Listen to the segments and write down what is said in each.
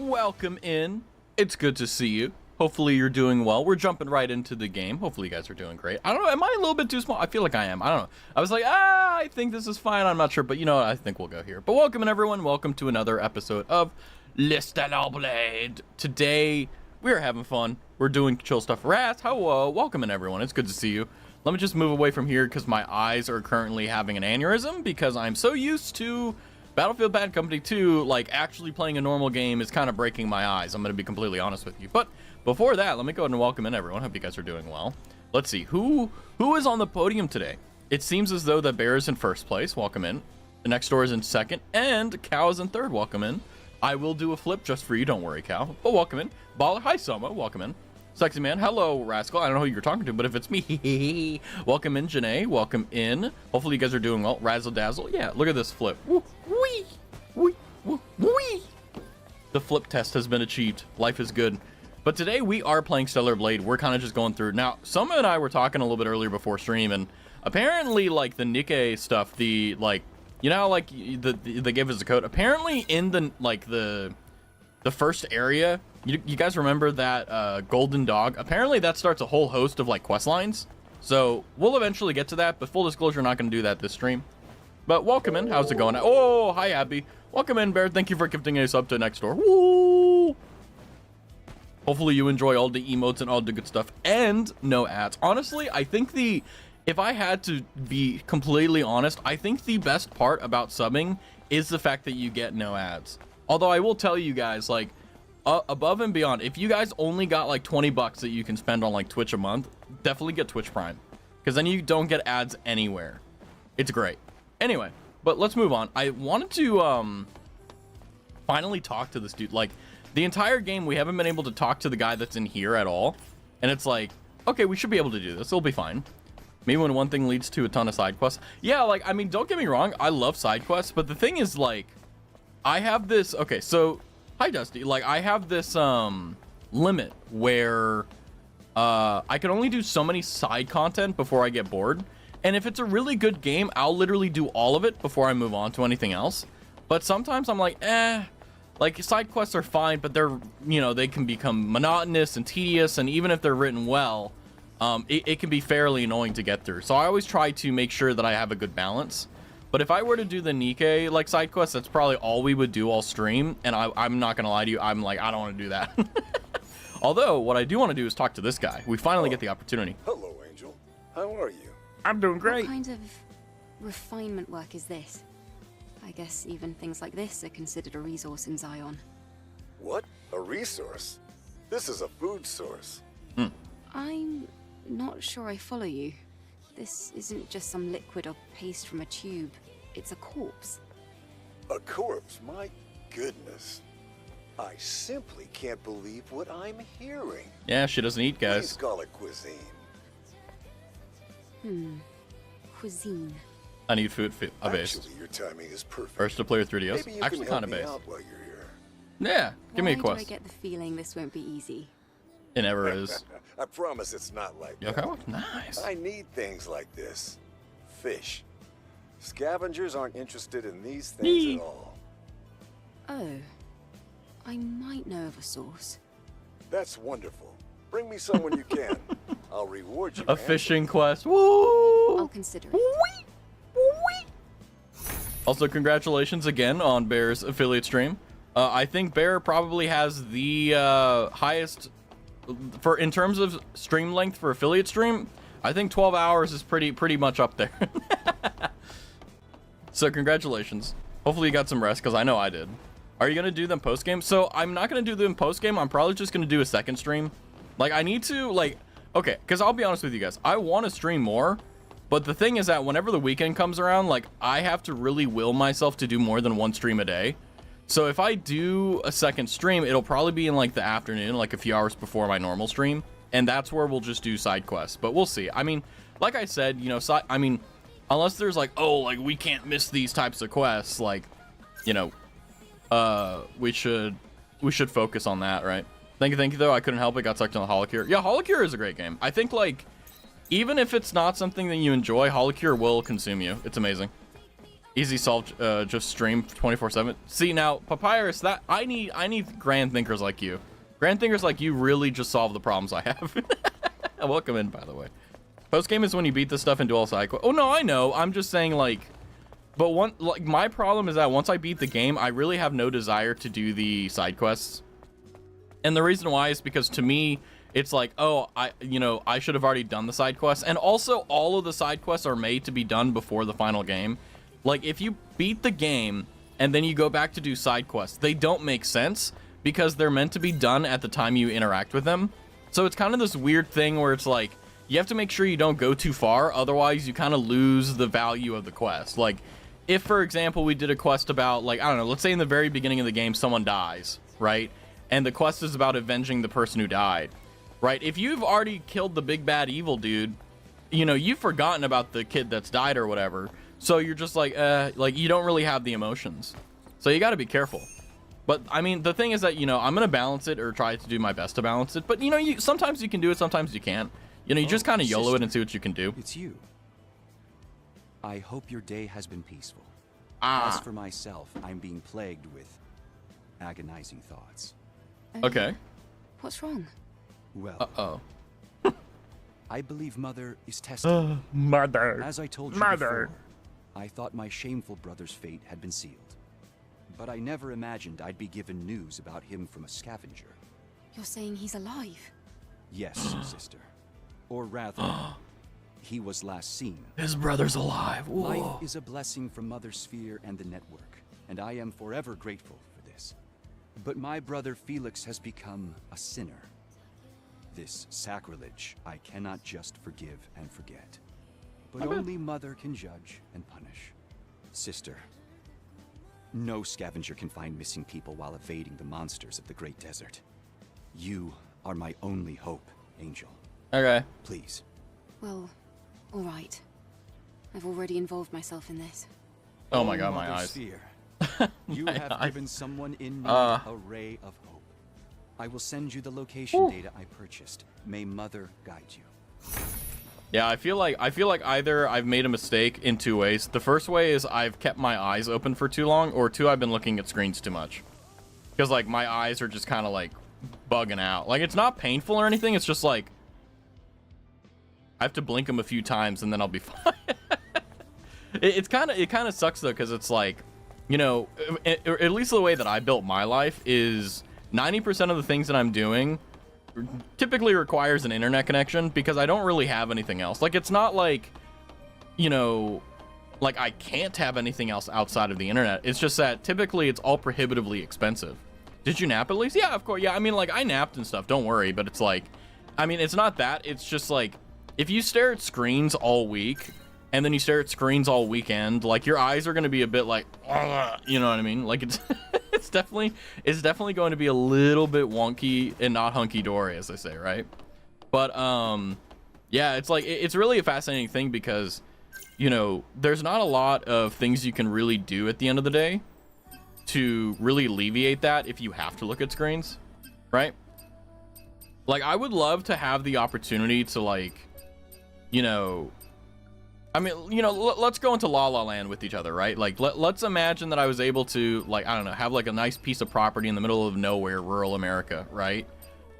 welcome in. It's good to see you. Hopefully you're doing well. We're jumping right into the game. Hopefully you guys are doing great. I don't know, am I a little bit too small? I feel like I am. I don't know. I was like, I think this is fine. I'm not sure, but you know what? I think we'll go here. But welcome in, everyone. Welcome to another episode of Blade. Today, we're having fun. We're doing chill stuff. Hello. Welcome in, everyone. It's good to see you. Let me just move away from here because my eyes are currently having an aneurysm because I'm so used to Battlefield Bad Company 2, like actually playing a normal game is kind of breaking my eyes. I'm going to be completely honest with you. But before that, let me go ahead and welcome in everyone. Hope you guys are doing well. Let's see, who is on the podium today? It seems as though the Bear is in first place. Welcome in. The next door is in second, and Cow is in third. Welcome in. I will do a flip just for you. Don't worry, Cow. But welcome in. Baller, hi, Soma. Welcome in. Sexy man, hello, Rascal. I don't know who you're talking to, but if it's me, welcome in, Janae. Welcome in. Hopefully you guys are doing well. Razzle dazzle. Yeah, look at this flip. Woo, wee, wee, woo, wee. The flip test has been achieved. Life is good. But today we are playing Stellar Blade. We're kind of just going through. Now, Soma and I were talking a little bit earlier before stream, and apparently, like, the Nikkei stuff, the, like, you know, like, they give us a code. Apparently, in the, like, the first area, you guys remember that golden dog? Apparently, that starts a whole host of, like, quest lines. So, we'll eventually get to that, but full disclosure, not going to do that this stream. But welcome in. How's it going? Oh, hi, Abby. Welcome in, Bear. Thank you for gifting a sub to next door. Woo! Hopefully you enjoy all the emotes and all the good stuff and no ads. Honestly, I think if I had to be completely honest, I think the best part about subbing is the fact that you get no ads. Although I will tell you guys, like, above and beyond, if you guys only got like 20 bucks that you can spend on like Twitch a month, definitely get Twitch Prime, because then you don't get ads anywhere. It's great. Anyway, but let's move on. I wanted to finally talk to this dude. Like, the entire game, we haven't been able to talk to the guy that's in here at all. And it's like, okay, we should be able to do this. It'll be fine. Maybe when one thing leads to a ton of side quests. Yeah, like, I mean, don't get me wrong. I love side quests. But the thing is, like, I have this... Okay, so... Hi, Dusty. Like, I have this limit where I can only do so many side content before I get bored. And if it's a really good game, I'll literally do all of it before I move on to anything else. But sometimes I'm like, like, side quests are fine, but they're, you know, they can become monotonous and tedious, and even if they're written well, it can be fairly annoying to get through. So I always try to make sure that I have a good balance. But if I were to do the Nikkei, like, side quests, that's probably all we would do all stream, and I'm not gonna lie to you, I'm like, I don't want to do that. Although, what I do want to do is talk to this guy. We finally get the opportunity. Hello, Angel. How are you? I'm doing great. What kind of refinement work is this? I guess even things like this are considered a resource in Zion. What? A resource? This is a food source. I'm not sure I follow you. This isn't just some liquid or paste from a tube. It's a corpse. A corpse? My goodness. I simply can't believe what I'm hearing. Yeah, she doesn't eat, guys. Please call it cuisine. Cuisine. I need food a base. Actually, your timing is perfect. First to play with 3DS. Maybe you Actually, can kind of help me base. out while you're here. Yeah, give me a Why quest. do I get the feeling this won't be easy? It never is. I promise it's not like that. Okay, nice. I need things like this. Fish. Scavengers aren't interested in these things at all. Oh. I might know of a source. That's wonderful. Bring me some when you can. I'll reward you. A fishing quest. Woo! I'll consider it. Also, congratulations again on Bear's affiliate stream. I think Bear probably has the highest in terms of stream length for affiliate stream. I think 12 hours is pretty much up there. So congratulations. Hopefully you got some rest, because I know I did. Are you gonna do them post game? So I'm not gonna do them post game. I'm probably just gonna do a second stream. Like, I need to, like, okay, because I'll be honest with you guys, I want to stream more, but the thing is that whenever the weekend comes around, like, I have to really will myself to do more than one stream a day. So if I do a second stream, it'll probably be in, like, the afternoon, like a few hours before my normal stream, and that's where we'll just do side quests. But we'll see. I mean, like I said, you know, I mean, unless there's like, oh, like, we can't miss these types of quests, like, you know, we should focus on that, right? Thank you, though. I couldn't help it. Got sucked on the Holocure. Yeah, Holocure is a great game. I think, like, even if it's not something that you enjoy, Holocure will consume you. It's amazing. Easy solve, just stream 24/7. See, now, Papyrus, that I need grand thinkers like you. Grand thinkers like you really just solve the problems I have. Welcome in, by the way. Post game is when you beat the stuff and do all side quests. Oh no, I know. I'm just saying, like, but my problem is that once I beat the game, I really have no desire to do the side quests. And the reason why is because to me, it's like, oh, I should have already done the side quests. And also, all of the side quests are made to be done before the final game. Like, if you beat the game and then you go back to do side quests, they don't make sense because they're meant to be done at the time you interact with them. So it's kind of this weird thing where it's like, you have to make sure you don't go too far, otherwise you kind of lose the value of the quest. Like, if, for example, we did a quest about, like, I don't know, let's say in the very beginning of the game someone dies, right? And the quest is about avenging the person who died, right? If you've already killed the big bad evil dude, you know, you've forgotten about the kid that's died or whatever. So you're just like you don't really have the emotions. So you got to be careful. But I mean, the thing is that, you know, I'm going to balance it or try to do my best to balance it. But, you know, sometimes you can do it, sometimes you can't. You know, you just kind of YOLO it and see what you can do. It's you. I hope your day has been peaceful. Ah. As for myself, I'm being plagued with agonizing thoughts. Okay. What's wrong? Well, Uh-oh. I believe Mother is testing. Mother. As I told you before, I thought my shameful brother's fate had been sealed. But I never imagined I'd be given news about him from a scavenger. You're saying he's alive? Yes, sister. Or rather, he was last seen. His brother's alive. Whoa. Life is a blessing from Mother Sphere and the network, and I am forever grateful for this. But my brother Felix has become a sinner. This sacrilege I cannot just forgive and forget. But only Mother can judge and punish. Sister, no scavenger can find missing people while evading the monsters of the Great Desert. You are my only hope, Angel. Okay. Please. Well, all right. I've already involved myself in this. Oh my god, my Mother eyes. Sphere, you My have eyes. given someone in me a ray of hope. I will send you the location data I purchased. May Mother guide you. Yeah, I feel like either I've made a mistake in two ways. The first way is I've kept my eyes open for too long, or two, I've been looking at screens too much. Because, like, my eyes are just kind of, like, bugging out. Like, it's not painful or anything, it's just, like, I have to blink them a few times and then I'll be fine. it kind of sucks, though, because it's, like, you know, at least the way that I built my life is 90% of the things that I'm doing typically requires an internet connection because I don't really have anything else. Like, it's not like, you know, like I can't have anything else outside of the internet. It's just that typically it's all prohibitively expensive. Did you nap at least? Yeah, of course. Yeah, I mean, like, I napped and stuff, don't worry, but it's like, I mean, it's not that. It's just like, if you stare at screens all week and then you stare at screens all weekend, like, your eyes are going to be a bit like, you know what I mean? Like, it's it's definitely going to be a little bit wonky and not hunky-dory, as they say, right? But yeah, it's like, it's really a fascinating thing because, you know, there's not a lot of things you can really do at the end of the day to really alleviate that if you have to look at screens, right? Like, I would love to have the opportunity to, like, you know, I mean, you know, let's go into La La Land with each other, right? Like, let's imagine that I was able to, like, I don't know, have like a nice piece of property in the middle of nowhere, rural America, right?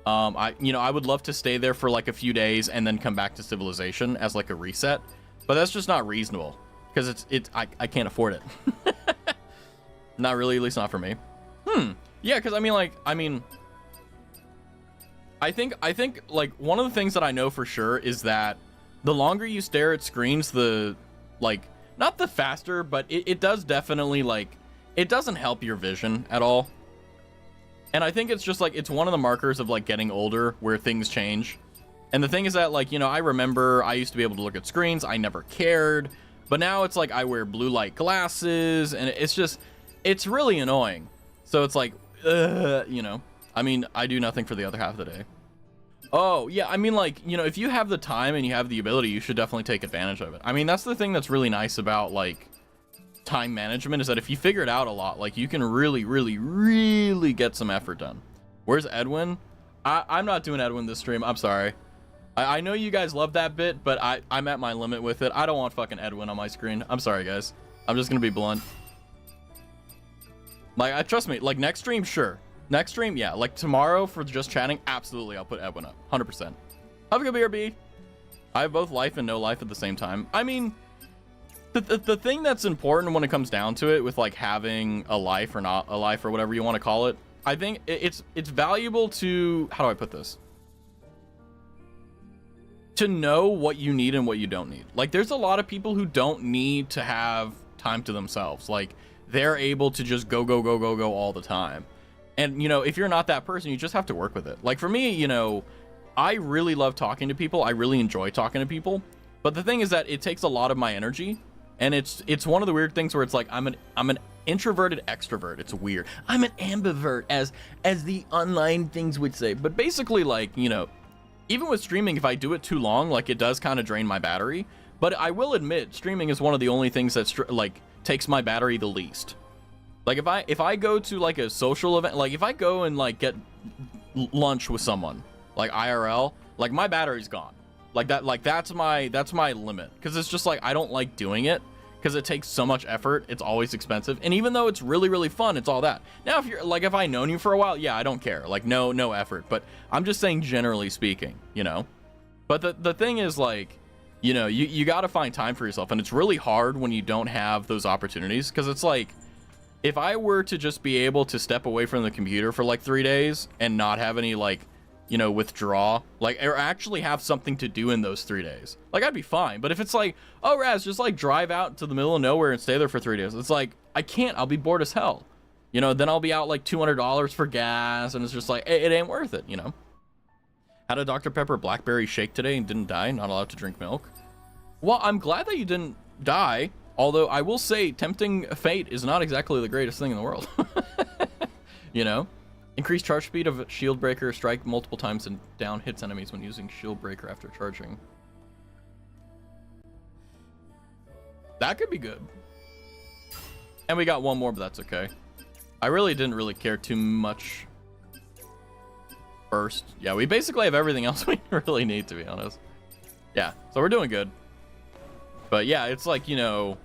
I would love to stay there for like a few days and then come back to civilization as like a reset, but that's just not reasonable because I can't afford it. Not really, at least not for me. Yeah, because I think like one of the things that I know for sure is that the longer you stare at screens, the, like, not the faster, but it does definitely, like, it doesn't help your vision at all. And I think it's just, like, it's one of the markers of, like, getting older where things change. And the thing is that, like, you know, I remember I used to be able to look at screens. I never cared. But now it's, like, I wear blue light glasses, and it's just, it's really annoying. So it's, like, you know, I mean, I do nothing for the other half of the day. Oh, yeah, I mean, like, you know, if you have the time and you have the ability, you should definitely take advantage of it. I mean, that's the thing that's really nice about, like, time management is that if you figure it out a lot, like, you can really, really, really get some effort done. Where's Edwin? I'm not doing Edwin this stream. I'm sorry. I know you guys love that bit, but I'm at my limit with it. I don't want fucking Edwin on my screen. I'm sorry, guys. I'm just gonna be blunt. Like, trust me, like, next stream, sure. Next stream, yeah. Like, tomorrow for just chatting, absolutely, I'll put Edwin up. 100%. Have a good BRB. I have both life and no life at the same time. I mean, the thing that's important when it comes down to it with, like, having a life or not a life or whatever you want to call it, I think it's valuable to, how do I put this? To know what you need and what you don't need. Like, there's a lot of people who don't need to have time to themselves. Like, they're able to just go all the time. And, you know, if you're not that person, you just have to work with it. Like, for me, you know, I really love talking to people. I really enjoy talking to people. But the thing is that it takes a lot of my energy. And it's one of the weird things where it's like, I'm an introverted extrovert. It's weird. I'm an ambivert, as the online things would say. But basically, like, you know, even with streaming, if I do it too long, like, it does kind of drain my battery. But I will admit, streaming is one of the only things that's like takes my battery the least. Like, if I go to, like, a social event, like, if I go and, like, get lunch with someone, like, IRL, like, my battery's gone. Like, that's my limit, because it's just like, I don't like doing it because it takes so much effort. It's always expensive, and even though it's really fun, it's all that. Now, if you're like, if I've known you for a while, yeah, I don't care. Like, no effort. But I'm just saying, generally speaking, you know. But the thing is, like, you know, you got to find time for yourself, and it's really hard when you don't have those opportunities, because it's like, if I were to just be able to step away from the computer for like 3 days and not have any, like, you know, withdraw, like, or actually have something to do in those 3 days, like, I'd be fine. But if it's like, oh, Raz, just like drive out to the middle of nowhere and stay there for 3 days, it's like, I can't. I'll be bored as hell, you know. Then I'll be out like $200 for gas, and it's just like, it ain't worth it, you know. Had a Dr. Pepper blackberry shake today and didn't die. Not allowed to drink milk. Well, I'm glad that you didn't die. Although I will say, tempting fate is not exactly the greatest thing in the world. You know? Increase charge speed of shield breaker, strike multiple times and down hits enemies when using shield breaker after charging. That could be good. And we got one more, but that's okay. I really didn't care too much first. Yeah, we basically have everything else we really need, to be honest. Yeah, so we're doing good. But yeah, it's like, you know,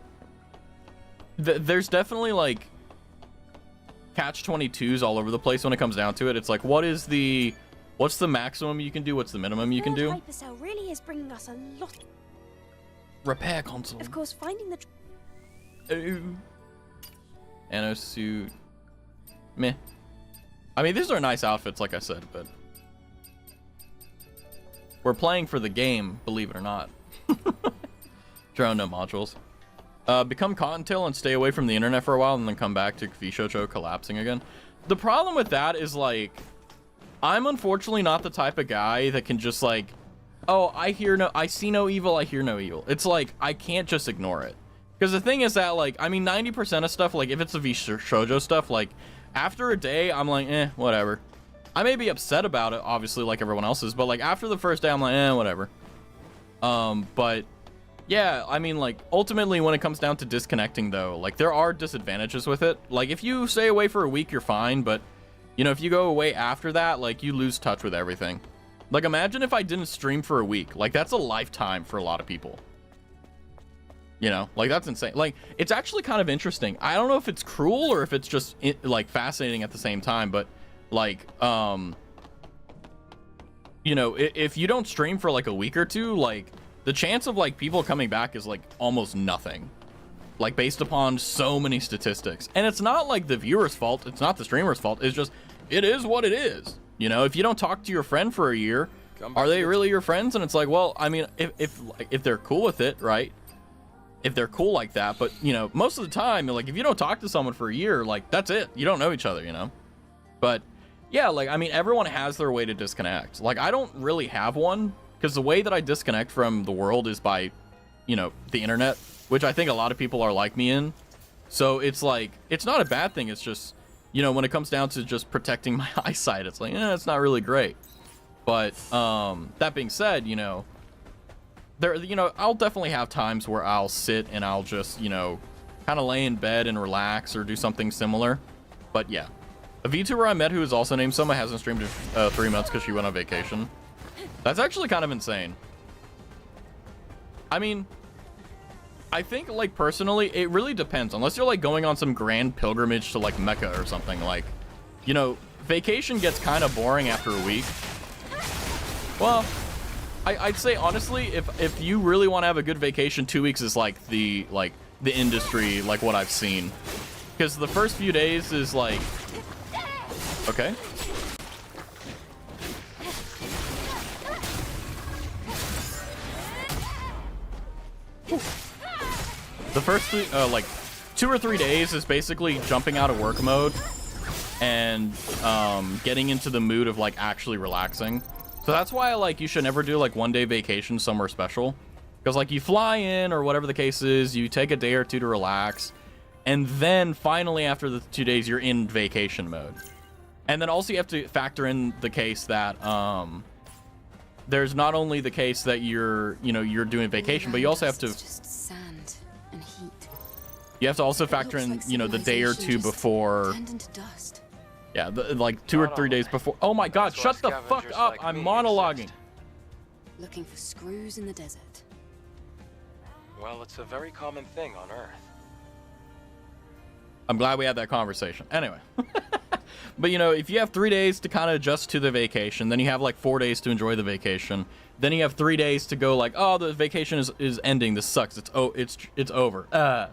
there's definitely, like, catch-22s all over the place when it comes down to it. It's like, what's the maximum you can do? What's the minimum you can do? Hypercell really is bringing us a lot. Repair console. Of course, finding the... Nanosuit. Meh. I mean, these are nice outfits, like I said, but we're playing for the game, believe it or not. Drone no modules. Become Cottontail and stay away from the internet for a while and then come back to Vishocho collapsing again. The problem with that is, like, I'm unfortunately not the type of guy that can just, like, oh, I see no evil, I hear no evil. It's like, I can't just ignore it. Because the thing is that, like, I mean, 90% of stuff, like, if it's the Vishojo stuff, like, after a day, I'm like, whatever. I may be upset about it, obviously, like everyone else is, but, like, after the first day, I'm like, whatever. But yeah, I mean, like, ultimately, when it comes down to disconnecting, though, like, there are disadvantages with it. Like, if you stay away for a week, you're fine, but, you know, if you go away after that, like, you lose touch with everything. Like, imagine if I didn't stream for a week. Like, that's a lifetime for a lot of people. You know, like, that's insane. Like, it's actually kind of interesting. I don't know if it's cruel or if it's just, like, fascinating at the same time, but, like, you know, if you don't stream for, like, a week or two, like, the chance of, like, people coming back is, like, almost nothing. Like, based upon so many statistics. And it's not, like, the viewer's fault. It's not the streamer's fault. It's just, it is what it is. You know, if you don't talk to your friend for a year, are they really your friends? And it's like, well, I mean, if they're cool with it, right? If they're cool like that. But, you know, most of the time, like, if you don't talk to someone for a year, like, that's it. You don't know each other, you know? But, yeah, like, I mean, everyone has their way to disconnect. Like, I don't really have one. Because the way that I disconnect from the world is by, you know, the internet, which I think a lot of people are like me in. So it's like, it's not a bad thing. It's just, you know, when it comes down to just protecting my eyesight, it's like, it's not really great. But that being said, you know, I'll definitely have times where I'll sit and I'll just, you know, kind of lay in bed and relax or do something similar. But yeah, a VTuber I met who is also named Soma hasn't streamed in 3 months because she went on vacation. That's actually kind of insane. I mean, I think, like, personally, it really depends. Unless you're, like, going on some grand pilgrimage to, like, Mecca or something. Like, you know, vacation gets kind of boring after a week. Well, I'd say, honestly, if you really want to have a good vacation, 2 weeks is, like, the industry, like, what I've seen. Because the first few days is, like... Okay. The first like 2 or 3 days is basically jumping out of work mode and getting into the mood of like actually relaxing. So that's why like you should never do like 1-day vacation somewhere special, because like you fly in or whatever the case is, you take a day or two to relax, and then finally after the 2 days you're in vacation mode. And then also you have to factor in the case that there's not only the case that you're doing vacation, but you also have to just sand and heat. you have to also factor in, you know, the day or two before. Turned into dust. Yeah, like 2 or 3 days before. Oh my God, shut the fuck up. I'm monologuing. Looking for screws in the desert. Well, it's a very common thing on Earth. I'm glad we had that conversation. Anyway. But, you know, if you have 3 days to kind of adjust to the vacation, then you have like 4 days to enjoy the vacation. Then you have 3 days to go like, oh, the vacation is ending. This sucks. It's over.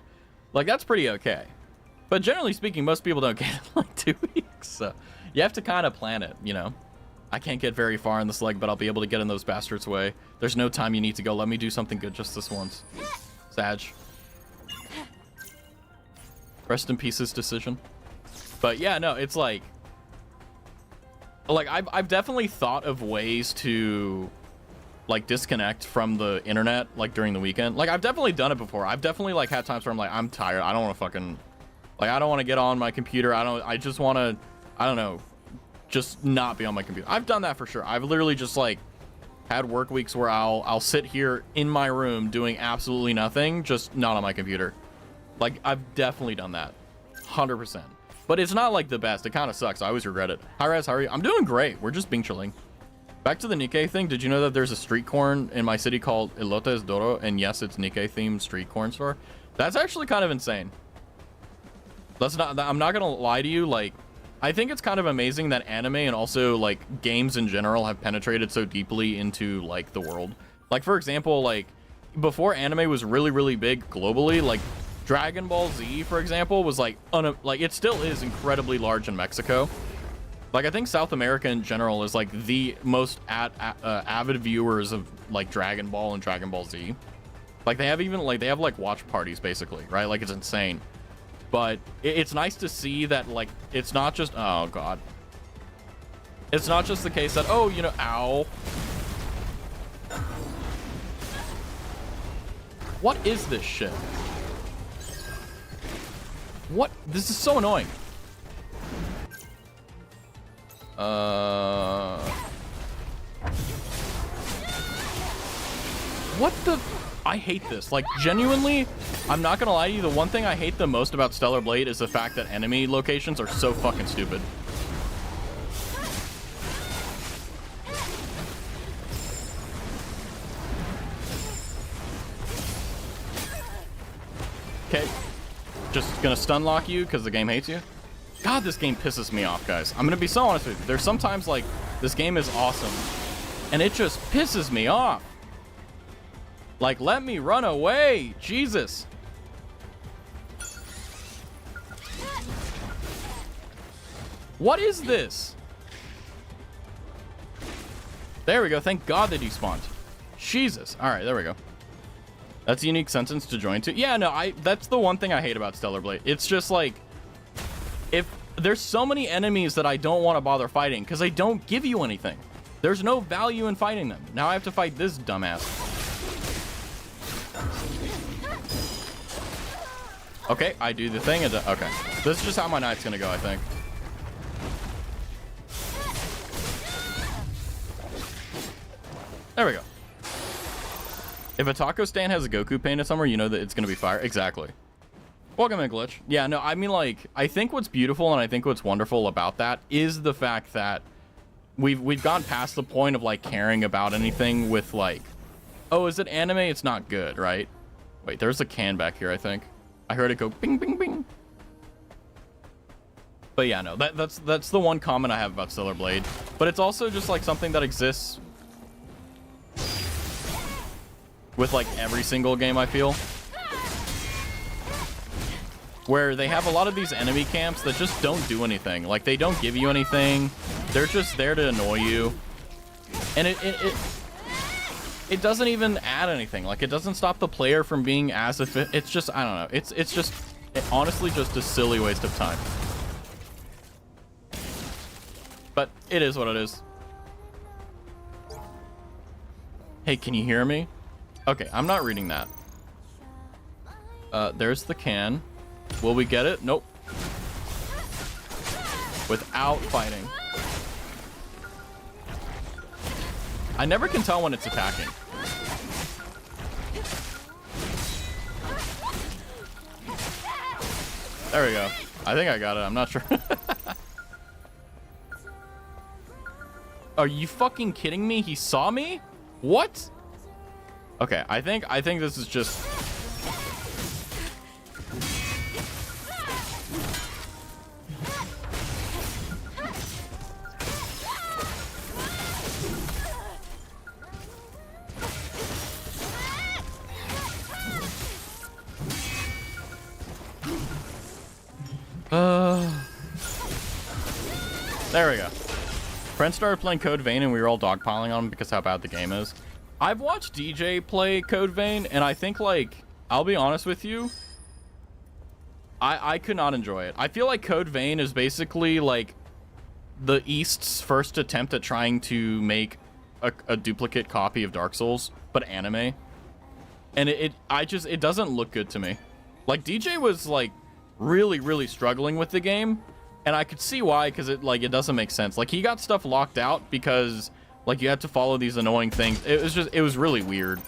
Like, that's pretty okay. But generally speaking, most people don't get it in like 2 weeks. So you have to kind of plan it, you know. I can't get very far in this leg, but I'll be able to get in those bastards' way. There's no time you need to go. Let me do something good just this once. Sag. Rest in peace's decision. But yeah, no, it's like I've definitely thought of ways to like disconnect from the internet like during the weekend. Like I've definitely done it before. I've definitely like had times where I'm like, I'm tired. I don't want to fucking like, I don't want to get on my computer. I just want to, I don't know, just not be on my computer. I've done that for sure. I've literally just like had work weeks where I'll sit here in my room doing absolutely nothing, just not on my computer. Like I've definitely done that. 100%. But it's not like the best. It kind of sucks. I always regret it. Hi, Raz. How are you? I'm doing great. We're just being chilling. Back to the Nikkei thing. Did you know that there's a street corn in my city called Elotes Doro? And yes, it's Nikkei themed street corn store. That's actually kind of insane. I'm not going to lie to you. Like, I think it's kind of amazing that anime and also like games in general have penetrated so deeply into like the world. Like, for example, like before anime was really, really big globally, like Dragon Ball Z, for example, was like it still is incredibly large in Mexico. Like I think South America in general is like the most avid viewers of like Dragon Ball and Dragon Ball Z. Like they have like watch parties basically, right? Like it's insane. But it's nice to see that like it's not just, oh God, it's not just the case that, oh, you know, ow. What is this shit? What? This is so annoying. What the? I hate this. Like, genuinely, I'm not gonna lie to you, the one thing I hate the most about Stellar Blade is the fact that enemy locations are so fucking stupid. Okay. Just gonna stun lock you because the game hates you. God, this game pisses me off, guys. I'm gonna be so honest with you. There's sometimes like this game is awesome and it just pisses me off. Like, let me run away. Jesus. What is this? There we go. Thank God they despawned. Jesus. All right, there we go. That's a unique sentence to join to. Yeah, no, that's the one thing I hate about Stellar Blade. It's just like, if there's so many enemies that I don't want to bother fighting because they don't give you anything. There's no value in fighting them. Now I have to fight this dumbass. Okay, I do the thing. Okay, this is just how my night's gonna go, I think. There we go. If a taco stand has a Goku painted somewhere, you know that it's gonna be fire. Exactly. Welcome in, Glitch. Yeah, no, I mean, like, I think what's beautiful and I think what's wonderful about that is the fact that we've gone past the point of like caring about anything with like, oh, is it anime? It's not good, right? Wait, there's a can back here, I think. I heard it go bing, bing, bing. But yeah, no, that's the one comment I have about Stellar Blade. But it's also just like something that exists with like every single game, I feel. Where they have a lot of these enemy camps that just don't do anything. Like, they don't give you anything. They're just there to annoy you. And it doesn't even add anything. Like, it doesn't stop the player from being as efficient. It's just, I don't know. It's just, honestly just a silly waste of time. But it is what it is. Hey, can you hear me? Okay, I'm not reading that. There's the can. Will we get it? Nope. Without fighting. I never can tell when it's attacking. There we go. I think I got it. I'm not sure. Are you fucking kidding me? He saw me? What? Okay, I think this is just... There we go. Friends started playing Code Vein and we were all dogpiling on him because how bad the game is. I've watched DJ play Code Vein and I think, like, I'll be honest with you, I could not enjoy it. I feel like Code Vein is basically like the East's first attempt at trying to make a duplicate copy of Dark Souls, but anime. And it doesn't look good to me. Like, DJ was like really struggling with the game. And I could see why, because it doesn't make sense. Like, he got stuff locked out because, like, you had to follow these annoying things. It was really weird.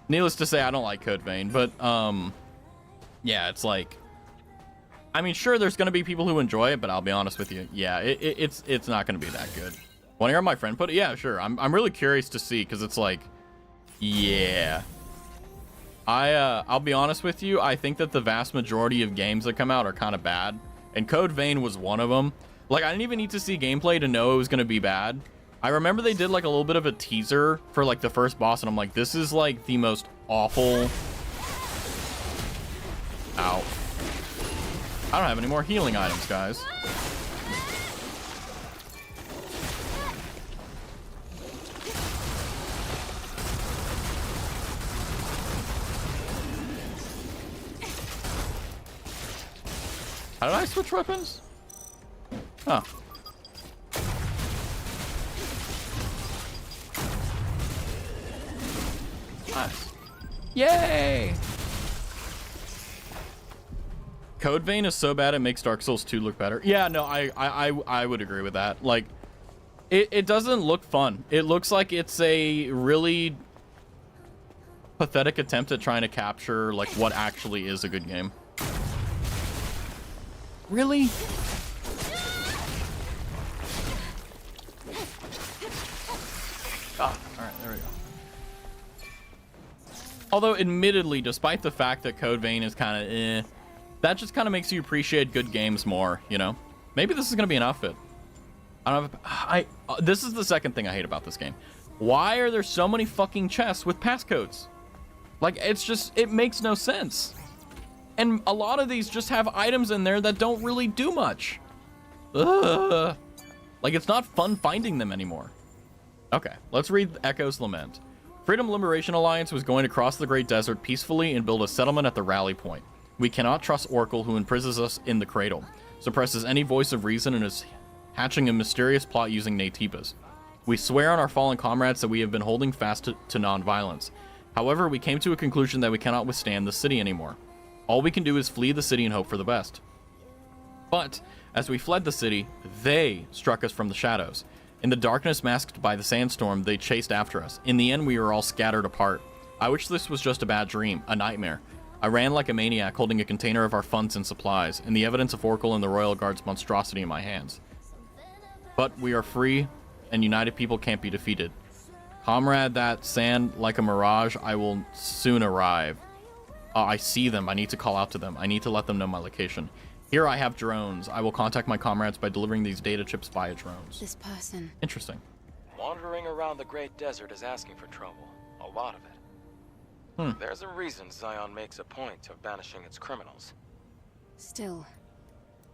Needless to say, I don't like Code Vein, but, yeah, it's like, I mean, sure, there's going to be people who enjoy it, but I'll be honest with you. Yeah, it's not going to be that good. Want to hear my friend put it? Yeah, sure. I'm really curious to see, because it's like, yeah. I'll be honest with you. I think that the vast majority of games that come out are kind of bad. And Code Vein was one of them. Like, I didn't even need to see gameplay to know it was going to be bad. I remember they did, like, a little bit of a teaser for, like, the first boss, and I'm like, this is, like, the most awful... Ow. I don't have any more healing items, guys. How did I switch weapons? Oh. Nice. Yay! Code Vein is so bad it makes Dark Souls 2 look better. Yeah, no, I would agree with that. Like, it doesn't look fun. It looks like it's a really pathetic attempt at trying to capture, like, what actually is a good game. Really? Ah, alright, there we go. Although, admittedly, despite the fact that Code Vein is kind of eh, that just kind of makes you appreciate good games more, you know? Maybe this is going to be an outfit. I don't know. This is the second thing I hate about this game. Why are there so many fucking chests with passcodes? Like, it's just, it makes no sense. And a lot of these just have items in there that don't really do much. Ugh. Like, it's not fun finding them anymore. Okay, let's read Echo's Lament. Freedom Liberation Alliance was going to cross the Great Desert peacefully and build a settlement at the rally point. We cannot trust Oracle, who imprisons us in the cradle, suppresses any voice of reason, and is hatching a mysterious plot using Naytibas. We swear on our fallen comrades that we have been holding fast to non-violence. However, we came to a conclusion that we cannot withstand the city anymore. All we can do is flee the city and hope for the best. But, as we fled the city, they struck us from the shadows. In the darkness masked by the sandstorm, they chased after us. In the end, we were all scattered apart. I wish this was just a bad dream, a nightmare. I ran like a maniac, holding a container of our funds and supplies, and the evidence of Oracle and the Royal Guard's monstrosity in my hands. But we are free, and united people can't be defeated. Comrade, that sand like a mirage. I will soon arrive. I see them. I need to call out to them. I need to let them know my location. Here I have drones. I will contact my comrades by delivering these data chips via drones. This person. Interesting. Wandering around the Great Desert is asking for trouble. A lot of it. There's a reason Zion makes a point of banishing its criminals. Still,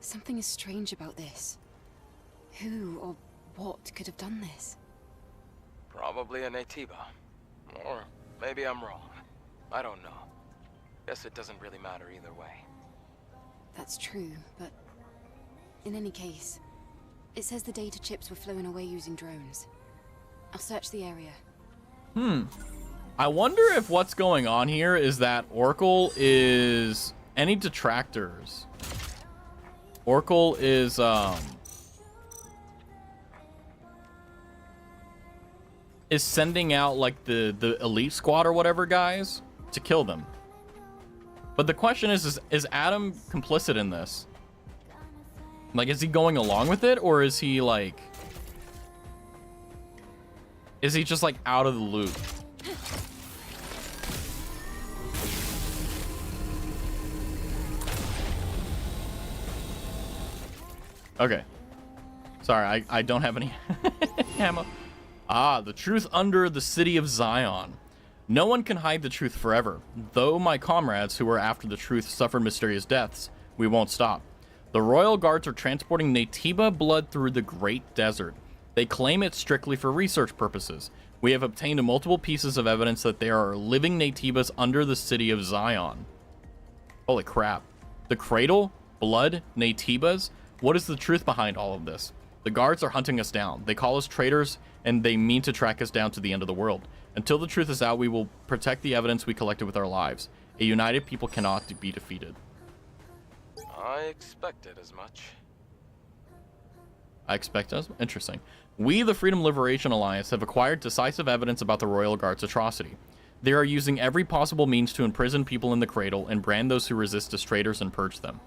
something is strange about this. Who or what could have done this? Probably a Natiba. Or maybe I'm wrong. I don't know. Guess it doesn't really matter either way. That's true, but in any case, it says the data chips were flown away using drones. I'll search the area. I wonder if what's going on here is that Oracle is any detractors. Oracle is sending out like the elite squad or whatever guys to kill them. But the question is Adam complicit in this? Like, is he going along with it, or is he like, is he just like out of the loop? Okay. Sorry, I don't have any ammo. Ah, the truth under the city of Zion. No one can hide the truth forever. Though my comrades who were after the truth suffered mysterious deaths, we won't stop. The royal guards are transporting Natiba blood through the Great Desert. They claim it strictly for research purposes. We have obtained multiple pieces of evidence that there are living Natibas under the city of Zion. Holy crap. The cradle? Blood? Natibas? What is the truth behind all of this? The guards are hunting us down. They call us traitors, and they mean to track us down to the end of the world. Until the truth is out, we will protect the evidence we collected with our lives. A united people cannot be defeated. I expected as much. I expect us? Interesting. We, the Freedom Liberation Alliance, have acquired decisive evidence about the Royal Guard's atrocity. They are using every possible means to imprison people in the cradle and brand those who resist as traitors and purge them.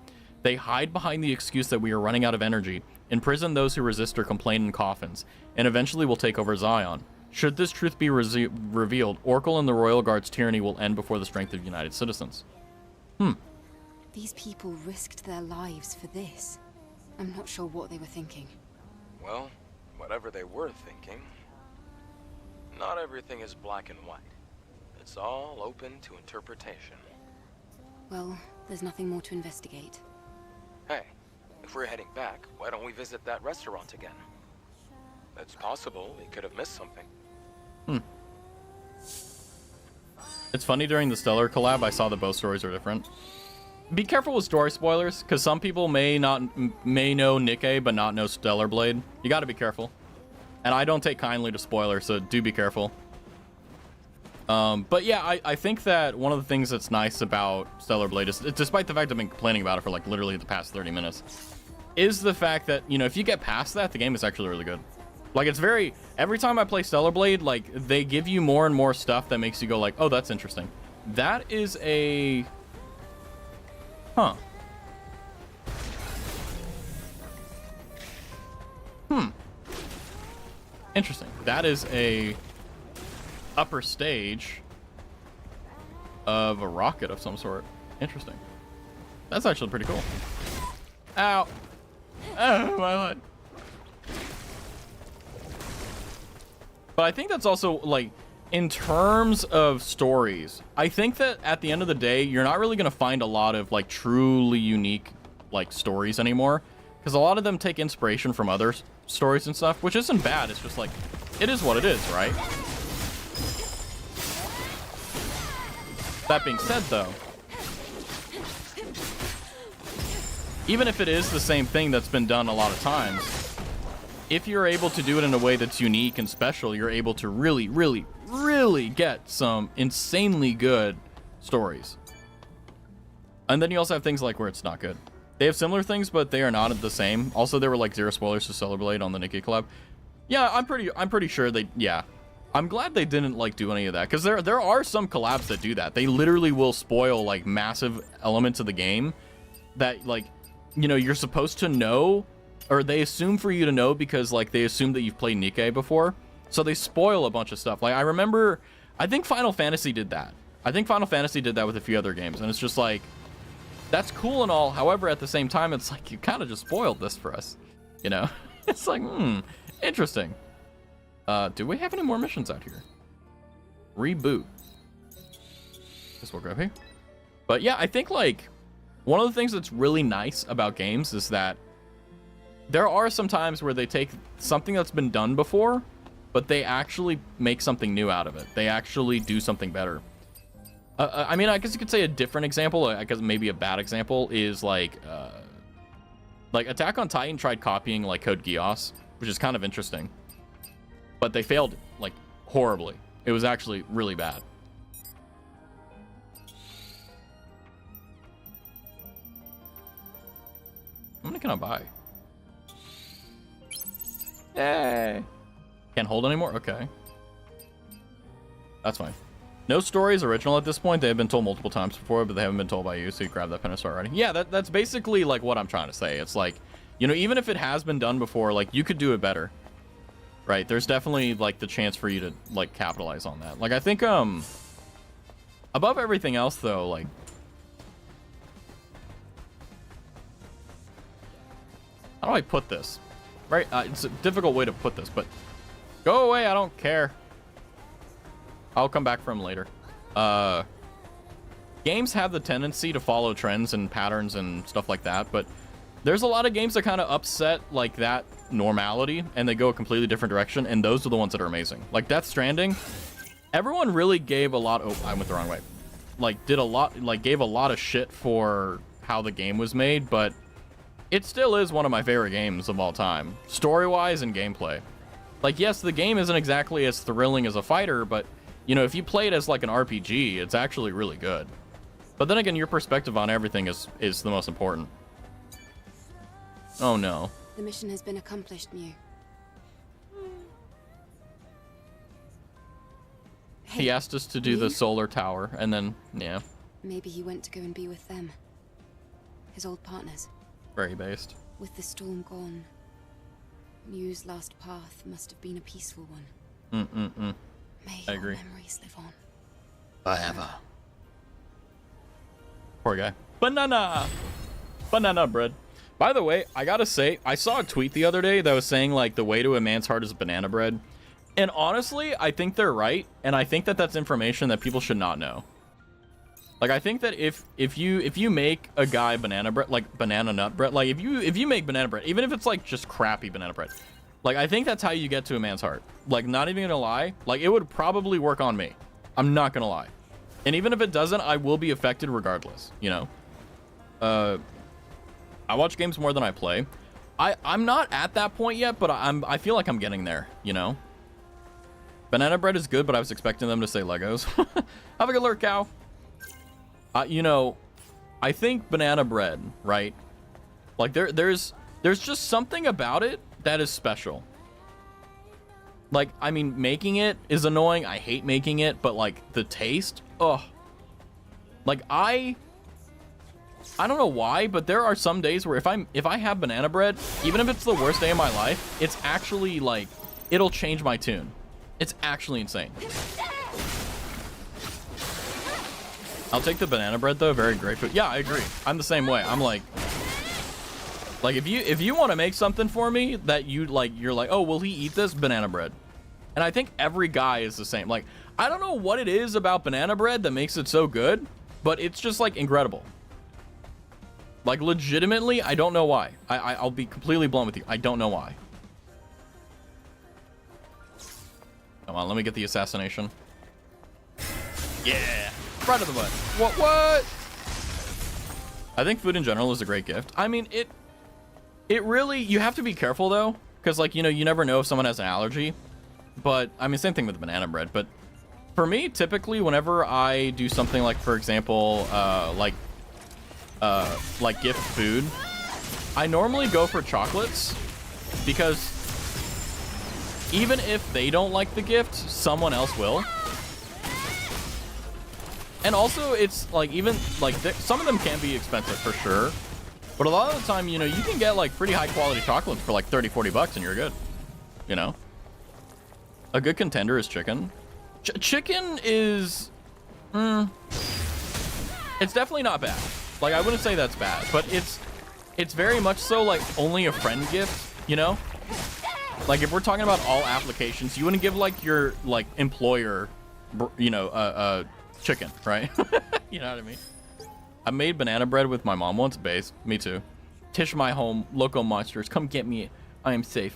They hide behind the excuse that we are running out of energy, imprison those who resist or complain in coffins, and eventually will take over Zion. Should this truth be revealed, Oracle and the Royal Guard's tyranny will end before the strength of united citizens. These people risked their lives for this. I'm not sure what they were thinking. Well, whatever they were thinking, not everything is black and white. It's all open to interpretation. Well, there's nothing more to investigate. Hey, if we're heading back, why don't we visit that restaurant again? It's possible we could have missed something. It's funny, during the Stellar collab, I saw that both stories are different. Be careful with story spoilers, because some people may know Nikke, but not know Stellar Blade. You gotta be careful. And I don't take kindly to spoilers, so do be careful. But yeah, I think that one of the things that's nice about Stellar Blade is, despite the fact I've been complaining about it for like literally the past 30 minutes, is the fact that, you know, if you get past that, the game is actually really good. Like, it's very, every time I play Stellar Blade, like, they give you more and more stuff that makes you go like, oh, that's interesting. That is a... Huh. Interesting. That is a upper stage of a rocket of some sort. Interesting. That's actually pretty cool. Ow. Oh, my head. But I think that's also, like, in terms of stories, I think that at the end of the day, you're not really going to find a lot of, like, truly unique, like, stories anymore. Because a lot of them take inspiration from other stories and stuff, which isn't bad. It's just, like, it is what it is, right? That being said, though, even if it is the same thing that's been done a lot of times, if you're able to do it in a way that's unique and special, you're able to really, really, really get some insanely good stories. And then you also have things like where it's not good. They have similar things, but they are not the same. Also, there were like 0 spoilers to Stellar Blade on the Nikke collab. Yeah, I'm pretty sure they, yeah. I'm glad they didn't like do any of that, because there are some collabs that do that. They literally will spoil like massive elements of the game that, like, you know, you're supposed to know, or they assume for you to know because, like, they assume that you've played Nikke before. So they spoil a bunch of stuff. Like, I remember, I think Final Fantasy did that. I think Final Fantasy did that with a few other games, and it's just like, that's cool and all. However, at the same time, it's like, you kind of just spoiled this for us, you know? It's like, interesting. Do we have any more missions out here? Reboot. Guess we'll go here. But yeah, I think, like, one of the things that's really nice about games is that there are some times where they take something that's been done before, but they actually make something new out of it. They actually do something better. I mean, I guess you could say a different example, I guess maybe a bad example, is like Attack on Titan tried copying like Code Geass, which is kind of interesting. But they failed like horribly. It was actually really bad. How many can I buy? Yay! Can't hold anymore? Okay. That's fine. No story is original at this point. They have been told multiple times before, but they haven't been told by you, so you grab that pen and start writing. Yeah, that's basically like what I'm trying to say. It's like, you know, even if it has been done before, like, you could do it better. Right? There's definitely like the chance for you to like capitalize on that. Like, I think above everything else though, like, how do I put this? Right? It's a difficult way to put this, but go away, I don't care. I'll come back for him later. Games have the tendency to follow trends and patterns and stuff like that, but there's a lot of games that kind of upset like that normality and they go a completely different direction, and those are the ones that are amazing. Like Death Stranding, everyone really gave a lot. Oh, I went the wrong way. Like gave a lot of shit for how the game was made, but it still is one of my favorite games of all time, story-wise and gameplay. Like, yes, the game isn't exactly as thrilling as a fighter, but you know, if you play it as like an RPG, it's actually really good. But then again, your perspective on everything is the most important. Oh no. The mission has been accomplished, Mew. Hey, He asked us to do the Mew? solar tower, and then, yeah, Maybe he went to go and be with them. His old partners. very based. With the storm gone, Mew's last path must have been a peaceful one. May I your agree. memories live on. Forever. Poor guy. Banana! Banana bread. By the way, I gotta say, I saw a tweet the other day that was saying, like, the way to a man's heart is banana bread. And honestly, I think they're right, and I think that that's information that people should not know. Like, I think that if you make a guy banana bread, like banana nut bread, like if you make banana bread, even if it's like just crappy banana bread, like I think that's how you get to a man's heart. Like, not even gonna lie, like it would probably work on me. I'm not gonna lie. And even if it doesn't, I will be affected regardless, you know? I watch games more than I play. I'm not at that point yet, but I feel like I'm getting there, you know? Banana bread is good, but I was expecting them to say Legos. Have a good lurk, cow. You know, I think banana bread, right? Like there's just something about it that is special. Like, I mean, making it is annoying. I hate making it, but like the taste, ugh. Like I don't know why, but there are some days where if I have banana bread, even if it's the worst day of my life, it's actually like, it'll change my tune. It's actually insane. I'll take the banana bread though, very grateful. Yeah, I agree. I'm the same way. I'm like if you want to make something for me that you're like, oh, will he eat this? Banana bread. And I think every guy is the same. Like, I don't know what it is about banana bread that makes it so good, but it's just like incredible. Like, legitimately, I don't know why. I'll be completely blunt with you. I don't know why. Come on, let me get the assassination. Yeah. Right to the butt. What? I think food in general is a great gift. I mean, it really, you have to be careful though, because like, you know, you never know if someone has an allergy. But I mean, same thing with banana bread. But for me, typically, whenever I do something like, for example, like gift food, I normally go for chocolates, because even if they don't like the gift, someone else will. And also, it's like, even like some of them can be expensive for sure, but a lot of the time, you know, you can get like pretty high quality chocolates for like 30-40 bucks and you're good, you know. A good contender is chicken. Chicken is... it's definitely not bad. Like, I wouldn't say that's bad, but it's very much so, like, only a friend gift, you know? Like, if we're talking about all applications, you wouldn't give, like, your, like, employer, you know, chicken, right? You know what I mean? I made banana bread with my mom once. Base. Me too. Tish my home. Loco monsters. Come get me. I am safe.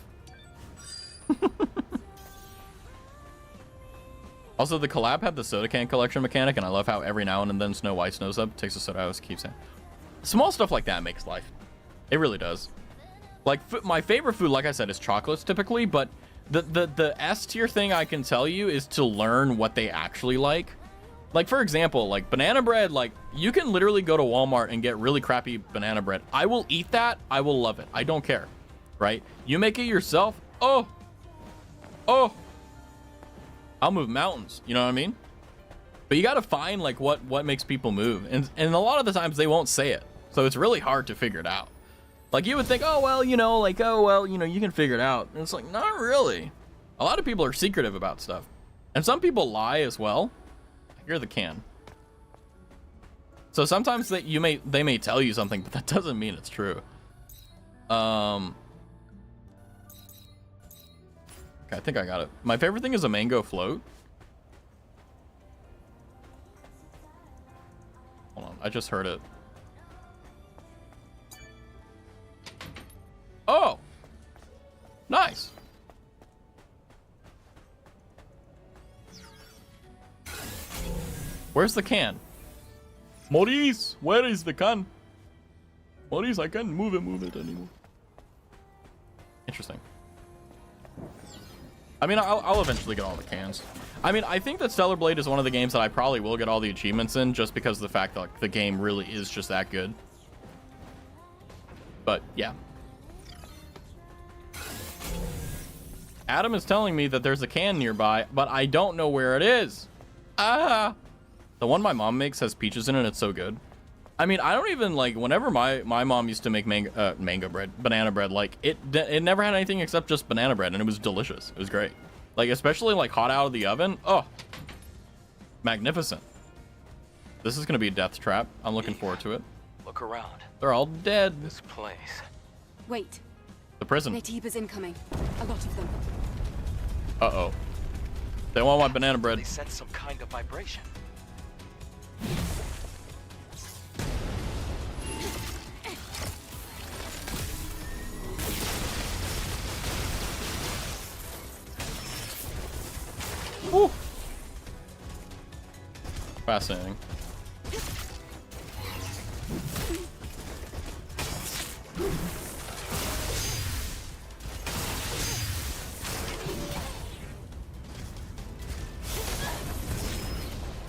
Also, the collab had the soda can collection mechanic, and I love how every now and then Snow White snows up, takes a soda out, keeps it. Small stuff like that makes life. It really does. Like, my favorite food, like I said, is chocolates typically, but the S tier thing I can tell you is to learn what they actually like. Like, for example, like banana bread, like you can literally go to Walmart and get really crappy banana bread. I will eat that. I will love it. I don't care, right? You make it yourself. Oh, I'll move mountains. You know what I mean? But you got to find like what makes people move. And a lot of the times they won't say it. So it's really hard to figure it out. Like you would think, oh, well, you know, like, oh, well, you know, you can figure it out. And it's like, not really. A lot of people are secretive about stuff. And some people lie as well. I hear the can. So sometimes they may tell you something, but that doesn't mean it's true. Okay, I think I got it. My favorite thing is a mango float. Hold on, I just heard it. Oh, nice. Where's the can? Maurice, where is the can? Maurice, I can't move it anymore. Interesting. I mean, I'll eventually get all the cans. I mean, I think that Stellar Blade is one of the games that I probably will get all the achievements in, just because of the fact that like, the game really is just that good. But yeah. Adam is telling me that there's a can nearby, but I don't know where it is. Ah! The one my mom makes has peaches in it. It's so good. I mean, I don't even like, whenever my mom used to make mango bread, banana bread, like it never had anything except just banana bread, and it was delicious. It was great. Like, especially like hot out of the oven. Oh, magnificent. This is going to be a death trap. I'm looking forward to it. Look around. They're all dead. This place. Wait. The prison. Nativa's incoming. A lot of them. Uh-oh. They want my banana bread. They sense some kind of vibration. Woo. Fascinating.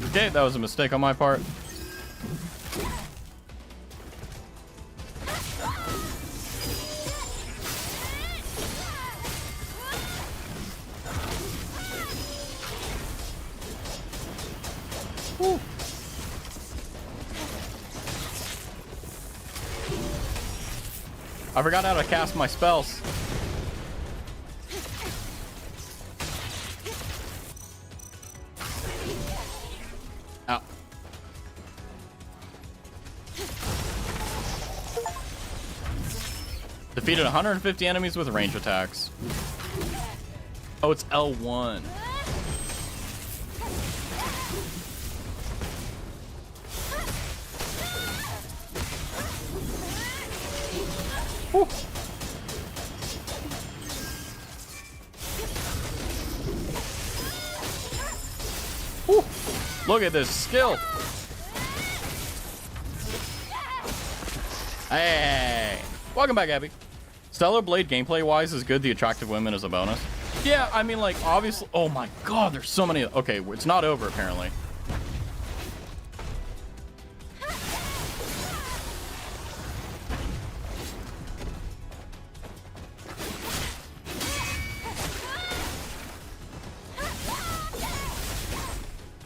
Okay, that was a mistake on my part. Woo. I forgot how to cast my spells. Ow. Defeated 150 enemies with range attacks. Oh, it's L1. Whew. Whew. Look at this skill. Hey, welcome back, Abby. Stellar Blade gameplay wise is good. The attractive women is a bonus. Yeah, I mean, like, obviously. Oh my god, there's so many. Okay, it's not over apparently.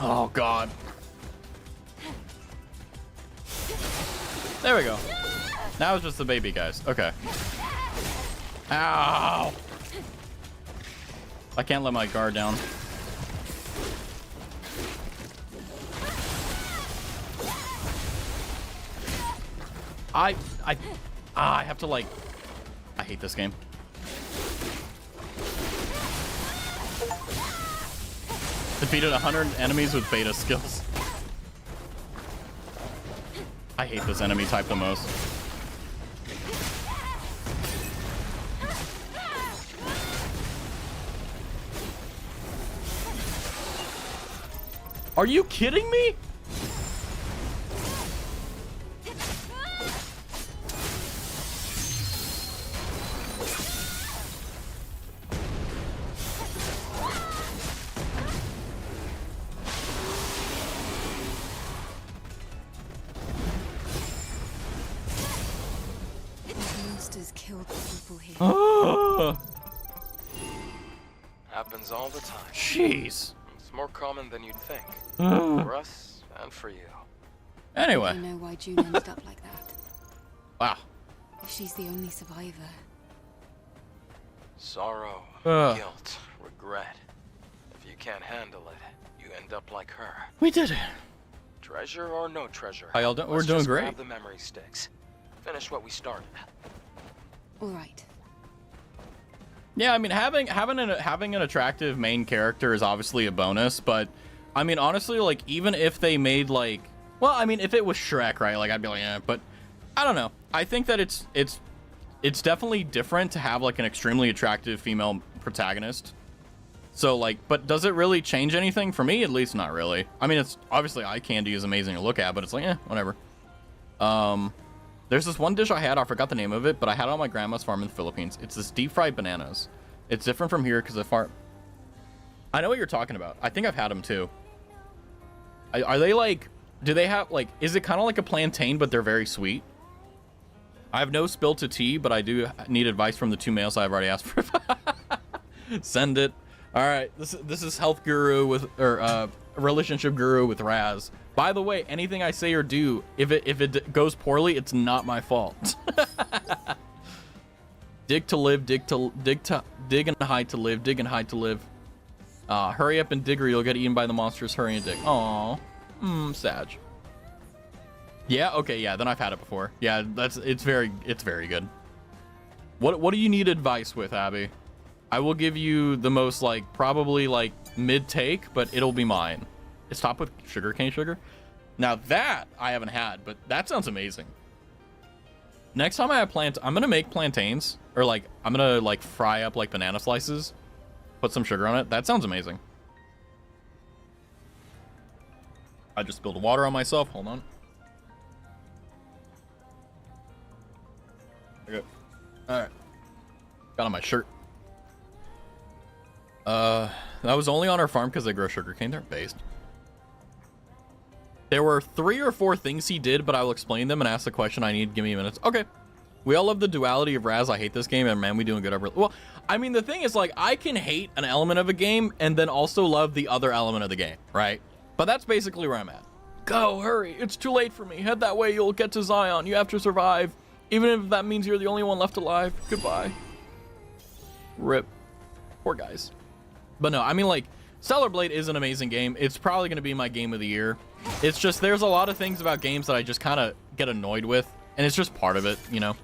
Oh god. There we go. Now it's just the baby guys. Okay. Ow. I can't let my guard down. I have to like... I hate this game. Defeated 100 enemies with beta skills. I hate this enemy type the most. Are you kidding me? Monsters killed the people here. Happens all the time. Jeez. It's more common than you'd think. For us and for you. Anyway. I know why June ended up like that. Wow. If she's the only survivor. Sorrow, guilt, regret. If you can't handle it, you end up like her. We did it. Treasure or no treasure. How y'all doing? We're let's doing just great. Grab the memory sticks. Finish what we started. All right. Yeah, I mean, having an attractive main character is obviously a bonus, but I mean, honestly, like, even if they made like, well, I mean, if it was Shrek, right? Like, I'd be like, eh, but I don't know. I think that it's definitely different to have like an extremely attractive female protagonist. So like, but does it really change anything for me? At least not really. I mean, it's obviously eye candy is amazing to look at, but it's like, whatever. There's this one dish I had, I forgot the name of it, but I had it on my grandma's farm in the Philippines. It's this deep fried bananas. It's different from here because I know what you're talking about. I think I've had them too. Are they like, do they have like, is it kind of like a plantain, but they're very sweet? I have no spill to tea, but I do need advice from the 2 males I've already asked for. Send it. All right, this is health guru with, or relationship guru with Raz. By the way, anything I say or do, if it goes poorly, it's not my fault. Dig to live, dig and hide to live, dig and hide to live. Hurry up and dig or you'll get eaten by the monsters. Hurry and dig. Aw, Sag. Yeah, okay, yeah, then I've had it before. Yeah, it's very good. What do you need advice with, Abby? I will give you the most like probably like mid take, but it'll be mine. It's topped with sugarcane sugar. Now that I haven't had, but that sounds amazing. Next time I have I'm gonna make plantains, or like I'm gonna like fry up like banana slices, put some sugar on it. That sounds amazing. I just spilled water on myself. Hold on. Okay. All right. Got on my shirt. That was only on our farm because they grow sugarcane. They're based. There were 3 or 4 things he did, but I will explain them and ask the question I need. Give me a minute. Okay. We all love the duality of Raz. I hate this game, and man, we doing good. Well, I mean, the thing is, like, I can hate an element of a game and then also love the other element of the game, right? But that's basically where I'm at. Go, hurry. It's too late for me. Head that way. You'll get to Zion. You have to survive. Even if that means you're the only one left alive. Goodbye. Rip. Poor guys. But no, I mean, like, Stellar Blade is an amazing game. It's probably going to be my game of the year. It's just, there's a lot of things about games that I just kind of get annoyed with. And it's just part of it, you know?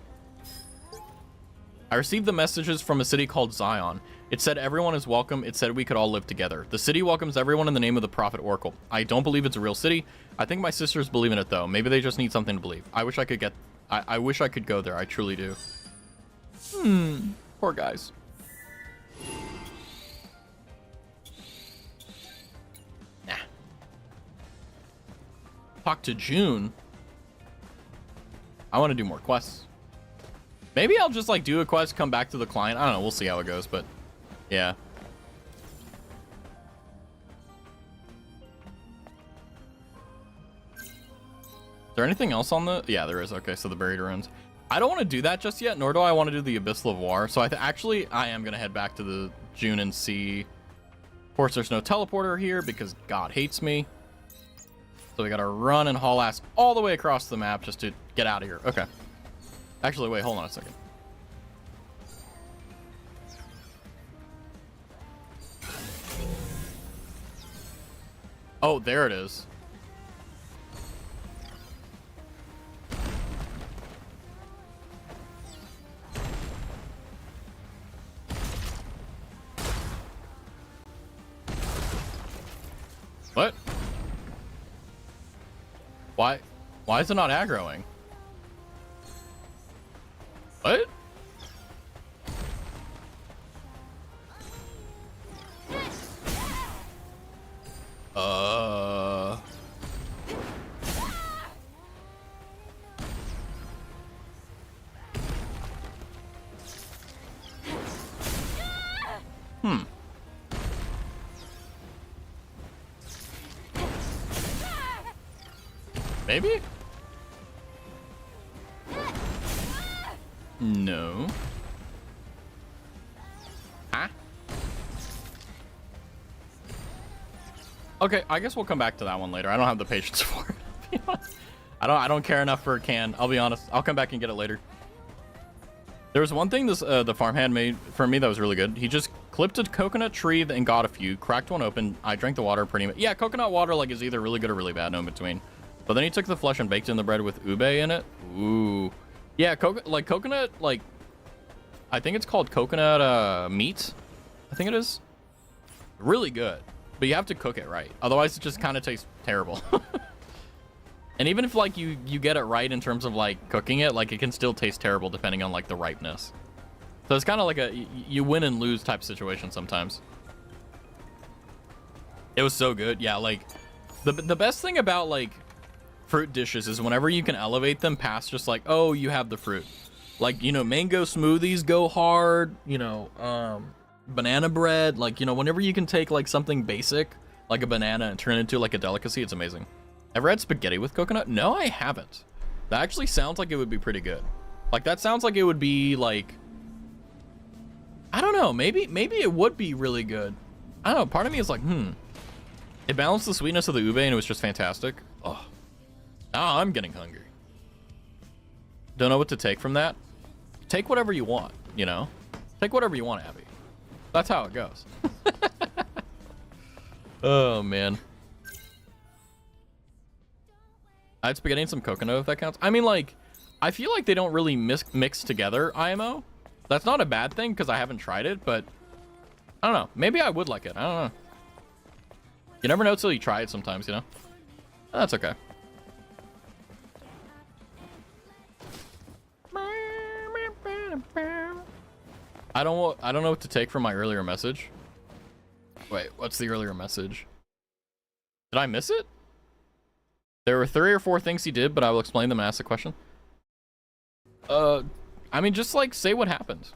I received the messages from a city called Zion. It said everyone is welcome. It said we could all live together. The city welcomes everyone in the name of the Prophet Oracle. I don't believe it's a real city. I think my sisters believe in it, though. Maybe they just need something to believe. I wish I could I wish I could go there. I truly do. Poor guys. Nah. Talk to June. I want to do more quests. Maybe I'll just like do a quest, come back to the client. I don't know. We'll see how it goes, but yeah. Is there anything else on the... Yeah, there is. Okay, so the buried ruins. I don't want to do that just yet, nor do I want to do the Abyss Lavoir. So actually, I am going to head back to the June and see. Of course, there's no teleporter here because God hates me. So we got to run and haul ass all the way across the map just to get out of here. Okay. Actually, wait, hold on a second. Oh, there it is. What? Why? Why is it not aggroing? What? Hmm. Maybe? No. Huh? Okay, I guess we'll come back to that one later. I don't have the patience for it. I don't care enough for a can. I'll be honest. I'll come back and get it later. There was one thing this the farmhand made for me that was really good. He just clipped a coconut tree and got a few, cracked one open. I drank the water pretty much. Yeah, coconut water like is either really good or really bad, no in between. But then he took the flesh and baked in the bread with ube in it. Ooh. Yeah, coconut, like, I think it's called coconut meat. I think it is. Really good. But you have to cook it right. Otherwise, it just kind of tastes terrible. And even if, like, you get it right in terms of, like, cooking it, like, it can still taste terrible depending on, like, the ripeness. So it's kind of like a you win and lose type situation sometimes. It was so good. Yeah, like, the best thing about, like, fruit dishes is whenever you can elevate them past just like, oh, you have the fruit. Like, you know, mango smoothies go hard, you know, banana bread, like, you know, whenever you can take like something basic like a banana and turn it into like a delicacy, it's amazing. Ever had spaghetti with coconut? No, I haven't. That actually sounds like it would be pretty good. Like, that sounds like it would be like, I don't know, maybe it would be really good. I don't know, part of me is like, it balanced the sweetness of the ube and it was just fantastic. Oh, now I'm getting hungry. Don't know what to take from that. Take whatever you want, you know? Take whatever you want, Abby. That's how it goes. Oh, man. I had spaghetti and some coconut, if that counts. I mean, like, I feel like they don't really mix together, IMO. That's not a bad thing, because I haven't tried it, but I don't know. Maybe I would like it. I don't know. You never know till you try it sometimes, you know? That's okay. I don't know what to take from my earlier message. Wait, what's the earlier message? Did I miss it? There were 3 or 4 things he did, but I will explain them and ask the question. I mean, just like say what happened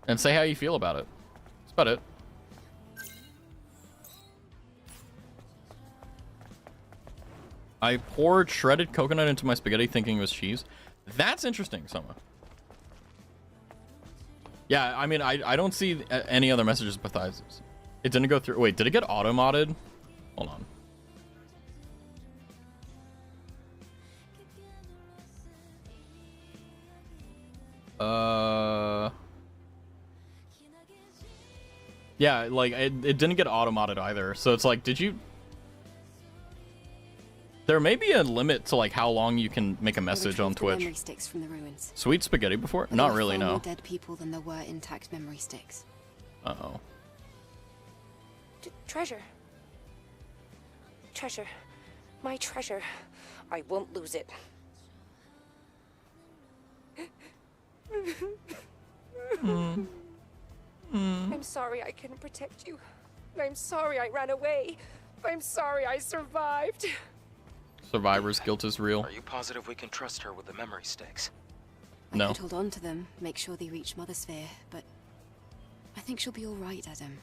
and say how you feel about it. That's about it. I poured shredded coconut into my spaghetti thinking it was cheese. That's interesting, Soma. Yeah, I mean, I don't see any other messages besides this. It didn't go through. Wait, did it get auto-modded? Hold on. Yeah, like, it didn't get auto-modded either. So it's like, did you... There may be a limit to, like, how long you can make a message on Twitch. Memory sticks from the ruins. Sweet spaghetti before? Not really, no. There were more dead people than there were intact memory sticks. Uh-oh. Treasure. Treasure. My treasure. I won't lose it. I'm sorry I couldn't protect you. I'm sorry I ran away. I'm sorry I survived. Survivor's guilt is real. Are you positive we can trust her with the memory sticks? I No. could hold on to them, make sure they reach Mother Sphere, but I think she'll be all right, Adam.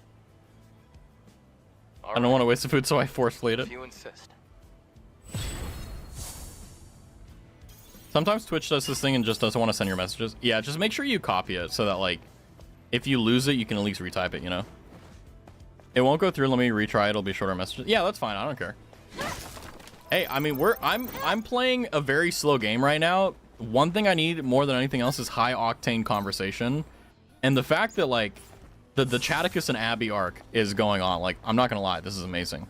I don't want to waste the food, so I force-played it. If you insist. Sometimes Twitch does this thing and just doesn't want to send your messages. Yeah, just make sure you copy it so that, like, if you lose it, you can at least retype it, you know? It won't go through. Let me retry it. It'll be shorter messages. Yeah, that's fine. I don't care. Hey, I mean, I'm playing a very slow game right now. One thing I need more than anything else is high octane conversation. And the fact that, like, the Chaticus and Abby arc is going on, like, I'm not gonna lie, this is amazing.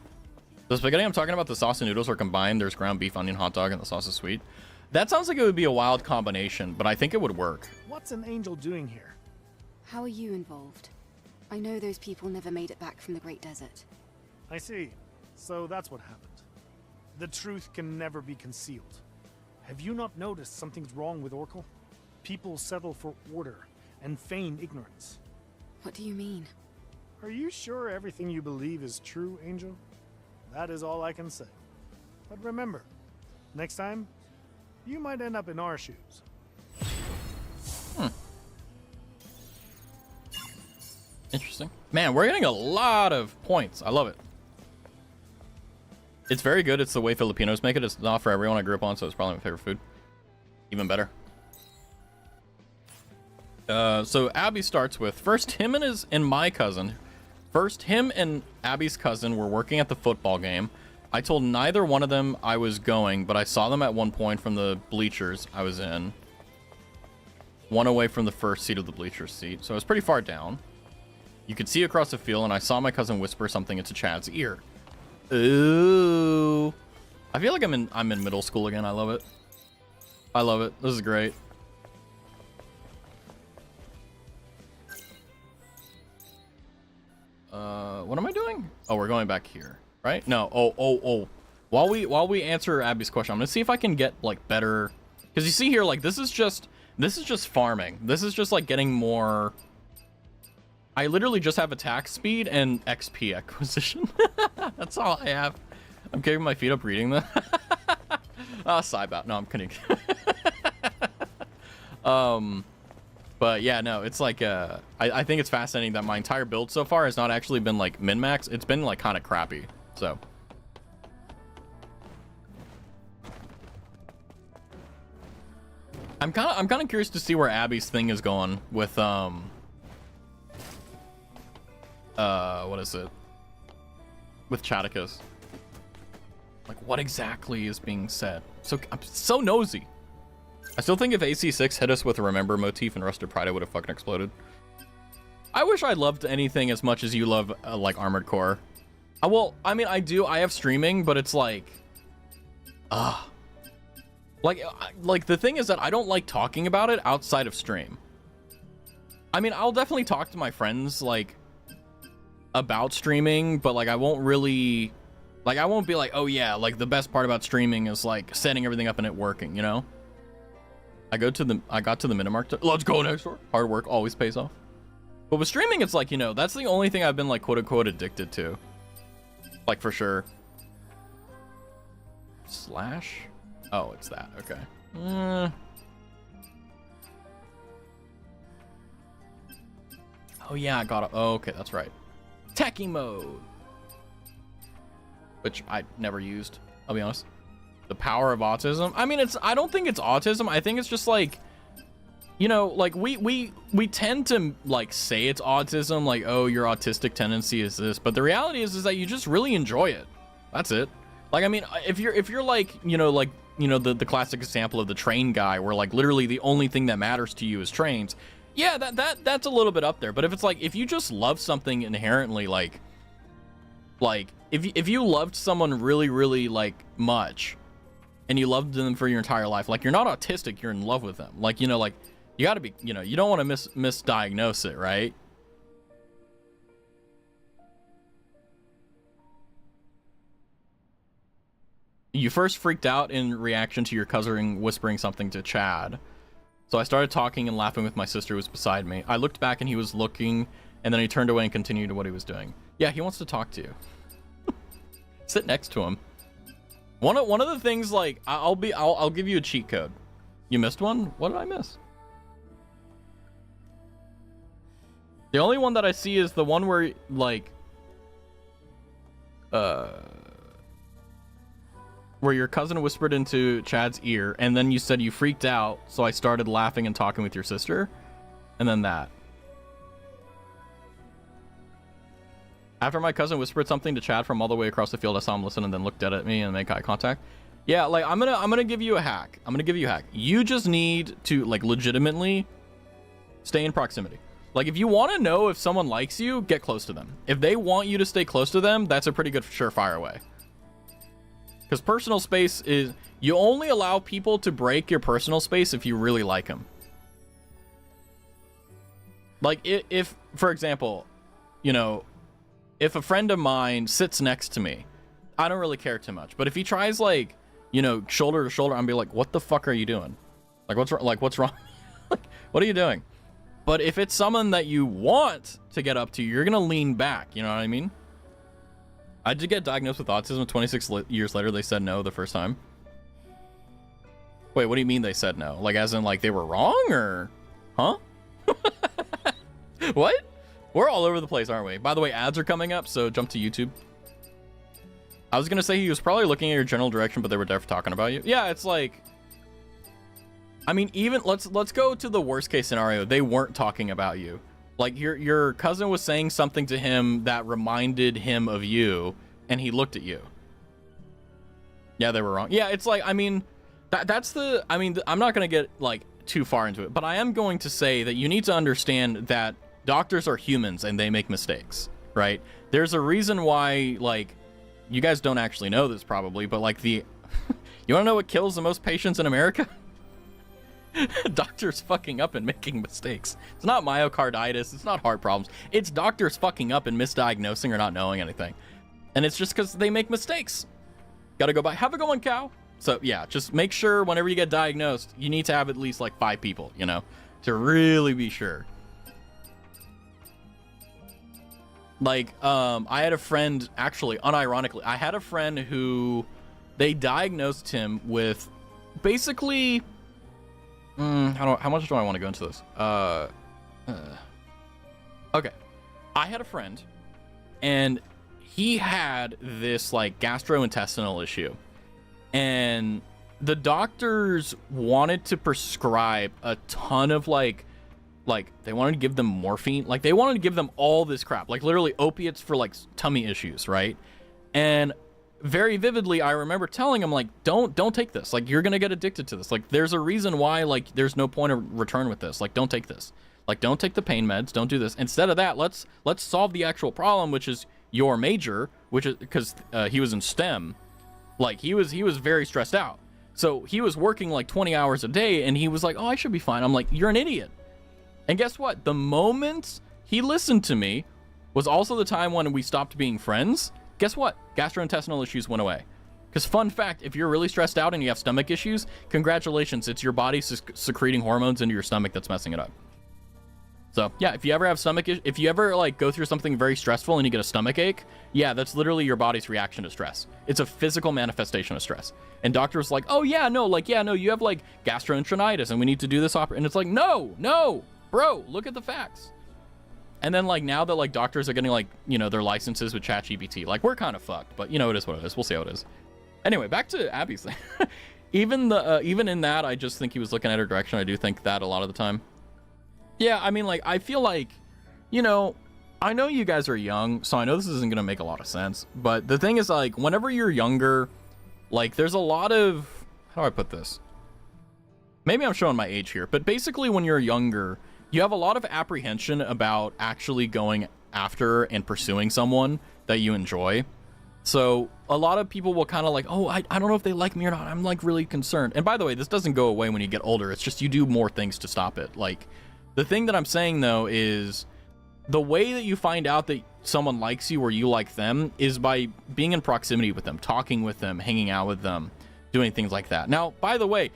The spaghetti I'm talking about, the sauce and noodles are combined. There's ground beef, onion, hot dog, and the sauce is sweet. That sounds like it would be a wild combination, but I think it would work. What's an angel doing here? How are you involved? I know those people never made it back from the Great Desert. I see. So that's what happened. The truth can never be concealed. Have you not noticed something's wrong with Oracle? People settle for order and feign ignorance. What do you mean? Are you sure everything you believe is true, Angel? That is all I can say. But remember, next time, you might end up in our shoes. Interesting. Man, we're getting a lot of points. I love it. It's very good. It's the way Filipinos make it. It's not for everyone. I grew up on, so it's probably my favorite food. Even better. So Abby starts with, first him and my cousin. First, him and Abby's cousin were working at the football game. I told neither one of them I was going, but I saw them at one point from the bleachers I was in. One away from the first seat of the bleacher seat, so I was pretty far down. You could see across the field, and I saw my cousin whisper something into Chad's ear. Ooh. I feel like I'm in middle school again. I love it. I love it. This is great. What am I doing? Oh, we're going back here, right? No. Oh. While we answer Abby's question, I'm gonna see if I can get like better, because you see here, like this is just farming. This is just like getting more. I literally just have attack speed and XP acquisition. That's all I have. I'm keeping my feet up reading them. Side bout. No, I'm kidding. But yeah, no, it's like, I think it's fascinating that my entire build so far has not actually been like min-max. It's been like kind of crappy. So. I'm kind of curious to see where Abby's thing is going with, what is it? With Chaticus. Like, what exactly is being said? So, I'm so nosy. I still think if AC6 hit us with a Remember motif and Rusted Pride, I would have fucking exploded. I wish I loved anything as much as you love, like, Armored Core. Well, I mean, I do. I have streaming, but it's like... Like, the thing is that I don't like talking about it outside of stream. I mean, I'll definitely talk to my friends, like, about streaming, but, like, I won't really... Like, I won't be like, oh, yeah, like, the best part about streaming is, like, setting everything up and it working, you know? I got to the Minimark. Let's go next door. Hard work always pays off. But with streaming, it's like, you know, that's the only thing I've been, like, quote-unquote addicted to. Like, for sure. Slash? Oh, it's that. Okay. Oh, yeah, I got it. Oh, okay, that's right. Techie mode. Which I never used, I'll be honest. The power of autism. I mean, I don't think it's autism. I think it's just like, you know, like we tend to like say it's autism, like, oh, your autistic tendency is this, but the reality is that you just really enjoy it. That's it. Like, I mean, if you're like, the classic example of the train guy, where like literally the only thing that matters to you is trains. Yeah, that's a little bit up there. But if it's like, if you just love something inherently, like if you loved someone really, really like much, and you loved them for your entire life, like, you're not autistic, you're in love with them. Like, you know, like, you gotta be, you know, you don't want to misdiagnose it, right? You first freaked out in reaction to your cousin whispering something to Chad. So I started talking and laughing with my sister who was beside me. I looked back and he was looking, and then he turned away and continued what he was doing. Yeah, he wants to talk to you. Sit next to him. One of the things, like, I'll give you a cheat code. You missed one? What did I miss? The only one that I see is the one where, like, where your cousin whispered into Chad's ear, and then you said you freaked out, so I started laughing and talking with your sister, and then that. After my cousin whispered something to Chad from all the way across the field, I saw him listen and then looked at me and make eye contact. Yeah, like, I'm gonna give you a hack. You just need to, like, legitimately stay in proximity. Like, if you want to know if someone likes you, get close to them. If they want you to stay close to them, that's a pretty good surefire way. Because personal space is, you only allow people to break your personal space if you really like them. Like, if for example, you know, if a friend of mine sits next to me, I don't really care too much. But if he tries, like, you know, shoulder to shoulder, I'm be like, what the fuck are you doing? Like, what's wrong? Like, what are you doing? But if it's someone that you want to get up to, you're gonna lean back. You know what I mean? I did get diagnosed with autism. 26 years later, they said no the first time. Wait, what do you mean they said no? Like, as in, like, they were wrong, or? Huh? What? We're all over the place, aren't we? By the way, ads are coming up, so jump to YouTube. I was gonna say he was probably looking at your general direction, but they were definitely talking about you. Yeah, it's like, I mean, even let's go to the worst case scenario. They weren't talking about you. Like, your cousin was saying something to him that reminded him of you, and he looked at you. Yeah, they were wrong. Yeah, it's like, I mean, that's the, I mean, I'm not gonna get like too far into it, but I am going to say that you need to understand that doctors are humans and they make mistakes, right? There's a reason why, like, you guys don't actually know this probably, but like you want to know what kills the most patients in America? Doctors fucking up and making mistakes. It's not myocarditis, it's not heart problems. It's doctors fucking up and misdiagnosing or not knowing anything. And it's just because they make mistakes. Gotta go by. Have a good one, cow. So yeah, just make sure whenever you get diagnosed, you need to have at least like 5 people, you know, to really be sure. Like, I had a friend, actually, unironically, I had a friend who they diagnosed him with basically, how much do I want to go into this? Okay. I had a friend, and he had this, like, gastrointestinal issue. And the doctors wanted to prescribe a ton of, like, they wanted to give them morphine. Like, they wanted to give them all this crap. Like, literally opiates for, like, tummy issues, right? And very vividly, I remember telling him, like, don't take this. Like, you're gonna get addicted to this. Like, there's a reason why, like, there's no point of return with this. Like, don't take this. Like, don't take the pain meds. Don't do this. Instead of that, let's solve the actual problem, which is your major, which is because he was in STEM. Like, he was very stressed out. So he was working, like, 20 hours a day, and he was like, oh, I should be fine. I'm like, you're an idiot. And guess what? The moment he listened to me was also the time when we stopped being friends. Guess what? Gastrointestinal issues went away. Because fun fact, if you're really stressed out and you have stomach issues, congratulations, it's your body secreting hormones into your stomach that's messing it up. So yeah, if you ever have if you ever like go through something very stressful and you get a stomach ache, yeah, that's literally your body's reaction to stress. It's a physical manifestation of stress. And doctors like, oh yeah, no, you have like gastroenteritis and we need to do this and it's like, no, bro, look at the facts. And then like now that like doctors are getting like, you know, their licenses with ChatGPT, like we're kind of fucked, but you know, it is what it is. We'll see how it is. Anyway, back to Abby's thing. Even in that, I just think he was looking at her direction. I do think that a lot of the time. Yeah, I mean, like, I feel like, you know, I know you guys are young, so I know this isn't going to make a lot of sense. But the thing is, like, whenever you're younger, like, there's a lot of, how do I put this? Maybe I'm showing my age here, but basically when you're younger, you have a lot of apprehension about actually going after and pursuing someone that you enjoy. So a lot of people will kind of like, oh, I don't know if they like me or not. I'm, like, really concerned. And by the way, this doesn't go away when you get older. It's just you do more things to stop it. Like, the thing that I'm saying, though, is the way that you find out that someone likes you or you like them is by being in proximity with them, talking with them, hanging out with them, doing things like that. Now, by the way,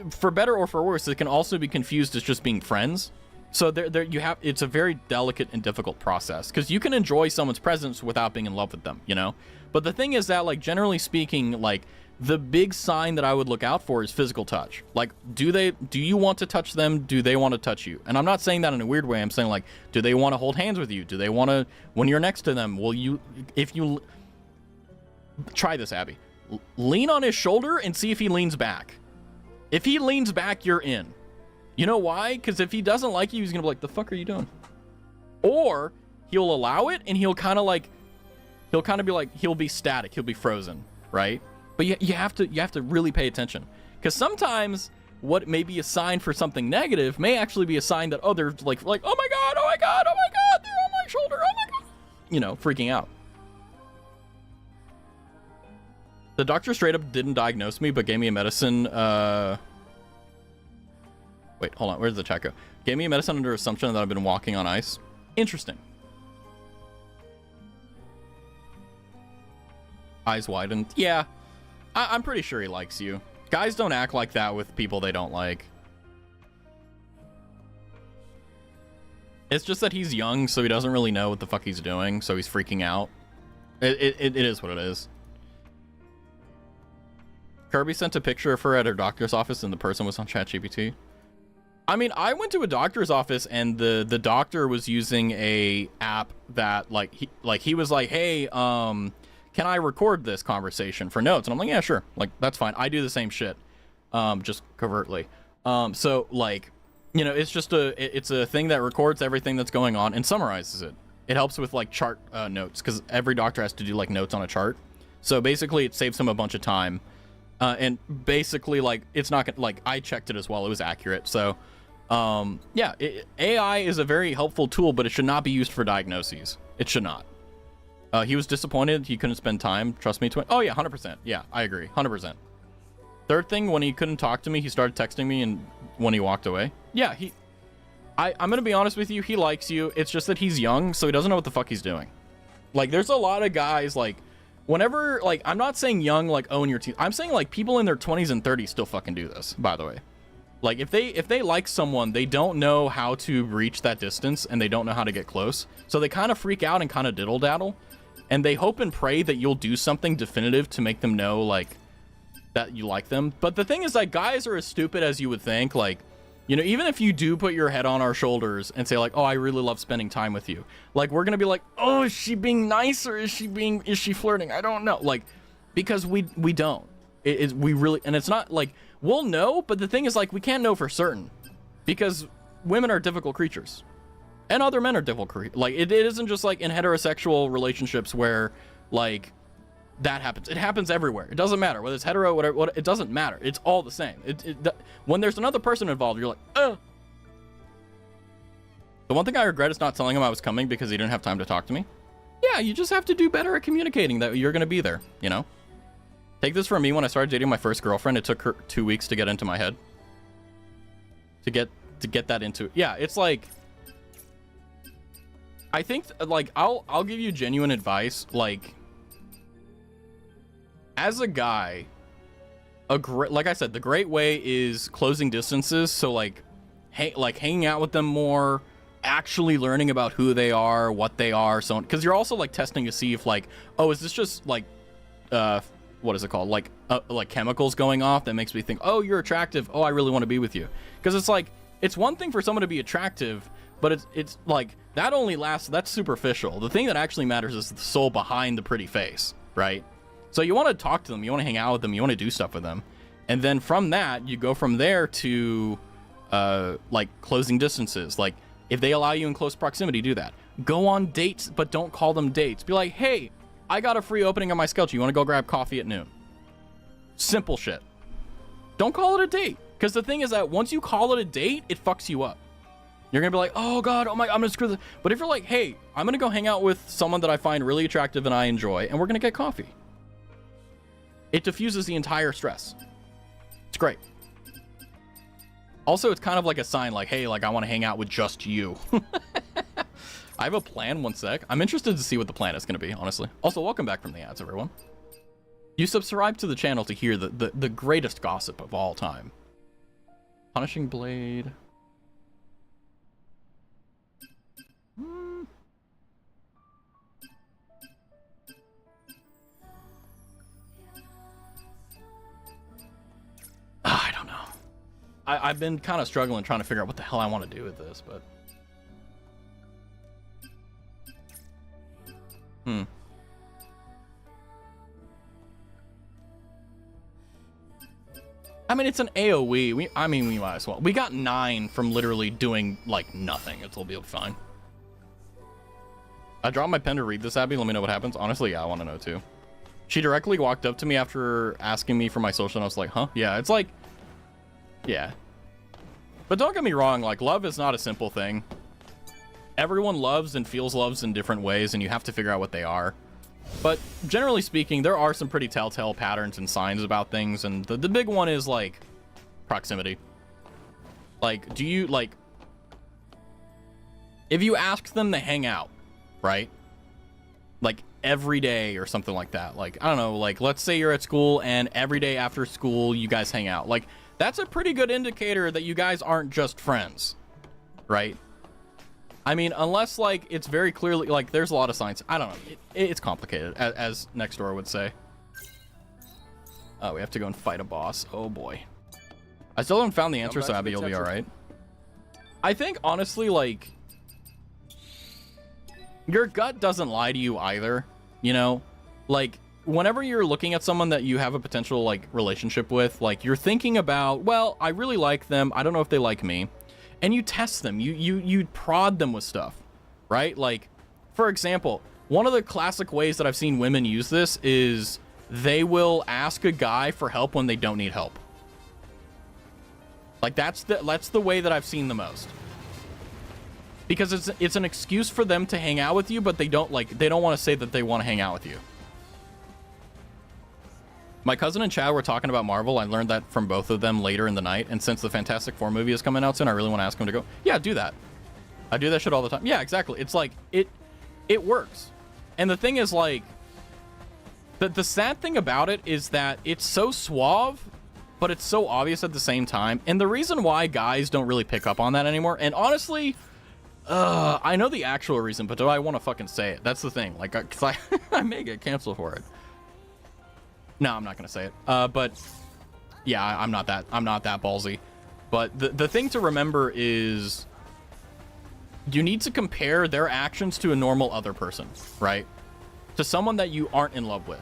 for better or for worse, it can also be confused as just being friends. So it's a very delicate and difficult process because you can enjoy someone's presence without being in love with them, you know? But the thing is that, like, generally speaking, like, the big sign that I would look out for is physical touch. Like, do you want to touch them? Do they want to touch you? And I'm not saying that in a weird way. I'm saying, like, do they want to hold hands with you? Do they want to, when you're next to them, try this, Abby. Lean on his shoulder and see if he leans back. If he leans back, you're in. You know why? Because if he doesn't like you, he's going to be like, the fuck are you doing? Or he'll allow it and he'll kind of be like, he'll be static. He'll be frozen, right? But you have to really pay attention, because sometimes what may be a sign for something negative may actually be a sign that, oh, they're like, oh my god, they're on my shoulder, oh my god, you know, freaking out. The doctor straight up didn't diagnose me, but gave me a medicine. Wait, hold on. Where's the chat go? Gave me a medicine under assumption that I've been walking on ice. Interesting. Eyes widened. Yeah, I'm pretty sure he likes you. Guys don't act like that with people they don't like. It's just that he's young, so he doesn't really know what the fuck he's doing, so he's freaking out. It is what it is. Kirby sent a picture of her at her doctor's office, and the person was on ChatGPT. I mean, I went to a doctor's office, and the doctor was using a app that, he was like, hey, can I record this conversation for notes? And I'm like, yeah, sure. Like, that's fine. I do the same shit, just covertly. So, like, you know, it's just it's a thing that records everything that's going on and summarizes it. It helps with, like, chart notes, because every doctor has to do, like, notes on a chart. So, basically, it saves him a bunch of time. And basically, like, it's not gonna, like, I checked it as well. It was accurate. So, yeah, AI is a very helpful tool, but it should not be used for diagnoses. It should not. He was disappointed he couldn't spend time. Trust me. Oh, yeah, 100%. Yeah, I agree. 100%. Third thing, when he couldn't talk to me, he started texting me, and when he walked away. Yeah, I'm going to be honest with you. He likes you. It's just that he's young, so he doesn't know what the fuck he's doing. Like, there's a lot of guys, like, whenever, like, I'm not saying young, like, own your teeth. I'm saying, like, people in their 20s and 30s still fucking do this, by the way. Like, if they like someone, they don't know how to reach that distance, and they don't know how to get close. So they kind of freak out and kind of diddle-daddle. And they hope and pray that you'll do something definitive to make them know, like, that you like them. But the thing is, like, guys are as stupid as you would think. Like, you know, even if you do put your head on our shoulders and say, like, oh, I really love spending time with you. Like, we're going to be like, oh, is she being nice or is she flirting? I don't know. Like, because we don't. We really, and it's not, like, we'll know, but the thing is, like, we can't know for certain. Because women are difficult creatures. And other men are difficult. Like, it isn't just, like, in heterosexual relationships where, like, that happens. It happens everywhere. It doesn't matter. Whether it's hetero, whatever, it doesn't matter. It's all the same. When there's another person involved, you're like, ugh. The one thing I regret is not telling him I was coming because he didn't have time to talk to me. Yeah, you just have to do better at communicating that you're going to be there, you know? Take this from me. When I started dating my first girlfriend, it took her 2 weeks to get into my head. To get that into... Yeah, it's like... I think, like, I'll give you genuine advice. Like, as a guy, like I said, the great way is closing distances. So, like, hanging out with them more, actually learning about who they are, what they are, so on. Because you're also, like, testing to see if, like, oh, is this just, like, what is it called? Like chemicals going off that makes me think, oh, you're attractive. Oh, I really want to be with you. Because it's like, it's one thing for someone to be attractive, but it's like, that only lasts, that's superficial. The thing that actually matters is the soul behind the pretty face, right? So you want to talk to them, you want to hang out with them, you want to do stuff with them. And then from that, you go from there to, like, closing distances. Like, if they allow you in close proximity, do that. Go on dates, but don't call them dates. Be like, hey, I got a free opening on my schedule. You want to go grab coffee at noon? Simple shit. Don't call it a date. Because the thing is that once you call it a date, it fucks you up. You're going to be like, oh, God, oh, my, I'm going to screw this. But if you're like, hey, I'm going to go hang out with someone that I find really attractive and I enjoy, and we're going to get coffee. It diffuses the entire stress. It's great. Also, it's kind of like a sign like, hey, like, I want to hang out with just you. I have a plan, one sec. I'm interested to see what the plan is going to be, honestly. Also, welcome back from the ads, everyone. You subscribe to the channel to hear the greatest gossip of all time. Punishing Blade. I don't know. I've been kind of struggling trying to figure out what the hell I want to do with this, but... I mean, it's an AoE. We might as well. We got 9 from literally doing, like, nothing. It'll be fine. I dropped my pen to read this, Abby. Let me know what happens. Honestly, yeah, I want to know, too. She directly walked up to me after asking me for my social, and I was like, huh? Yeah, it's like... Yeah. But don't get me wrong, like, love is not a simple thing. Everyone loves and feels loves in different ways, and you have to figure out what they are. But generally speaking, there are some pretty telltale patterns and signs about things, and the big one is like proximity. Like, do you like, if you ask them to hang out, right? Like every day or something like that. Like, I don't know, like let's say you're at school and every day after school you guys hang out. Like, that's a pretty good indicator that you guys aren't just friends, right? I mean, unless like it's very clearly like there's a lot of signs. I don't know. It's complicated, as Next Door would say. Oh, we have to go and fight a boss. Oh boy. I still haven't found the answer, so Abby, you'll be all right. I think honestly, like, your gut doesn't lie to you either. You know, like whenever you're looking at someone that you have a potential like relationship with, like you're thinking about, well, I really like them. I don't know if they like me. And you test them, you prod them with stuff, right? Like, for example, one of the classic ways that I've seen women use this is they will ask a guy for help when they don't need help. Like, that's the way that I've seen the most. Because it's an excuse for them to hang out with you, but they don't want to say that they want to hang out with you. My cousin and Chad were talking about Marvel. I learned that from both of them later in the night. And since the Fantastic Four movie is coming out soon, I really want to ask them to go. Yeah, do that. I do that shit all the time. Yeah, exactly. It's like, it works. And the thing is, like, the sad thing about it is that it's so suave, but it's so obvious at the same time. And the reason why guys don't really pick up on that anymore, and honestly, I know the actual reason, but do I want to fucking say it? That's the thing. Like, because I may get canceled for it. No, I'm not gonna say it. But yeah, I'm not that ballsy. But the thing to remember is you need to compare their actions to a normal other person, right? To someone that you aren't in love with.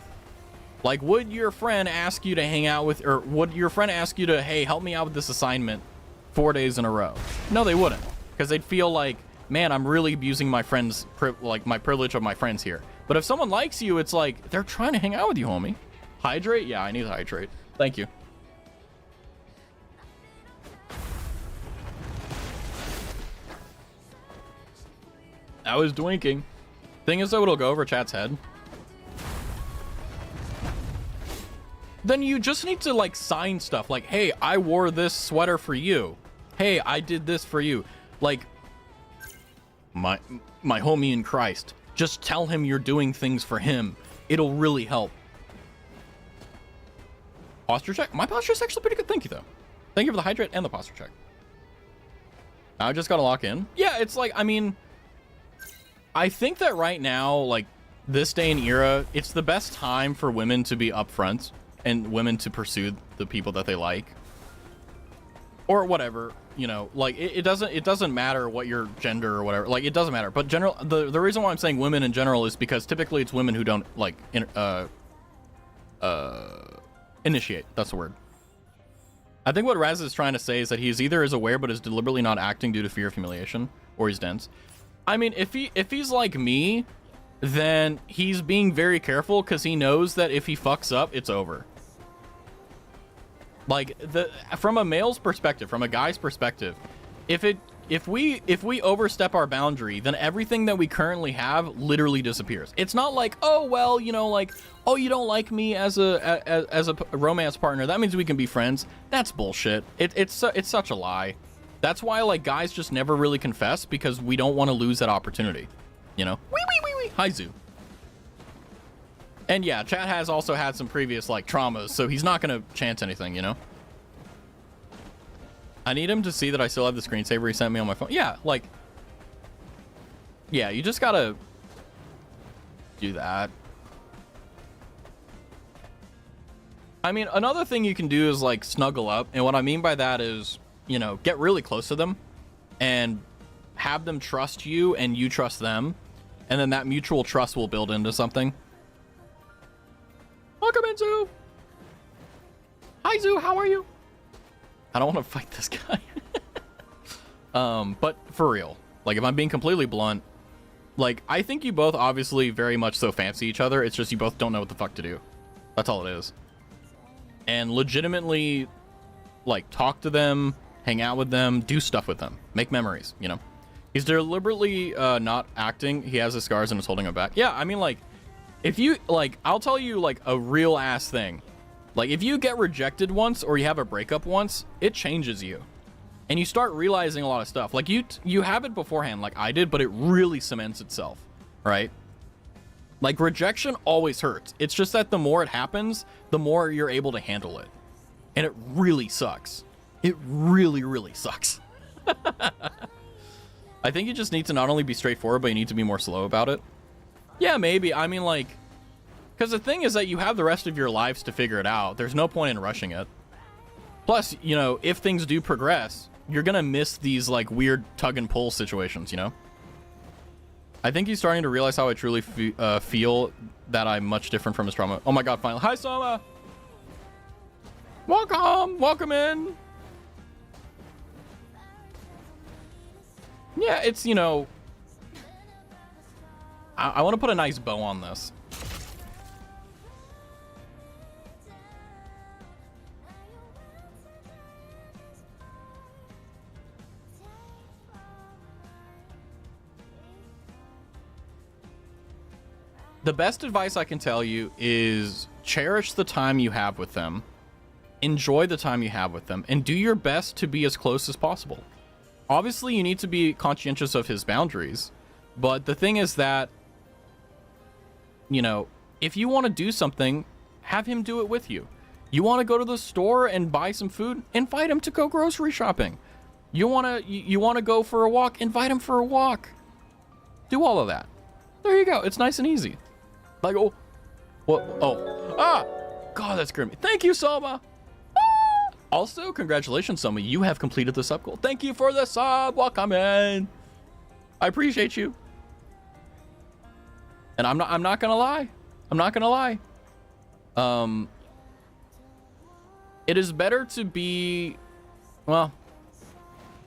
Like, would your friend ask you to hang out with, or would your friend ask you to, hey, help me out with this assignment 4 days in a row? No, they wouldn't, because they'd feel like, man, I'm really abusing my friends, like my privilege of my friends here. But if someone likes you, it's like they're trying to hang out with you, homie. Hydrate? Yeah, I need to hydrate. Thank you. I was dwinking. Thing is, though, it'll go over chat's head. Then you just need to, like, sign stuff. Like, hey, I wore this sweater for you. Hey, I did this for you. Like, my homie in Christ. Just tell him you're doing things for him. It'll really help. Posture check? My posture is actually pretty good. Thank you, though. Thank you for the hydrate and the posture check. Now I just gotta lock in. Yeah, it's like, I mean, I think that right now, like, this day and era, it's the best time for women to be upfront and women to pursue the people that they like. Or whatever, you know, like, it doesn't matter what your gender or whatever. Like, it doesn't matter. But the reason why I'm saying women in general is because typically it's women who don't, like, initiate. That's the word. I think what Raz is trying to say is that he's either is aware but is deliberately not acting due to fear of humiliation, or he's dense. I mean, if he's like me, then he's being very careful because he knows that if he fucks up, it's over. Like, from a male's perspective, from a guy's perspective, if we overstep our boundary, then everything that we currently have literally disappears. It's not like, oh, well, you know, like, oh, you don't like me as a romance partner, that means we can be friends. That's bullshit. It's such a lie. That's why, like, guys just never really confess, because we don't want to lose that opportunity, you know? Wee. Hi, Zoo. And yeah, Chad has also had some previous, like, traumas, so he's not gonna chance anything, you know? I need him to see that I still have the screensaver he sent me on my phone. Yeah, like, yeah, you just gotta do that. I mean, another thing you can do is, like, snuggle up. And what I mean by that is, you know, get really close to them and have them trust you and you trust them. And then that mutual trust will build into something. Welcome in, Zoo. Hi, Zoo. How are you? I don't want to fight this guy. But for real, like, if I'm being completely blunt, like, I think you both obviously very much so fancy each other. It's just you both don't know what the fuck to do. That's all it is. And legitimately, like, talk to them, hang out with them, do stuff with them, make memories, you know? He's deliberately not acting. He has his scars and is holding them back. Yeah, I mean, like, if you, like, I'll tell you, like, a real ass thing. Like, if you get rejected once or you have a breakup once, it changes you. And you start realizing a lot of stuff. Like, you have it beforehand, like I did, but it really cements itself, right? Like, rejection always hurts. It's just that the more it happens, the more you're able to handle it. And it really sucks. It really, really sucks. I think you just need to not only be straightforward, but you need to be more slow about it. Yeah, maybe. I mean, like, because the thing is that you have the rest of your lives to figure it out. There's no point in rushing it. Plus, you know, if things do progress, you're gonna miss these, like, weird tug and pull situations, you know? I think he's starting to realize how I truly feel that I'm much different from his trauma. Oh my god, finally. Hi, Soma! Welcome! Welcome in! Yeah, it's, you know... I want to put a nice bow on this. The best advice I can tell you is cherish the time you have with them, enjoy the time you have with them, and do your best to be as close as possible. Obviously, you need to be conscientious of his boundaries, but the thing is that, you know, if you want to do something, have him do it with you. You want to go to the store and buy some food? Invite him to go grocery shopping. You want to go for a walk? Invite him for a walk. Do all of that. There you go. It's nice and easy. Like, oh, what? Oh, ah, God, that's grim. Thank you, Soma. Ah! Also, congratulations, Soma. You have completed the sub goal. Thank you for the sub. Welcome in. I appreciate you. And I'm not gonna lie. I'm not gonna lie. It is better to be, well,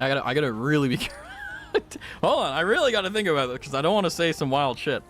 I gotta really be careful. Hold on, I really gotta think about it because I don't want to say some wild shit.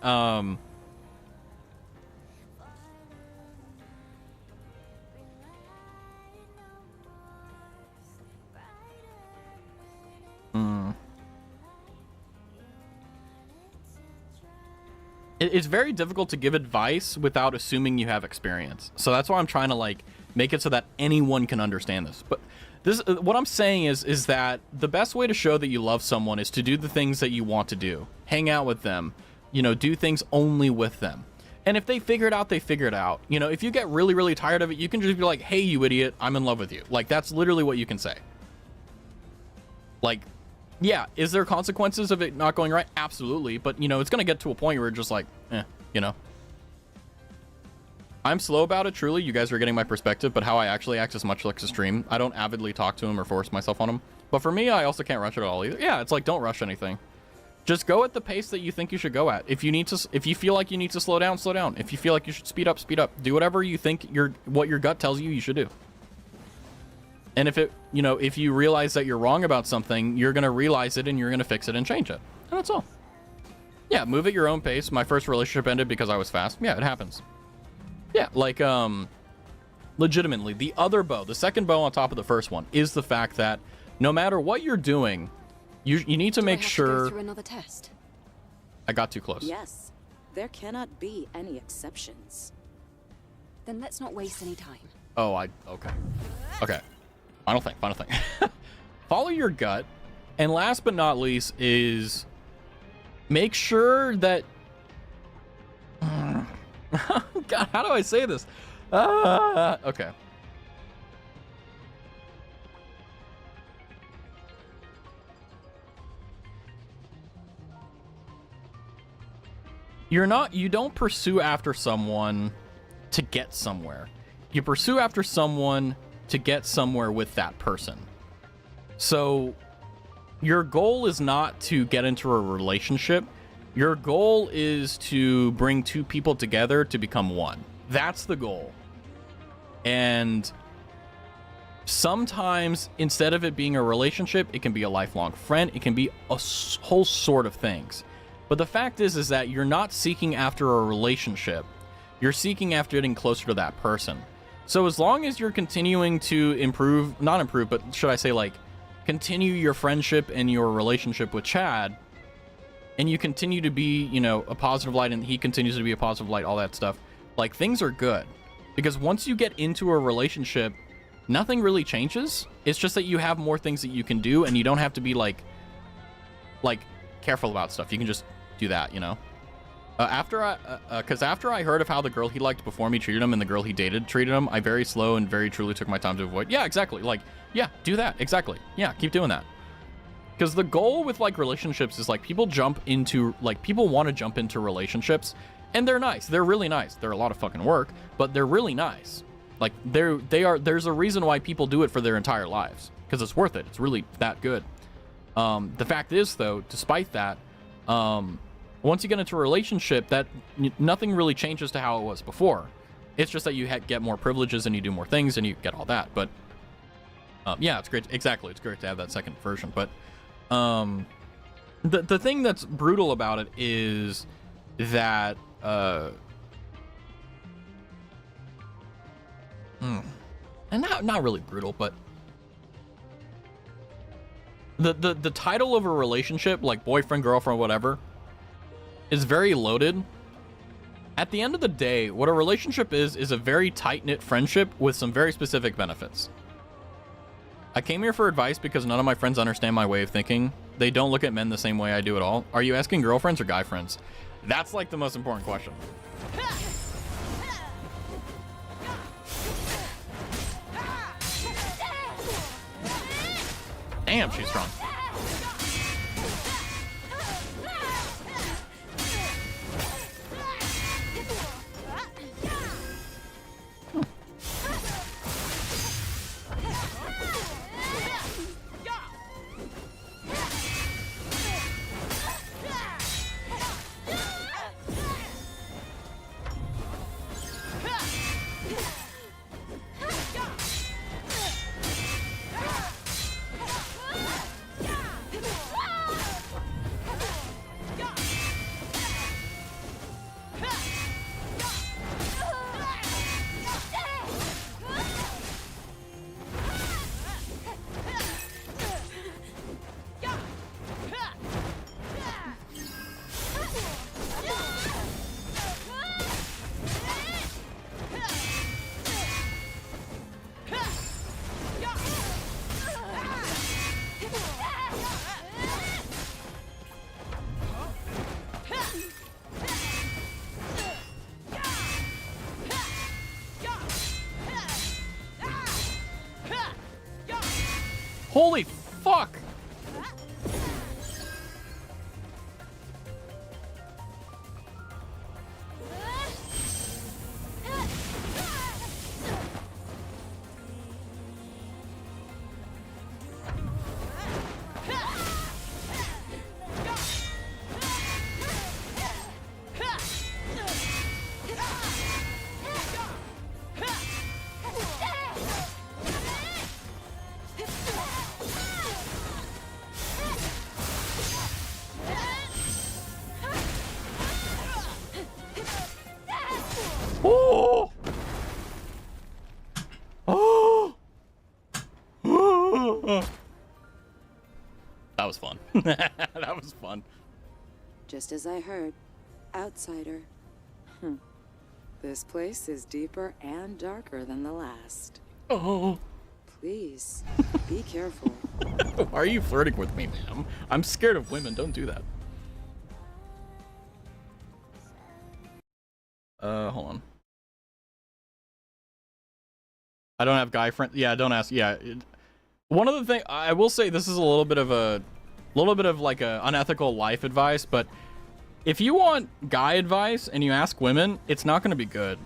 It's very difficult to give advice without assuming you have experience. So that's why I'm trying to, like, make it so that anyone can understand this. But this, what I'm saying is that the best way to show that you love someone is to do the things that you want to do. Hang out with them. You know, do things only with them. And if they figure it out, they figure it out. You know, if you get really, really tired of it, you can just be like, hey, you idiot, I'm in love with you. Like, that's literally what you can say. Like, yeah, is there consequences of it not going right? Absolutely. But, you know, it's going to get to a point where you're just like, you know. I'm slow about it, truly. You guys are getting my perspective, but how I actually act is much like a stream. I don't avidly talk to him or force myself on him. But for me, I also can't rush it at all either. Yeah, it's like, don't rush anything. Just go at the pace that you think you should go at. If you feel like you need to slow down, slow down. If you feel like you should speed up, speed up. Do whatever you think what your gut tells you should do. And if you realize that you're wrong about something, you're going to realize it and you're going to fix it and change it. And that's all. Yeah, move at your own pace. My first relationship ended because I was fast. Yeah, it happens. Yeah, like, legitimately, the other bow, the second bow on top of the first one, is the fact that no matter what you're doing, you need to make sure... To go through another test? I got too close. Yes, there cannot be any exceptions. Then let's not waste any time. Oh, okay. Okay. Final thing. Follow your gut. And last but not least is make sure that... God, how do I say this? Okay. You don't pursue after someone to get somewhere. You pursue after someone to get somewhere with that person. So your goal is not to get into a relationship. Your goal is to bring two people together to become one. That's the goal. And sometimes instead of it being a relationship, it can be a lifelong friend. It can be a whole sort of things. But the fact is that you're not seeking after a relationship. You're seeking after getting closer to that person. So as long as you're continuing to not improve, but should I say, like, continue your friendship and your relationship with Chad, and you continue to be, you know, a positive light, and he continues to be a positive light, all that stuff, like, things are good. Because once you get into a relationship, nothing really changes. It's just that you have more things that you can do, and you don't have to be like careful about stuff. You can just do that, you know. After I heard of how the girl he liked before me treated him and the girl he dated treated him, I very slow and very truly took my time to avoid. Yeah, exactly. Like, yeah, do that. Exactly. Yeah, keep doing that. Because the goal with, like, relationships is, like, people want to jump into relationships, and they're nice. They're really nice. They're a lot of fucking work, but they're really nice. Like, there's a reason why people do it for their entire lives, because it's worth it. It's really that good. The fact is, though, despite that, once you get into a relationship, that nothing really changes to how it was before. It's just that you get more privileges and you do more things and you get all that. But yeah, it's great. Exactly, it's great to have that second version. But the thing that's brutal about it is that and not really brutal, but the title of a relationship, like boyfriend, girlfriend, whatever, is very loaded. At the end of the day, what a relationship is a very tight-knit friendship with some very specific benefits. I came here for advice because none of my friends understand my way of thinking. They don't look at men the same way I do at all. Are you asking girlfriends or guy friends? That's like the most important question. Damn, she's strong. Holy fuck! Oh! Oh! That was fun. That was fun. Just as I heard, outsider. This place is deeper and darker than the last. Oh. Please, be careful. Why are you flirting with me, ma'am? I'm scared of women. Don't do that. Hold on. I don't have guy friends. Yeah, don't ask. Yeah. One of the things I will say, this is a little bit of like a unethical life advice, but if you want guy advice and you ask women, it's not going to be good.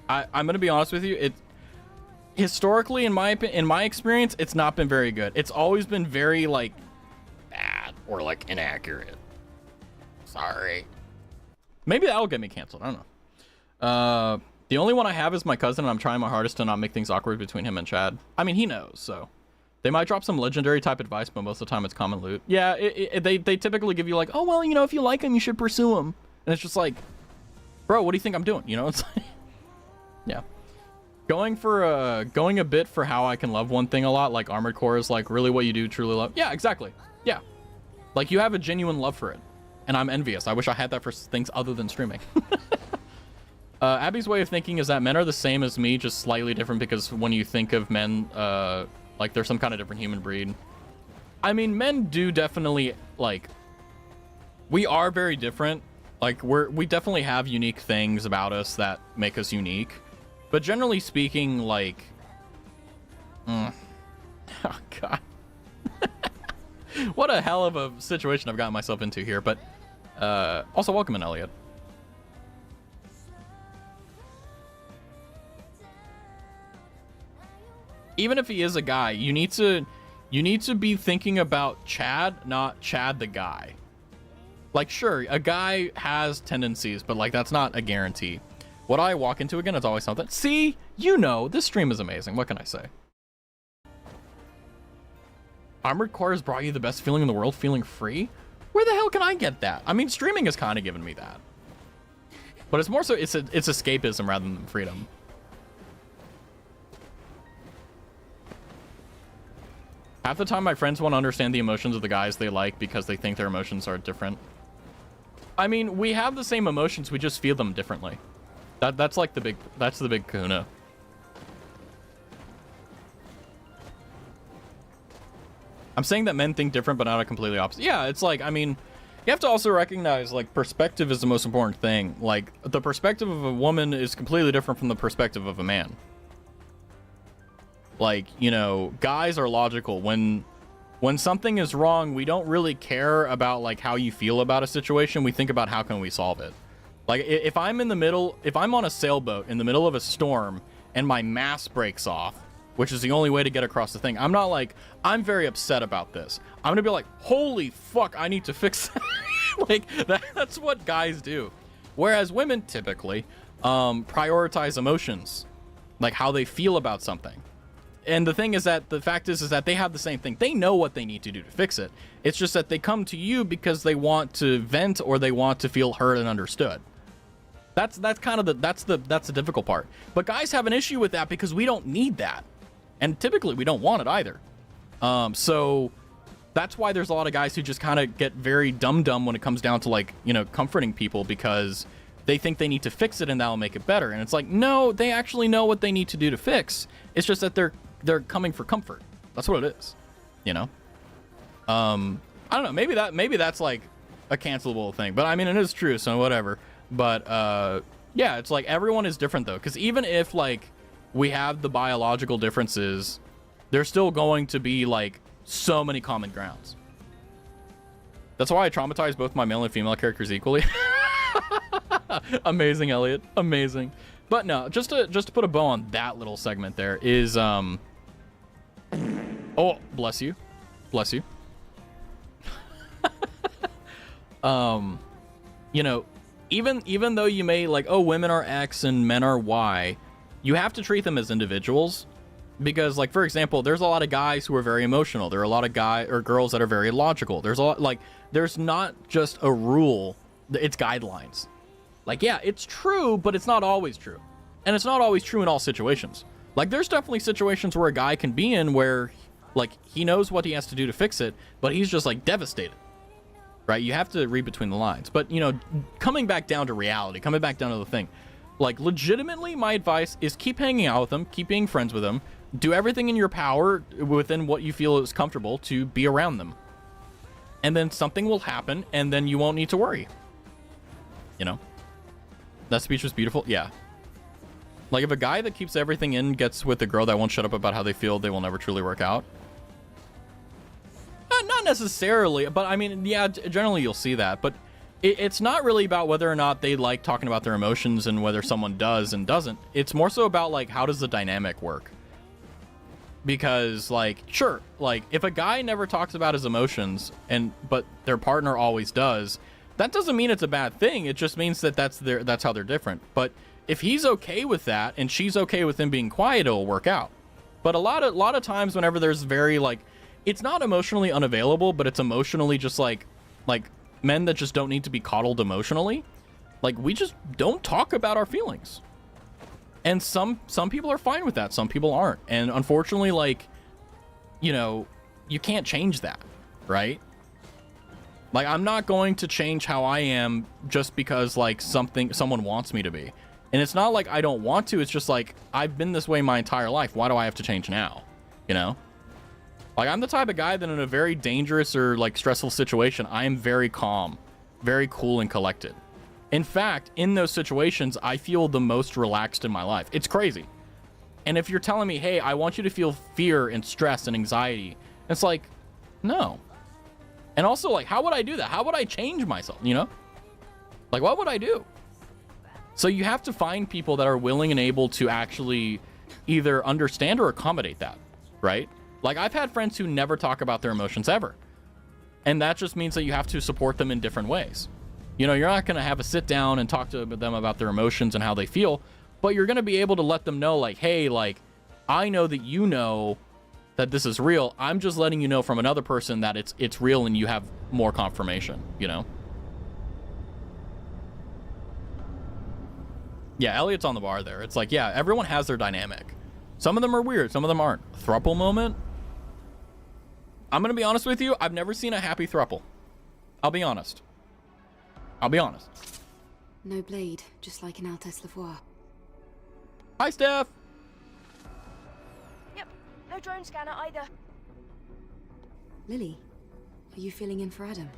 I'm going to be honest with you. It historically, in my experience, it's not been very good. It's always been very like bad or like inaccurate. Sorry. Maybe that'll get me canceled. I don't know. The only one I have is my cousin, and I'm trying my hardest to not make things awkward between him and Chad. I mean, he knows, so. They might drop some legendary type advice, but most of the time it's common loot. Yeah, they typically give you like, oh, well, you know, if you like him, you should pursue him. And it's just like, bro, what do you think I'm doing? You know, it's like, yeah. Going a bit for how I can love one thing a lot, like Armored Core is like really what you do truly love. Yeah, exactly. Yeah. Like, you have a genuine love for it, and I'm envious. I wish I had that for things other than streaming. Abby's way of thinking is that men are the same as me, just slightly different, because when you think of men, like they're some kind of different human breed. I mean, men do definitely, like, we are very different. Like, we definitely have unique things about us that make us unique. But generally speaking, like, oh God. What a hell of a situation I've gotten myself into here. But also, welcome in, Elliot. Even if he is a guy, you need to be thinking about Chad, not Chad the guy. Like, sure, a guy has tendencies, but like, that's not a guarantee. What I walk into again is always something. See, you know, this stream is amazing. What can I say? Armored Core has brought you the best feeling in the world, feeling free? Where the hell can I get that? I mean, streaming has kind of given me that. But it's more so, it's escapism rather than freedom. Half the time my friends won't understand the emotions of the guys they like because they think their emotions are different. I mean, we have the same emotions, we just feel them differently. That's like the big kahuna. I'm saying that men think different, but not a completely opposite. Yeah, it's like, I mean, you have to also recognize, like, perspective is the most important thing. Like, the perspective of a woman is completely different from the perspective of a man. Like, you know, guys are logical. When something is wrong, we don't really care about, like, how you feel about a situation. We think about how can we solve it. Like, if I'm on a sailboat in the middle of a storm and my mast breaks off, which is the only way to get across the thing, I'm not like, I'm very upset about this. I'm gonna be like, holy fuck, I need to fix that. Like, that's what guys do. Whereas women typically prioritize emotions, like how they feel about something. And the thing is that the fact is that they have the same thing. They know what they need to do to fix it. It's just that they come to you because they want to vent or they want to feel heard and understood. That's kind of the difficult part. But guys have an issue with that because we don't need that. And typically we don't want it either. So that's why there's a lot of guys who just kind of get very dumb when it comes down to, like, you know, comforting people, because they think they need to fix it and that'll make it better. And it's like, no, they actually know what they need to do to fix. It's just that they're coming for comfort. That's what it is, you know? I don't know, maybe that's like a cancelable thing, but I mean, it is true, so whatever. But yeah, it's like everyone is different though, because even if, like, we have the biological differences, there's still going to be, like, so many common grounds. That's why I traumatize both my male and female characters equally. Amazing, Elliot, amazing. But no, just to put a bow on that little segment there is oh, bless you. You know, even though you may, like, oh, women are X and men are Y, you have to treat them as individuals, because, like, for example, there's a lot of guys who are very emotional. There are a lot of guys or girls that are very logical. There's a lot, like, there's not just a rule, it's guidelines. Like, yeah, it's true, but it's not always true. And it's not always true in all situations. Like, there's definitely situations where a guy can be in where, like, he knows what he has to do to fix it, but he's just, like, devastated. Right? You have to read between the lines. But, you know, coming back down to reality, coming back down to the thing, like, legitimately, my advice is keep hanging out with them, keep being friends with them, do everything in your power within what you feel is comfortable to be around them. And then something will happen, and then you won't need to worry. You know? That speech was beautiful. Yeah. Like, if a guy that keeps everything in gets with a girl that won't shut up about how they feel, they will never truly work out. Not necessarily, but I mean, yeah, generally you'll see that. But it's not really about whether or not they like talking about their emotions and whether someone does and doesn't. It's more so about, like, how does the dynamic work? Because, like, sure, like, if a guy never talks about his emotions but their partner always does, that doesn't mean it's a bad thing. It just means that that's how they're different. But if he's okay with that and she's okay with him being quiet, it'll work out. But a lot of times whenever there's very, like, it's not emotionally unavailable, but it's emotionally just like men that just don't need to be coddled emotionally. Like, we just don't talk about our feelings. And some people are fine with that. Some people aren't. And unfortunately, like, you know, you can't change that, right? Like, I'm not going to change how I am just because, like, someone wants me to be. And it's not like I don't want to. It's just like, I've been this way my entire life. Why do I have to change now? You know? Like, I'm the type of guy that in a very dangerous or, like, stressful situation, I am very calm, very cool and collected. In fact, in those situations, I feel the most relaxed in my life. It's crazy. And if you're telling me, hey, I want you to feel fear and stress and anxiety, it's like, no. And also, like, how would I do that? How would I change myself, you know? Like, what would I do? So you have to find people that are willing and able to actually either understand or accommodate that, right? Like, I've had friends who never talk about their emotions ever. And that just means that you have to support them in different ways. You know, you're not going to have a sit down and talk to them about their emotions and how they feel, but you're going to be able to let them know, like, hey, like, I know that you know that this is real. I'm just letting you know from another person that it's real and you have more confirmation, you know? Yeah, Elliot's on the bar there. It's like, yeah, everyone has their dynamic. Some of them are weird. Some of them aren't. Thruple moment? I'm going to be honest with you. I've never seen a happy thruple. I'll be honest. I'll be honest. No blade, just like an Altesse Lavoie. Hi, Steph. Yep, no drone scanner either. Lily, are you filling in for Adam?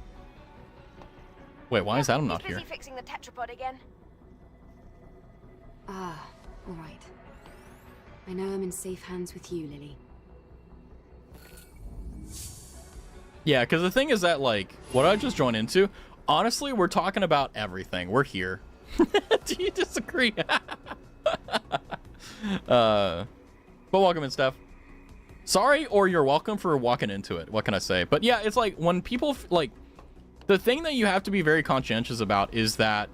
Wait, why is Adam not He's busy here? fixing the tetrapod again. Ah, all right. I know I'm in safe hands with you, Lily. Yeah, because the thing is that, like, what I just joined into, honestly, we're talking about everything. We're here. Do you disagree? But welcome in, Steph. Sorry, or you're welcome for walking into it. What can I say? But yeah, it's like when people, like, the thing that you have to be very conscientious about is that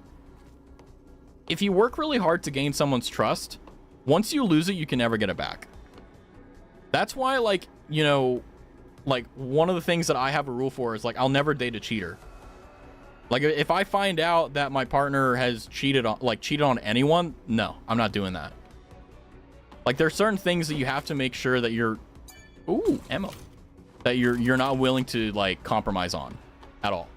if you work really hard to gain someone's trust, once you lose it, you can never get it back. That's why, like, you know, like, one of the things that I have a rule for is, like, I'll never date a cheater. Like, if I find out that my partner has cheated on anyone, no, I'm not doing that. Like, there's certain things that you have to make sure that you're, ooh, ammo, that you're not willing to, like, compromise on at all.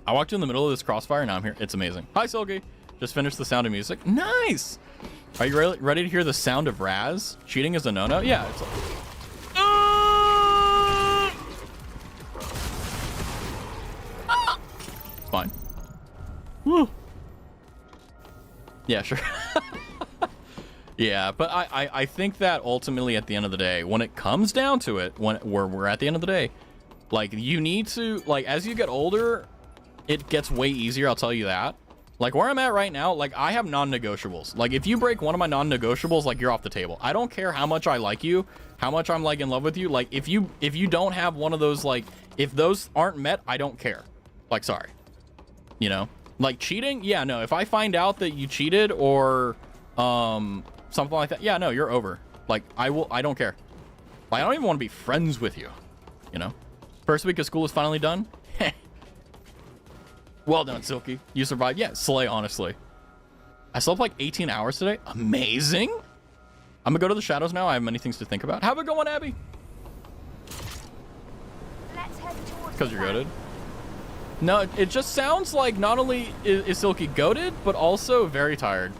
I walked in the middle of this crossfire, and now I'm here. It's amazing. Hi, Silky. Just finished the Sound of Music. Nice. Are you ready to hear the sound of Raz? Cheating is a no-no? Yeah, it's like, fine. Woo. Yeah, sure. Yeah, but I think that ultimately at the end of the day, when it comes down to it, when we're at the end of the day, like, you need to, like, as you get older, it gets way easier, I'll tell you that. Like, where I'm at right now, like, I have non-negotiables. Like, if you break one of my non-negotiables, like, you're off the table. I don't care how much I like you, how much I'm, like, in love with you. Like, if you don't have one of those, like, if those aren't met, I don't care. Like, sorry. You know? Like, cheating? Yeah, no. If I find out that you cheated or something like that, yeah, no, you're over. Like, I don't care. Like, I don't even want to be friends with you. You know? First week of school is finally done. Well done, Silky. You survived. Yeah, slay, honestly. I slept like 18 hours today. Amazing. I'm gonna go to the shadows now. I have many things to think about. How's it going, Abby? Let's head towards Because you're goated. No, it just sounds like not only is Silky goated, but also very tired.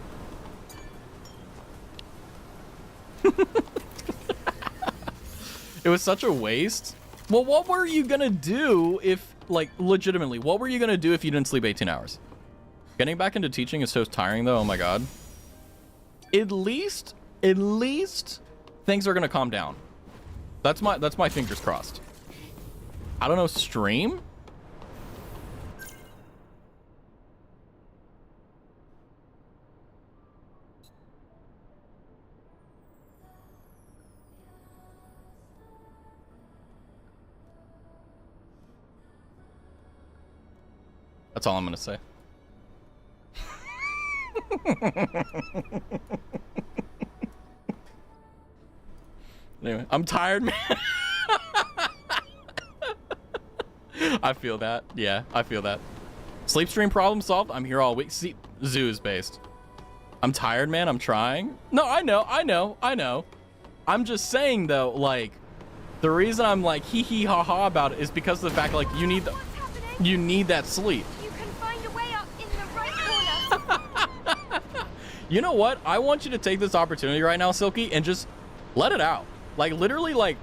It was such a waste. Well, what were you gonna do if, like, legitimately, what were you gonna do if you didn't sleep 18 hours? Getting back into teaching is so tiring, though. Oh my god. At least things are gonna calm down. That's my fingers crossed. I don't know, stream? That's all I'm gonna say. Anyway, I'm tired, man. I feel that. Yeah, I feel that. Sleep stream problem solved. I'm here all week. See, Zoo is based. I'm tired, man. I'm trying. No, I know. I'm just saying, though, like, the reason I'm like hee hee ha ha about it is because of the fact, like, you need the... You need that sleep. You can find a way up in the right corner. You know what? I want you to take this opportunity right now, Silky, and just let it out. Like, literally, like,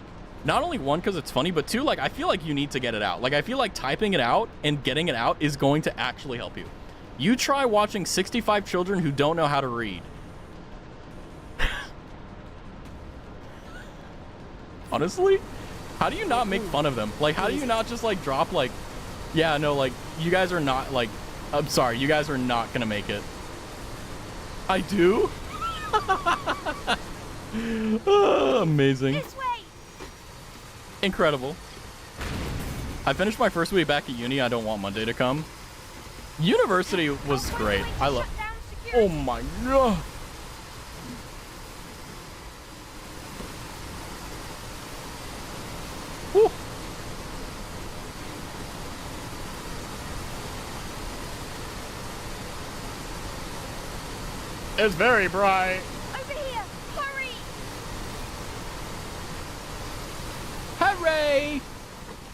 not only one, because it's funny, but two, like, I feel like you need to get it out. Like, I feel like typing it out and getting it out is going to actually help you. You try watching 65 children who don't know how to read. Honestly, how do you not make fun of them? Like, how do you not just, like, drop, like, yeah, no, like, you guys are not, like, I'm sorry, you guys are not gonna make it. I do? Amazing. This way. Incredible. I finished my first week back at uni. I don't want Monday to come. University was great. I love. Oh my god. Whew. It's very bright. Over here. Hurry. Hooray!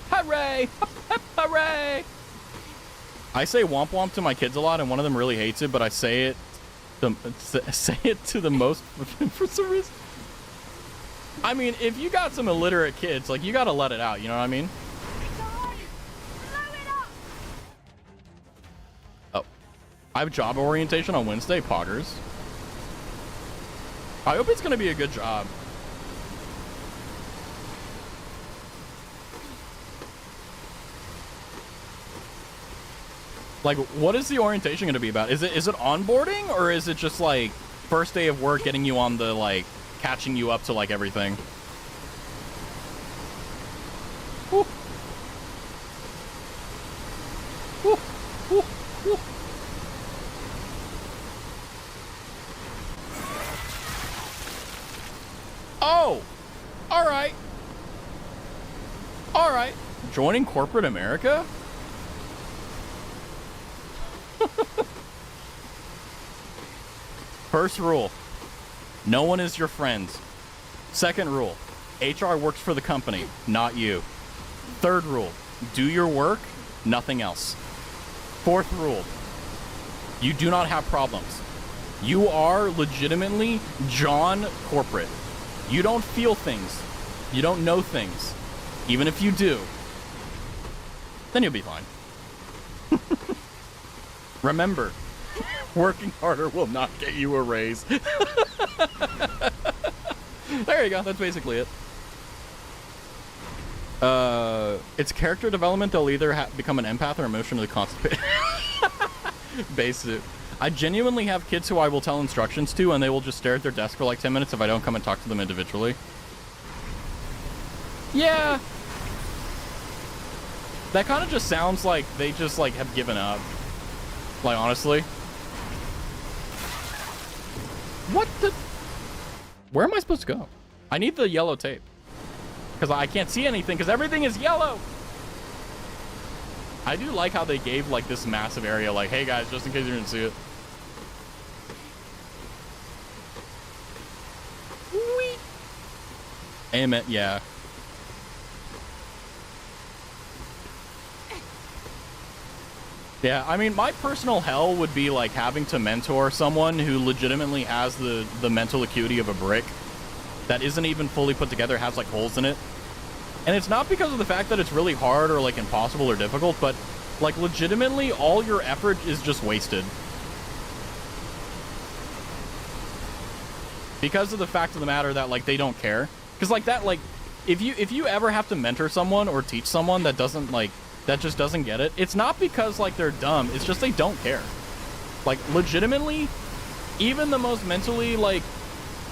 Hooray! Hooray! I say womp womp to my kids a lot, and one of them really hates it, but I say it to the most for some reason. I mean, if you got some illiterate kids, like, you gotta let it out, you know what I mean? Guys, blow it up. Oh. I have job orientation on Wednesday, Poggers. I hope it's gonna be a good job. Like, what is the orientation going to be about? Is it onboarding, or is it just like first day of work, getting you on the, like, catching you up to, like, everything? Woo. Woo. Woo. Woo. Oh, all right. All right. Joining corporate America? First rule, no one is your friend. Second rule, HR works for the company, not you. Third rule, do your work, nothing else. Fourth rule, you do not have problems. You are legitimately John Corporate. You don't feel things. You don't know things. Even if you do, then you'll be fine. Remember, working harder will not get you a raise. There you go. That's basically it. It's character development. They'll either become an empath or emotionally constipated. Basic. I genuinely have kids who I will tell instructions to, and they will just stare at their desk for like 10 minutes if I don't come and talk to them individually. Yeah. That kind of just sounds like they just, like, have given up. Like, honestly. What the? Where am I supposed to go? I need the yellow tape. Because I can't see anything because everything is yellow. I do like how they gave, like, this massive area, like, hey guys, just in case you didn't see it. Whee! Amen, yeah. Yeah, I mean, my personal hell would be, like, having to mentor someone who legitimately has the mental acuity of a brick that isn't even fully put together, has, like, holes in it. And it's not because of the fact that it's really hard or, like, impossible or difficult, but, like, legitimately all your effort is just wasted. Because of the fact of the matter that, like, they don't care. Because, like, that, like, if you ever have to mentor someone or teach someone that doesn't, like, that just doesn't get it, it's not because, like, they're dumb, it's just they don't care. Like, legitimately, even the most mentally, like,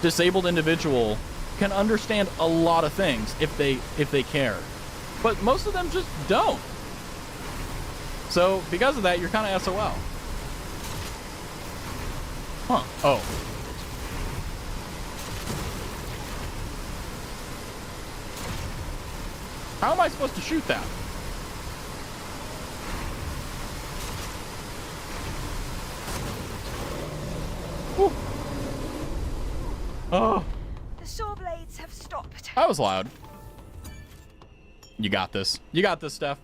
disabled individual can understand a lot of things if they care. But most of them just don't. So, because of that, you're kind of SOL. Huh. Oh. How am I supposed to shoot that? Whew. Oh. The saw blades have stopped. That was loud. You got this. You got this, Steph.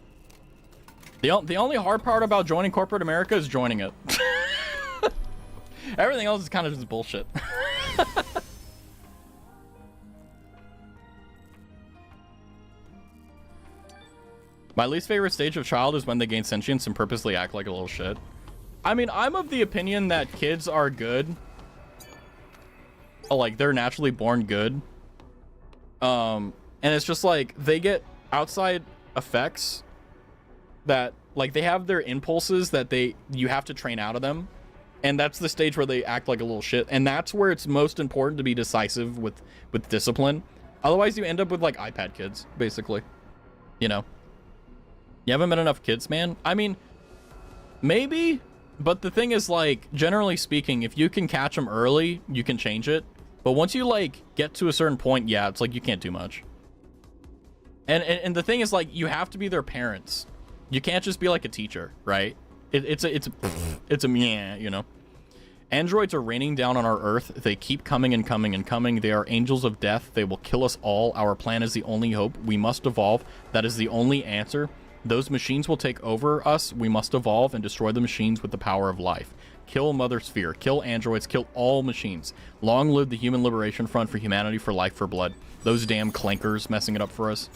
The only hard part about joining corporate America is joining it. Everything else is kind of just bullshit. My least favorite stage of child is when they gain sentience and purposely act like a little shit. I mean, I'm of the opinion that kids are good. Like, they're naturally born good. And it's just like, they get outside effects that, like, they have their impulses that you have to train out of them. And that's the stage where they act like a little shit. And that's where it's most important to be decisive with discipline. Otherwise, you end up with, like, iPad kids, basically. You know? You haven't met enough kids, man? I mean, maybe. But the thing is, like, generally speaking, if you can catch them early, you can change it. But once you, like, get to a certain point, yeah, it's like you can't do much. And the thing is, like, you have to be their parents. You can't just be like a teacher, right? It's a meh, you know? Androids are raining down on our Earth. They keep coming and coming and coming. They are angels of death. They will kill us all. Our plan is the only hope. We must evolve. That is the only answer. Those machines will take over us. We must evolve and destroy the machines with the power of life. Kill Mother Sphere. Kill androids. Kill all machines. Long live the Human Liberation Front for humanity, for life, for blood. Those damn clankers messing it up for us.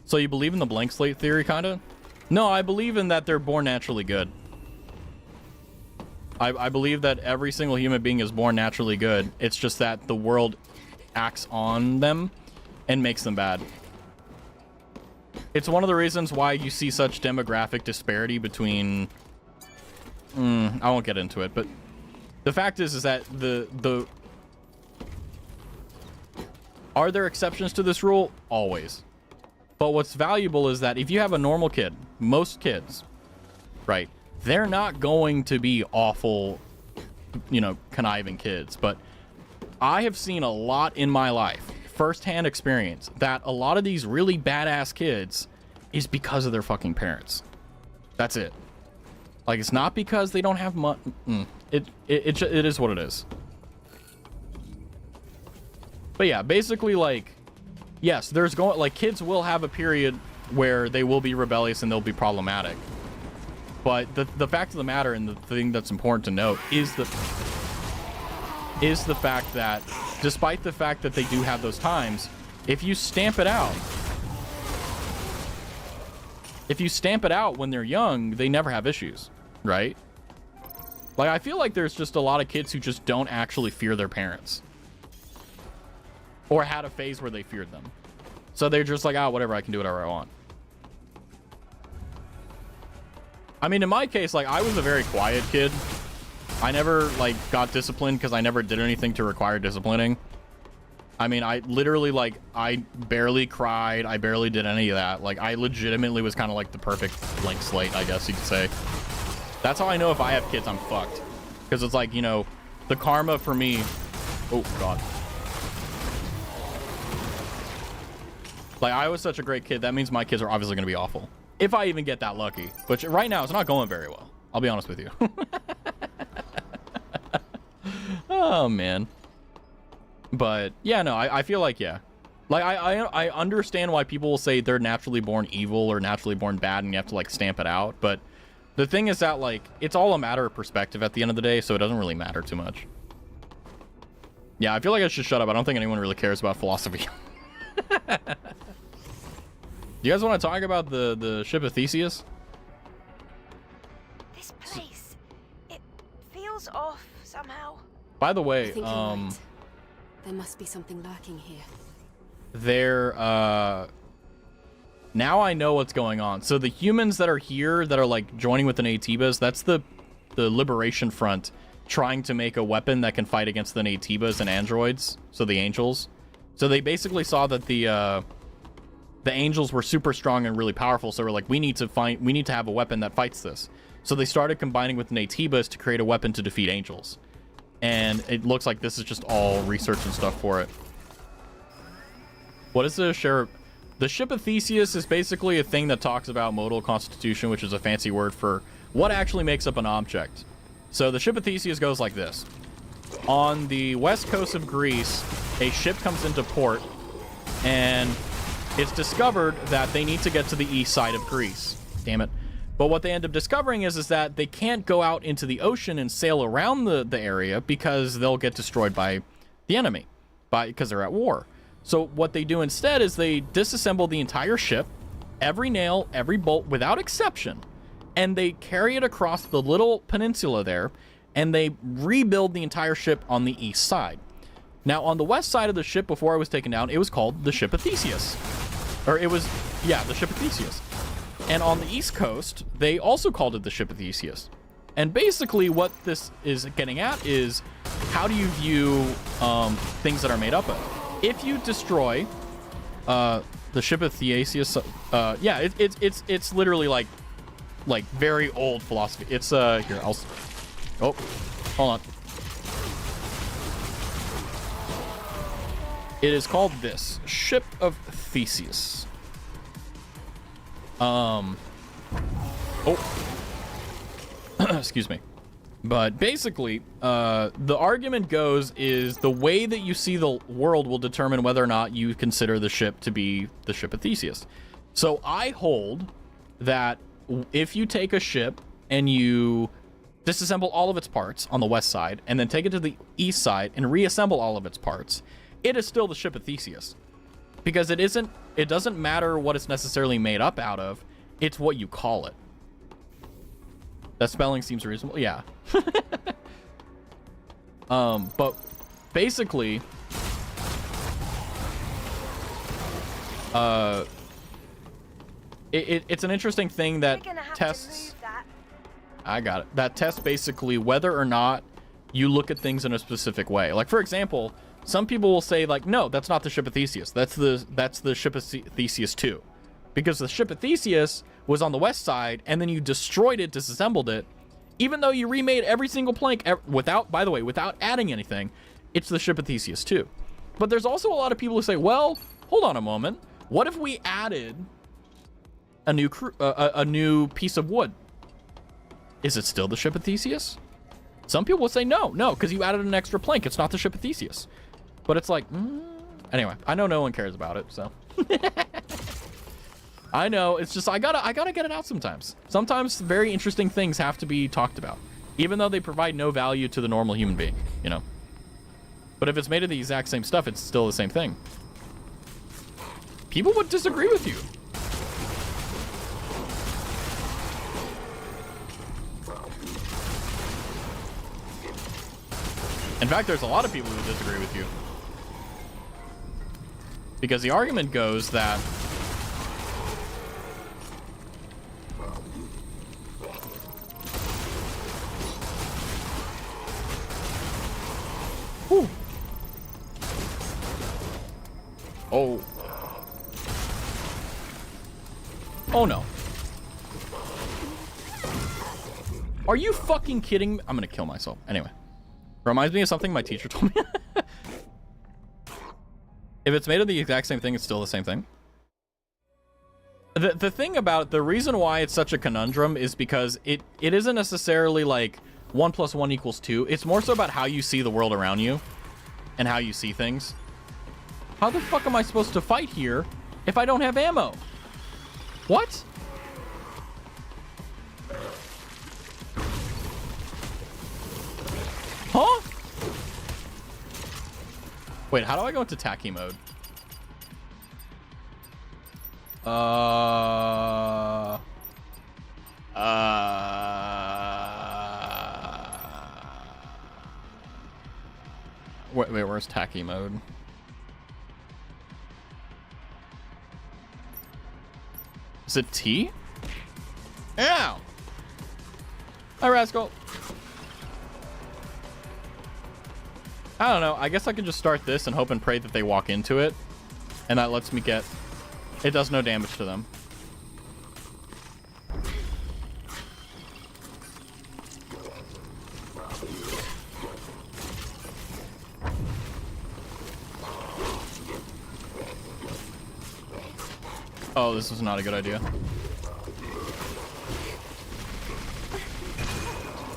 So you believe in the blank slate theory, kinda? No, I believe in that they're born naturally good. I believe that every single human being is born naturally good. It's just that the world acts on them and makes them bad. It's one of the reasons why you see such demographic disparity between... I won't get into it, but the fact is that the... Are there exceptions to this rule? Always. But what's valuable is that if you have a normal kid, most kids, right, they're not going to be awful, you know, conniving kids. But I have seen a lot in my life, firsthand experience, that a lot of these really badass kids is because of their fucking parents. That's it. Like, it's not because they don't have money. It is what it is. But yeah, basically, like, yes, there's going, like, kids will have a period where they will be rebellious and they'll be problematic. But the fact of the matter, and the thing that's important to note, is the fact that despite the fact that they do have those times, if you stamp it out when they're young, they never have issues, right? Like, I feel like there's just a lot of kids who just don't actually fear their parents. Or had a phase where they feared them. So they're just like, whatever, I can do whatever I want. I mean, in my case, like, I was a very quiet kid. I never, like, got disciplined because I never did anything to require disciplining. I mean, I literally, like, I barely cried. I barely did any of that. Like, I legitimately was kind of like the perfect blank slate, I guess you could say. That's how I know if I have kids, I'm fucked. Because it's like, you know, the karma for me... Oh, God. Like, I was such a great kid. That means my kids are obviously going to be awful. If I even get that lucky. But right now, it's not going very well. I'll be honest with you. Oh, man. But, yeah, no, I feel like, yeah. Like, I understand why people will say they're naturally born evil or naturally born bad and you have to, like, stamp it out. But the thing is that, like, it's all a matter of perspective at the end of the day, so it doesn't really matter too much. Yeah, I feel like I should shut up. I don't think anyone really cares about philosophy. You guys want to talk about the ship of Theseus? This place, it feels off somehow. By the way, I think you're right. There must be something lurking here. Now I know what's going on. So the humans that are here that are like joining with the Naytibas, that's the Liberation Front trying to make a weapon that can fight against the Naytibas and androids, so the angels. So they basically saw that the angels were super strong and really powerful, so we're like, we need to have a weapon that fights this. So they started combining with Naytibas to create a weapon to defeat angels. And it looks like this is just all research and stuff for it. What is the share? The ship of Theseus is basically a thing that talks about modal constitution, which is a fancy word for what actually makes up an object. So the ship of Theseus goes like this. On the west coast of Greece, a ship comes into port, and it's discovered that they need to get to the east side of Greece. Damn it. But what they end up discovering is that they can't go out into the ocean and sail around the area because they'll get destroyed by the enemy, because they're at war. So what they do instead is they disassemble the entire ship, every nail, every bolt, without exception, and they carry it across the little peninsula there, and they rebuild the entire ship on the east side. Now, on the west side of the ship, before it was taken down, it was called the ship of Theseus. Or it was, yeah, the ship of Theseus. And on the east coast, they also called it the ship of Theseus. And basically what this is getting at is, how do you view things that are made up of? If you destroy the ship of Theseus, yeah, it's literally like very old philosophy. It's here, oh, hold on. It is called this ship of Theseus. Oh, excuse me. But basically, the argument goes is the way that you see the world will determine whether or not you consider the ship to be the ship of Theseus. So I hold that if you take a ship and you disassemble all of its parts on the west side and then take it to the east side and reassemble all of its parts, it is still the ship of Theseus. Because it doesn't matter what it's necessarily made up out of, it's what you call it. That spelling seems reasonable. Yeah. But basically, it's an interesting thing that tests. I got it. That tests basically whether or not you look at things in a specific way. Like, for example, some people will say, like, no, that's not the ship of Theseus. That's the ship of Theseus 2. Because the ship of Theseus was on the west side, and then you destroyed it, disassembled it. Even though you remade every single plank without adding anything, it's the ship of Theseus 2. But there's also a lot of people who say, well, hold on a moment. What if we added a new piece of wood? Is it still the ship of Theseus? Some people will say no, because you added an extra plank. It's not the ship of Theseus. But it's like, anyway, I know no one cares about it, so. I know, it's just, I gotta get it out sometimes. Sometimes very interesting things have to be talked about, even though they provide no value to the normal human being, you know? But if it's made of the exact same stuff, it's still the same thing. People would disagree with you. In fact, there's a lot of people who disagree with you. Because the argument goes that oh. Oh no. Are you fucking kidding me? I'm gonna kill myself. Anyway. Reminds me of something my teacher told me. If it's made of the exact same thing, it's still the same thing. The thing about the reason why it's such a conundrum is because it isn't necessarily like 1 + 1 = 2. It's more so about how you see the world around you and how you see things. How the fuck am I supposed to fight here if I don't have ammo? What? Huh? Wait, how do I go into tacky mode? Wait, where's tacky mode? Is it T? Ow! Hi, Rascal. I don't know. I guess I could just start this and hope and pray that they walk into it. And that lets me get... It does no damage to them. Oh, this is not a good idea.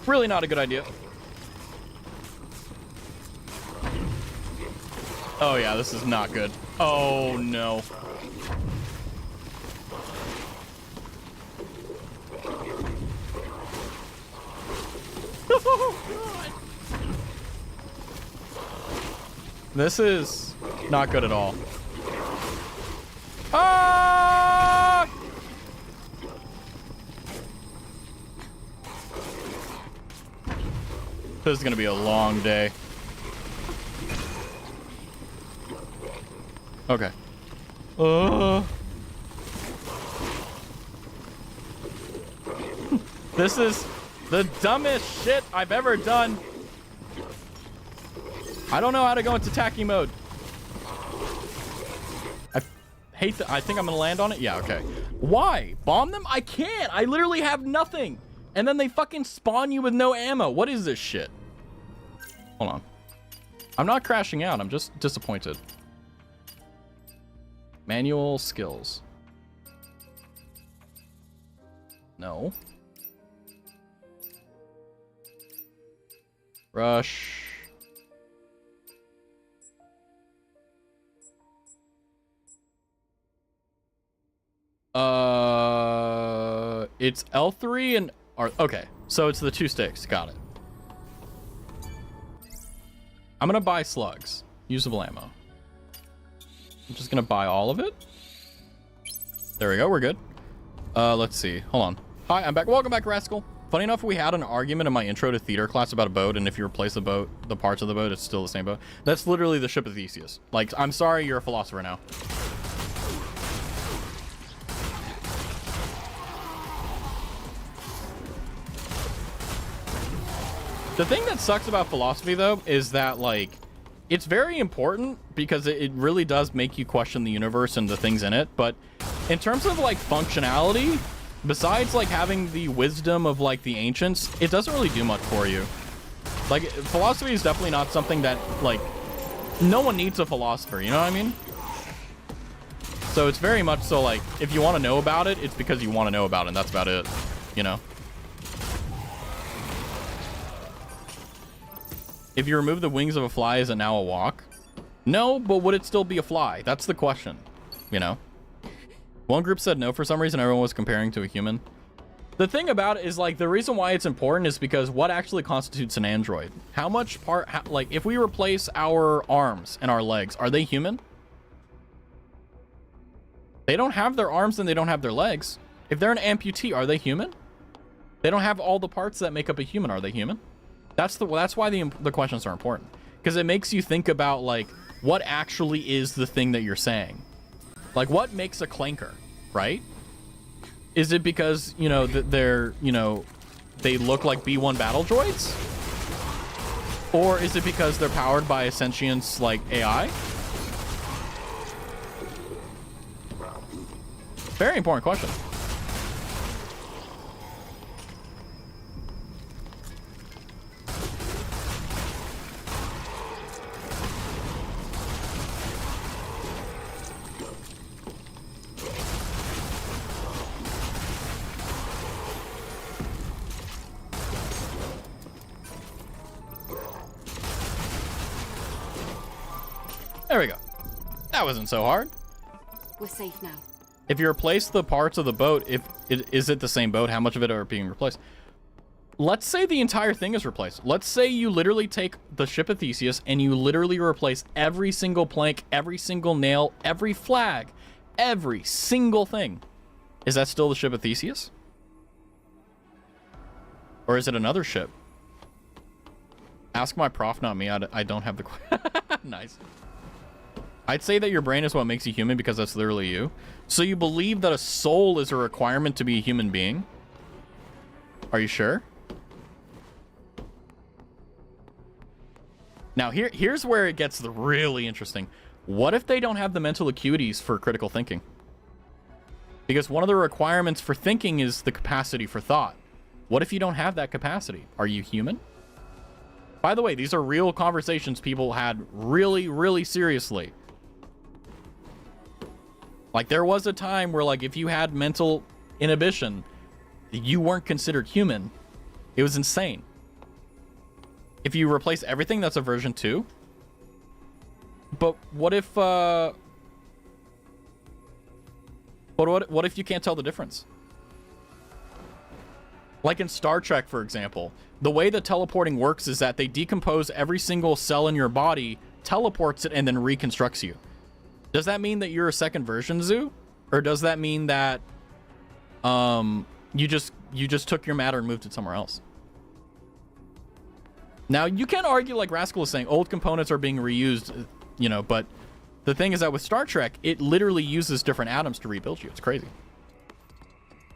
Really not a good idea. Oh yeah, this is not good. Oh no. This is not good at all. Ah! This is gonna be a long day. Okay. This is the dumbest shit I've ever done. I don't know how to go into tacky mode. I hate I think I'm gonna land on it. Yeah, okay. Why? Bomb them? I can't. I literally have nothing. And then they fucking spawn you with no ammo. What is this shit? Hold on. I'm not crashing out. I'm just disappointed. Manual skills. No. Rush. It's L3 and R. Okay, so it's the 2 sticks. Got it. I'm gonna buy slugs. Usable ammo. I'm just gonna buy all of it. There we go. We're good. Let's see. Hold on. Hi, I'm back. Welcome back, Rascal. Funny enough, we had an argument in my intro to theater class about a boat, and if you replace the boat, the parts of the boat, it's still the same boat. That's literally the ship of Theseus. Like, I'm sorry, you're a philosopher now. The thing that sucks about philosophy, though, is that, like, it's very important because it really does make you question the universe and the things in it. But in terms of, like, functionality, besides, like, having the wisdom of, like, the ancients, it doesn't really do much for you. Like, philosophy is definitely not something that, like, no one needs a philosopher, you know what I mean? So it's very much so, like, if you want to know about it, it's because you want to know about it, and that's about it, you know? If you remove the wings of a fly, is it now a walk? No, but would it still be a fly? That's the question, you know? One group said no for some reason. Everyone was comparing to a human. The thing about it is, like, the reason why it's important is because what actually constitutes an android? How much like, if we replace our arms and our legs, are they human? They don't have their arms and they don't have their legs. If they're an amputee, are they human? They don't have all the parts that make up a human. Are they human? That's why the questions are important, because it makes you think about, like, what actually is the thing that you're saying. Like, what makes a clanker, right? Is it because, you know, that they're, you know, they look like B1 battle droids? Or is it because they're powered by a sentience like AI? Very important question. There we go. That wasn't so hard. We're safe now. If you replace the parts of the boat, is it the same boat? How much of it are being replaced? Let's say the entire thing is replaced. Let's say you literally take the ship of Theseus and you literally replace every single plank, every single nail, every flag, every single thing. Is that still the ship of Theseus? Or is it another ship? Ask my prof, not me. I don't have the... Nice. I'd say that your brain is what makes you human because that's literally you. So you believe that a soul is a requirement to be a human being? Are you sure? Now, here's where it gets really interesting. What if they don't have the mental acuities for critical thinking? Because one of the requirements for thinking is the capacity for thought. What if you don't have that capacity? Are you human? By the way, these are real conversations people had really, really seriously. Like, there was a time where, like, if you had mental inhibition, you weren't considered human. It was insane. If you replace everything, that's a version 2. But what if, what if you can't tell the difference? Like in Star Trek, for example, the way that teleporting works is that they decompose every single cell in your body teleports it and then reconstructs you. Does that mean that you're a second version Zoo? Or does that mean that you just took your matter and moved it somewhere else? Now, you can argue, like Rascal is saying, old components are being reused, you know, but the thing is that with Star Trek, it literally uses different atoms to rebuild you. It's crazy.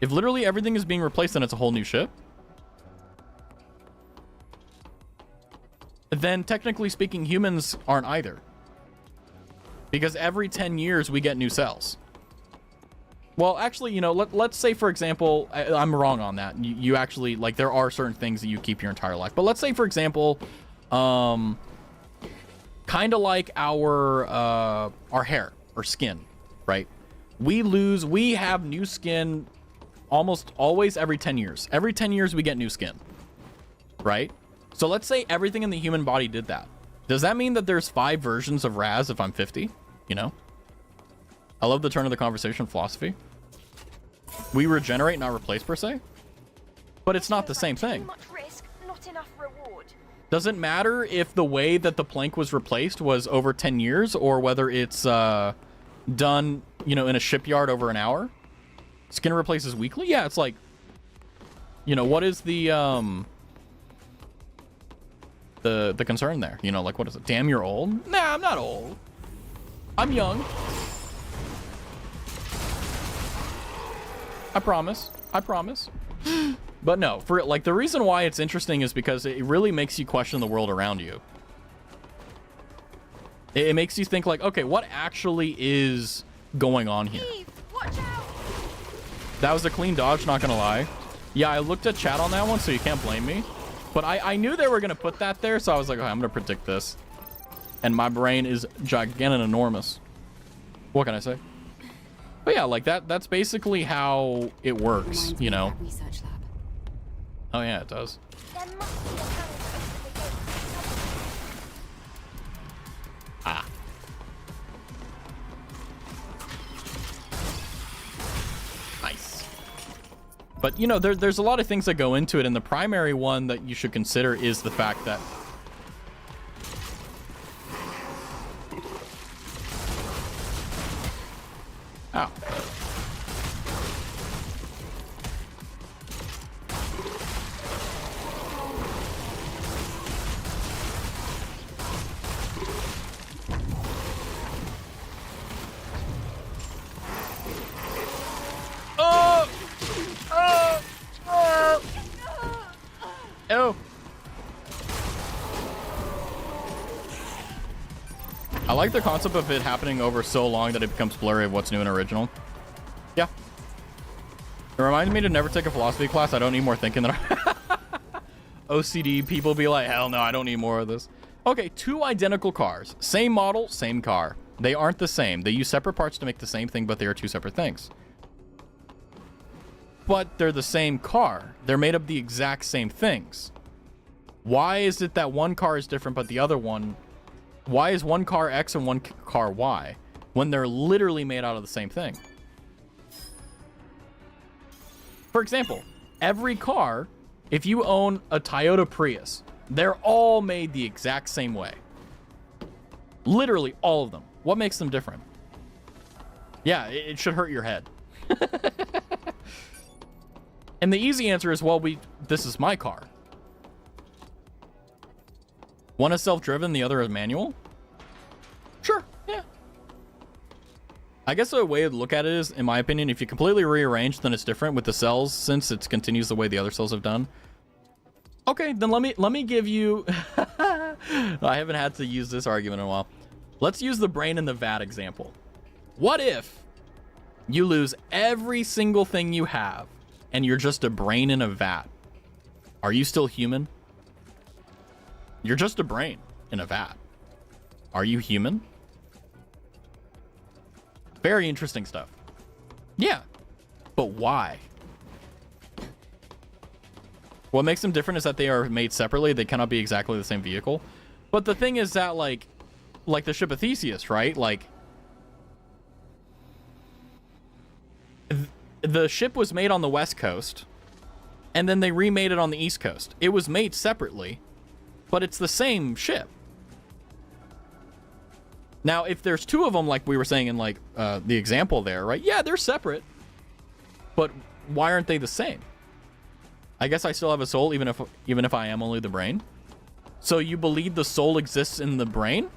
If literally everything is being replaced, then it's a whole new ship. Then technically speaking, humans aren't either. Because every 10 years we get new cells. Well, actually, you know, let's say, for example, I'm wrong on that. You actually, like, there are certain things that you keep your entire life. But let's say, for example, kind of like our hair or skin, right? We have new skin almost always every 10 years. Every 10 years we get new skin, right? So let's say everything in the human body did that. Does that mean that there's 5 versions of Raz if I'm 50? You know? I love the turn of the conversation philosophy. We regenerate, not replace per se. But it's not the same thing. Too much risk, not enough reward. Doesn't matter if the way that the plank was replaced was over 10 years or whether it's done, you know, in a shipyard over an hour. Skin replaces weekly? Yeah, it's like, you know, what is the concern there? You know, like, what is it? Damn, you're old? Nah, I'm not old. I'm young. I promise. I promise. But no, for like, the reason why it's interesting is because it really makes you question the world around you. It makes you think like, okay, what actually is going on here? Eve, watch out. That was a clean dodge, not gonna lie. Yeah, I looked at chat on that one, so you can't blame me. But I knew they were gonna put that there, so I was like, okay, I'm gonna predict this. And my brain is gigantic and enormous. What can I say? But yeah, like that's basically how it works, you know. Research lab. Oh yeah, it does. There must be a tunnel to open the gate. Ah. Nice. But you know, there's a lot of things that go into it, and the primary one that you should consider is the fact that ow. Oh! Oh! Oh! Oh! I like the concept of it happening over so long that it becomes blurry of what's new and original. Yeah. It reminds me to never take a philosophy class. I don't need more thinking than OCD people be like, hell no, I don't need more of this. Okay, 2 identical cars. Same model, same car. They aren't the same. They use separate parts to make the same thing, but they are 2 separate things. But they're the same car. They're made of the exact same things. Why is it that one car is different, but the other one... Why is one car X and one car Y when they're literally made out of the same thing? For example, every car, if you own a Toyota Prius, they're all made the exact same way. Literally all of them. What makes them different? Yeah, it should hurt your head. And the easy answer is, well, this is my car. One is self-driven, the other is manual? Sure, yeah. I guess a way to look at it is, in my opinion, if you completely rearrange, then it's different with the cells, since it continues the way the other cells have done. Okay, then let me give you... I haven't had to use this argument in a while. Let's use the brain in the vat example. What if you lose every single thing you have, and you're just a brain in a vat? Are you still human? You're just a brain in a vat. Are you human? Very interesting stuff. Yeah. But why? What makes them different is that they are made separately. They cannot be exactly the same vehicle. But the thing is that, like the ship of Theseus, right? Like, the ship was made on the West Coast, and then they remade it on the East Coast. It was made separately, but it's the same ship. Now, if there's two of them, like we were saying in like the example there, right? Yeah, they're separate, but why aren't they the same? I guess I still have a soul, even if I am only the brain. So you believe the soul exists in the brain,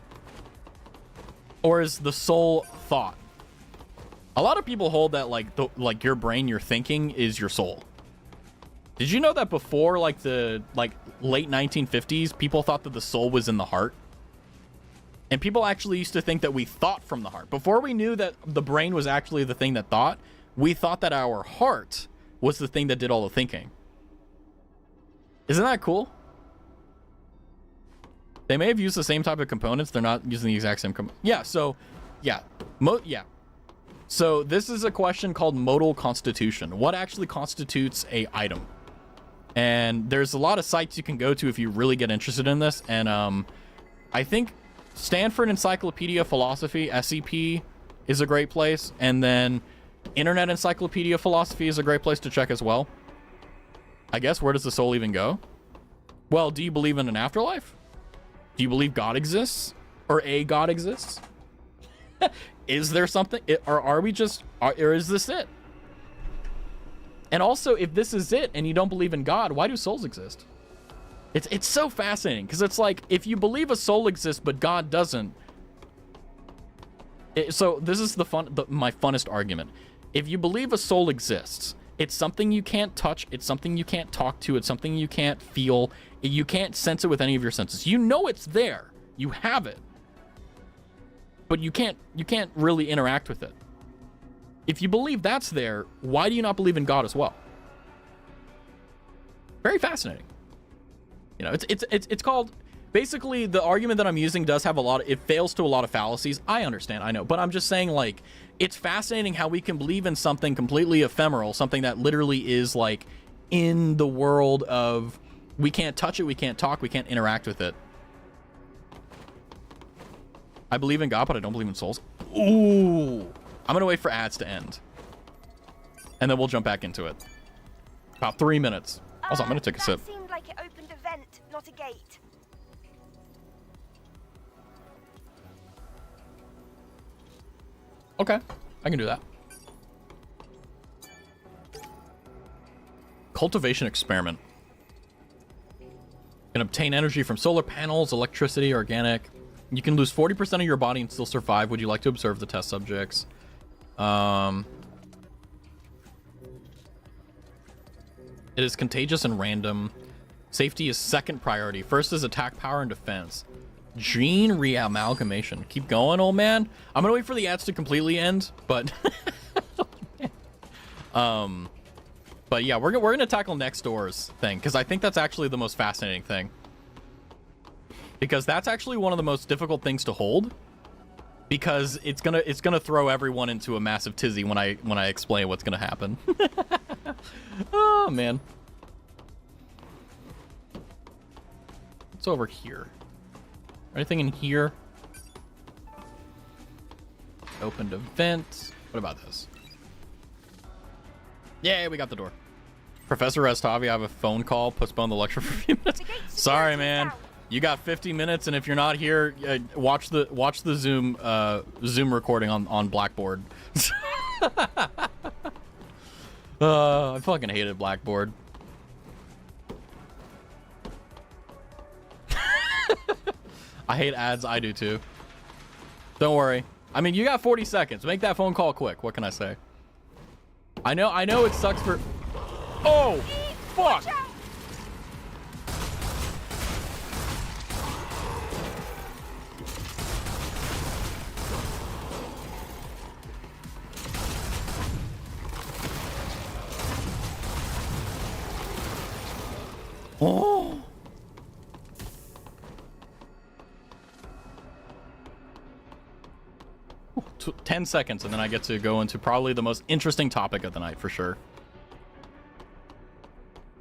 or is the soul thought? A lot of people hold that like your brain, your thinking is your soul. Did you know that before like the late 1950s, people thought that the soul was in the heart? And people actually used to think that we thought from the heart. Before we knew that the brain was actually the thing that thought, we thought that our heart was the thing that did all the thinking. Isn't that cool? They may have used the same type of components. They're not using the exact same yeah, so yeah. So this is a question called modal constitution. What actually constitutes a item? And there's a lot of sites you can go to if you really get interested in this. And I think Stanford Encyclopedia Philosophy, SEP, is a great place. And then Internet Encyclopedia Philosophy is a great place to check as well. I guess, where does the soul even go? Well, do you believe in an afterlife? Do you believe God exists? Or a God exists? Is there something? Or are we just... Or is this it? And also, if this is it and you don't believe in God, why do souls exist? It's so fascinating, because it's like, if you believe a soul exists but God doesn't... So this is my funnest argument. If you believe a soul exists, it's something you can't touch, it's something you can't talk to, it's something you can't feel, you can't sense it with any of your senses. You know it's there, you have it, but you can't really interact with it. If you believe that's there, why do you not believe in God as well? Very fascinating. You know, it's called, basically the argument that I'm using does have it fails to a lot of fallacies. I understand, I know, but I'm just saying, like, it's fascinating how we can believe in something completely ephemeral, something that literally is like in the world of, we can't touch it, we can't talk, we can't interact with it. I believe in God, but I don't believe in souls. Ooh. I'm gonna wait for ads to end, and then we'll jump back into it. About 3 minutes. Also, I'm gonna take a sip. That seemed like it opened a vent, not a gate. Okay, I can do that. Cultivation experiment. Can obtain energy from solar panels, electricity, organic. You can lose 40% of your body and still survive. Would you like to observe the test subjects? It is contagious and random. Safety is second priority. First is attack power and defense. Gene reamalgamation. Keep going, old man. I'm gonna wait for the ads to completely end, but but yeah, we're gonna tackle next door's thing, because I think that's actually the most fascinating thing, because that's actually one of the most difficult things to hold, because it's gonna throw everyone into a massive tizzy when I explain what's gonna happen. Oh man, what's over here? Anything in here? Opened a vent. What about this? Yeah, we got the door. Professor Raztavi, I have a phone call. Postpone the lecture for a few minutes. Sorry, man. You got 50 minutes, and if you're not here, watch the Zoom recording on Blackboard. I fucking hated Blackboard. I hate ads. I do too. Don't worry. I mean, you got 40 seconds. Make that phone call quick. What can I say? I know it sucks for... Oh, fuck. Oh. 10 seconds, and then I get to go into probably the most interesting topic of the night for sure.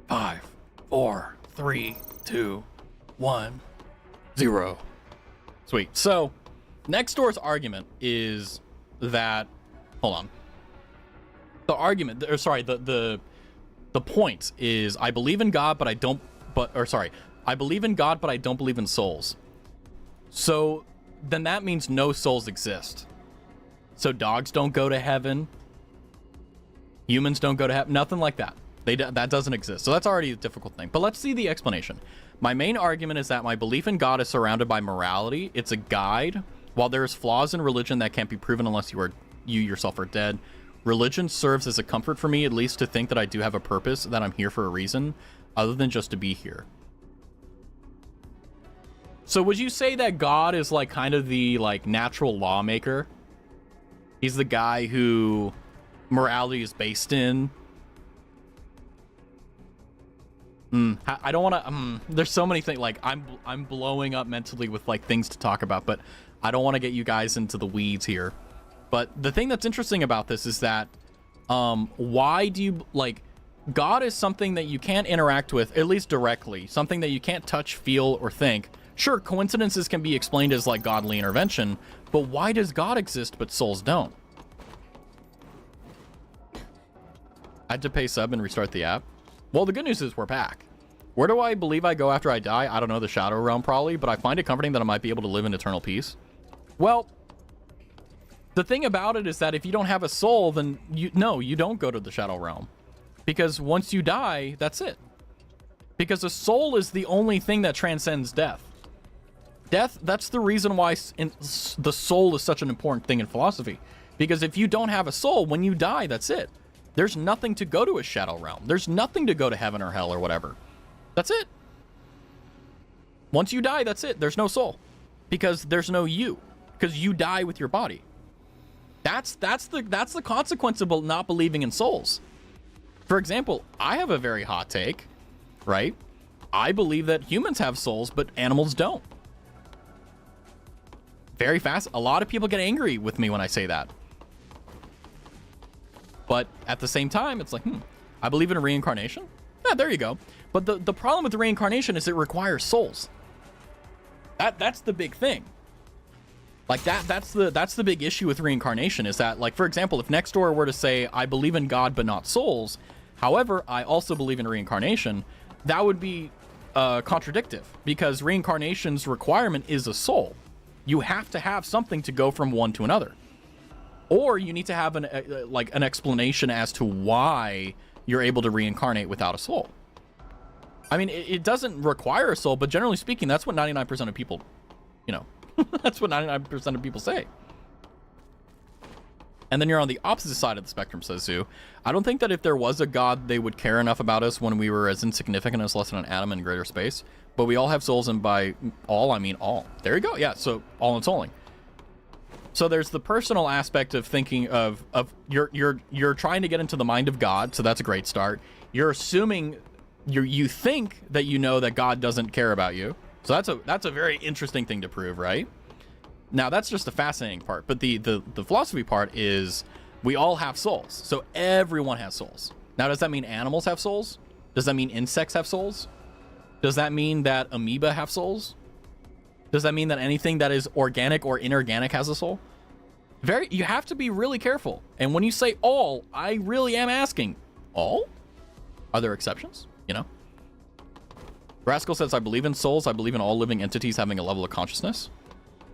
5, 4, 3, 2, 1, 0. Sweet. So, next door's argument is that... Hold on. The argument... Or sorry, the point is, I believe in God, but I don't... I believe in God, but I don't believe in souls. So, then that means no souls exist. So dogs don't go to heaven. Humans don't go to heaven. Nothing like that. That doesn't exist. So that's already a difficult thing. But let's see the explanation. My main argument is that my belief in God is surrounded by morality. It's a guide. While there's flaws in religion that can't be proven unless you yourself are dead, religion serves as a comfort for me, at least to think that I do have a purpose, that I'm here for a reason, other than just to be here. So would you say that God is like kind of the like natural lawmaker? He's the guy who morality is based in. I don't want to. There's so many things. Like I'm blowing up mentally with like things to talk about, but I don't want to get you guys into the weeds here. But the thing that's interesting about this is that why do you like God is something that you can't interact with, at least directly, something that you can't touch, feel, or think. Sure, coincidences can be explained as like godly intervention, but why does God exist but souls don't? I had to pay sub and restart the app. Well, the good news is we're back. Where do I believe I go after I die? I don't know, the Shadow Realm probably, but I find it comforting that I might be able to live in eternal peace. Well, the thing about it is that if you don't have a soul, then you don't go to the Shadow Realm. Because once you die, that's it. Because a soul is the only thing that transcends death. Death, that's the reason why the soul is such an important thing in philosophy. Because if you don't have a soul, when you die, that's it. There's nothing to go to a Shadow Realm. There's nothing to go to heaven or hell or whatever. That's it. Once you die, that's it. There's no soul. Because there's no you. Because you die with your body. That's the consequence of not believing in souls. For example, I have a very hot take, right? I believe that humans have souls, but animals don't. Very fast. A lot of people get angry with me when I say that. But at the same time, it's like, I believe in reincarnation. Yeah, there you go. But the problem with the reincarnation is it requires souls. That's the big thing. Like that's the big issue with reincarnation is that, like, for example, if next door were to say, I believe in God but not souls, however, I also believe in reincarnation, that would be contradictive, because reincarnation's requirement is a soul. You have to have something to go from one to another. Or you need to have an explanation as to why you're able to reincarnate without a soul. I mean, it doesn't require a soul, but generally speaking, that's what 99% of people, that's what 99% of people say. And then you're on the opposite side of the spectrum, says Zoo. I don't think that if there was a God, they would care enough about us when we were as insignificant as less than an atom in greater space. But we all have souls, and by all, I mean all. There you go. Yeah, so all and souling. So there's the personal aspect of thinking of you're trying to get into the mind of God, so that's a great start. You're assuming you think that you know that God doesn't care about you. So that's a very interesting thing to prove, right? Now that's just the fascinating part, but the philosophy part is we all have souls. So everyone has souls. Now does that mean animals have souls? Does that mean insects have souls? Does that mean that amoeba have souls? Does that mean that anything that is organic or inorganic has a soul? You have to be really careful. And when you say all, I really am asking, all? Are there exceptions? Rascal says, I believe in souls. I believe in all living entities having a level of consciousness.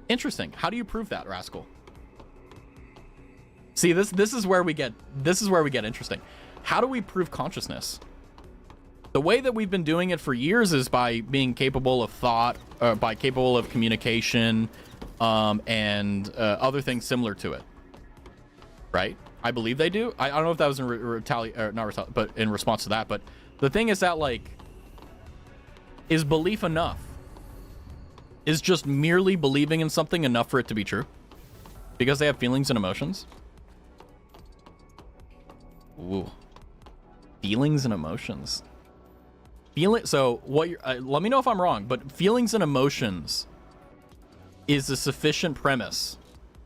Interesting. How do you prove that, Rascal? See, this is where we get interesting. How do we prove consciousness? The way that we've been doing it for years is by being capable of thought, by capable of communication, and other things similar to it. Right? I believe they do. I don't know if that was in but in response to that. But the thing is that, like, is belief enough? Is just merely believing in something enough for it to be true? Because they have feelings and emotions? Ooh. Feelings and emotions. So what let me know if I'm wrong, but feelings and emotions is a sufficient premise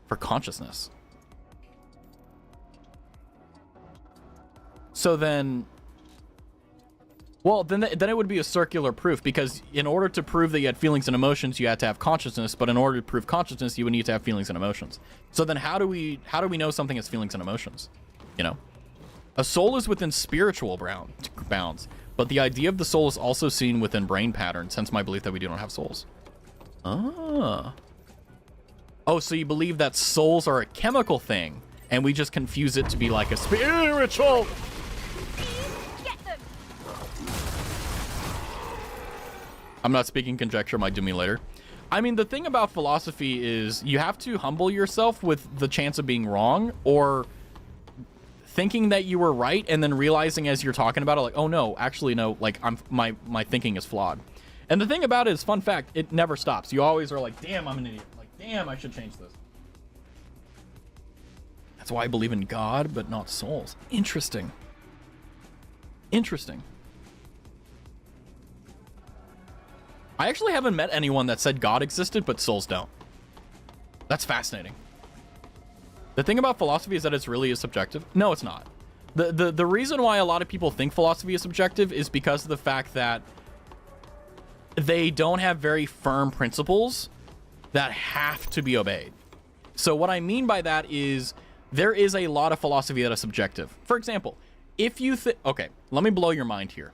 for consciousness. So then, well, then it would be a circular proof, because in order to prove that you had feelings and emotions, you had to have consciousness, but in order to prove consciousness, you would need to have feelings and emotions. So then how do we know something has feelings and emotions? A soul is within spiritual bounds, but the idea of the soul is also seen within brain patterns, hence my belief that we do not have souls. Ah. Oh, so you believe that souls are a chemical thing, and we just confuse it to be like a spiritual. Get them. I'm not speaking conjecture, might do me later. I mean, the thing about philosophy is you have to humble yourself with the chance of being wrong, or thinking that you were right and then realizing as you're talking about it, like, oh no, actually no, like my thinking is flawed. And the thing about it is, fun fact, it never stops. You always are like, damn, I'm an idiot. Like, damn, I should change this. That's why I believe in God, but not souls. Interesting. Interesting. I actually haven't met anyone that said God existed, but souls don't. That's fascinating. The thing about philosophy is that it's really subjective. No, it's not. The reason why a lot of people think philosophy is subjective is because of the fact that they don't have very firm principles that have to be obeyed. So what I mean by that is there is a lot of philosophy that is subjective. For example, if you think, okay, let me blow your mind here.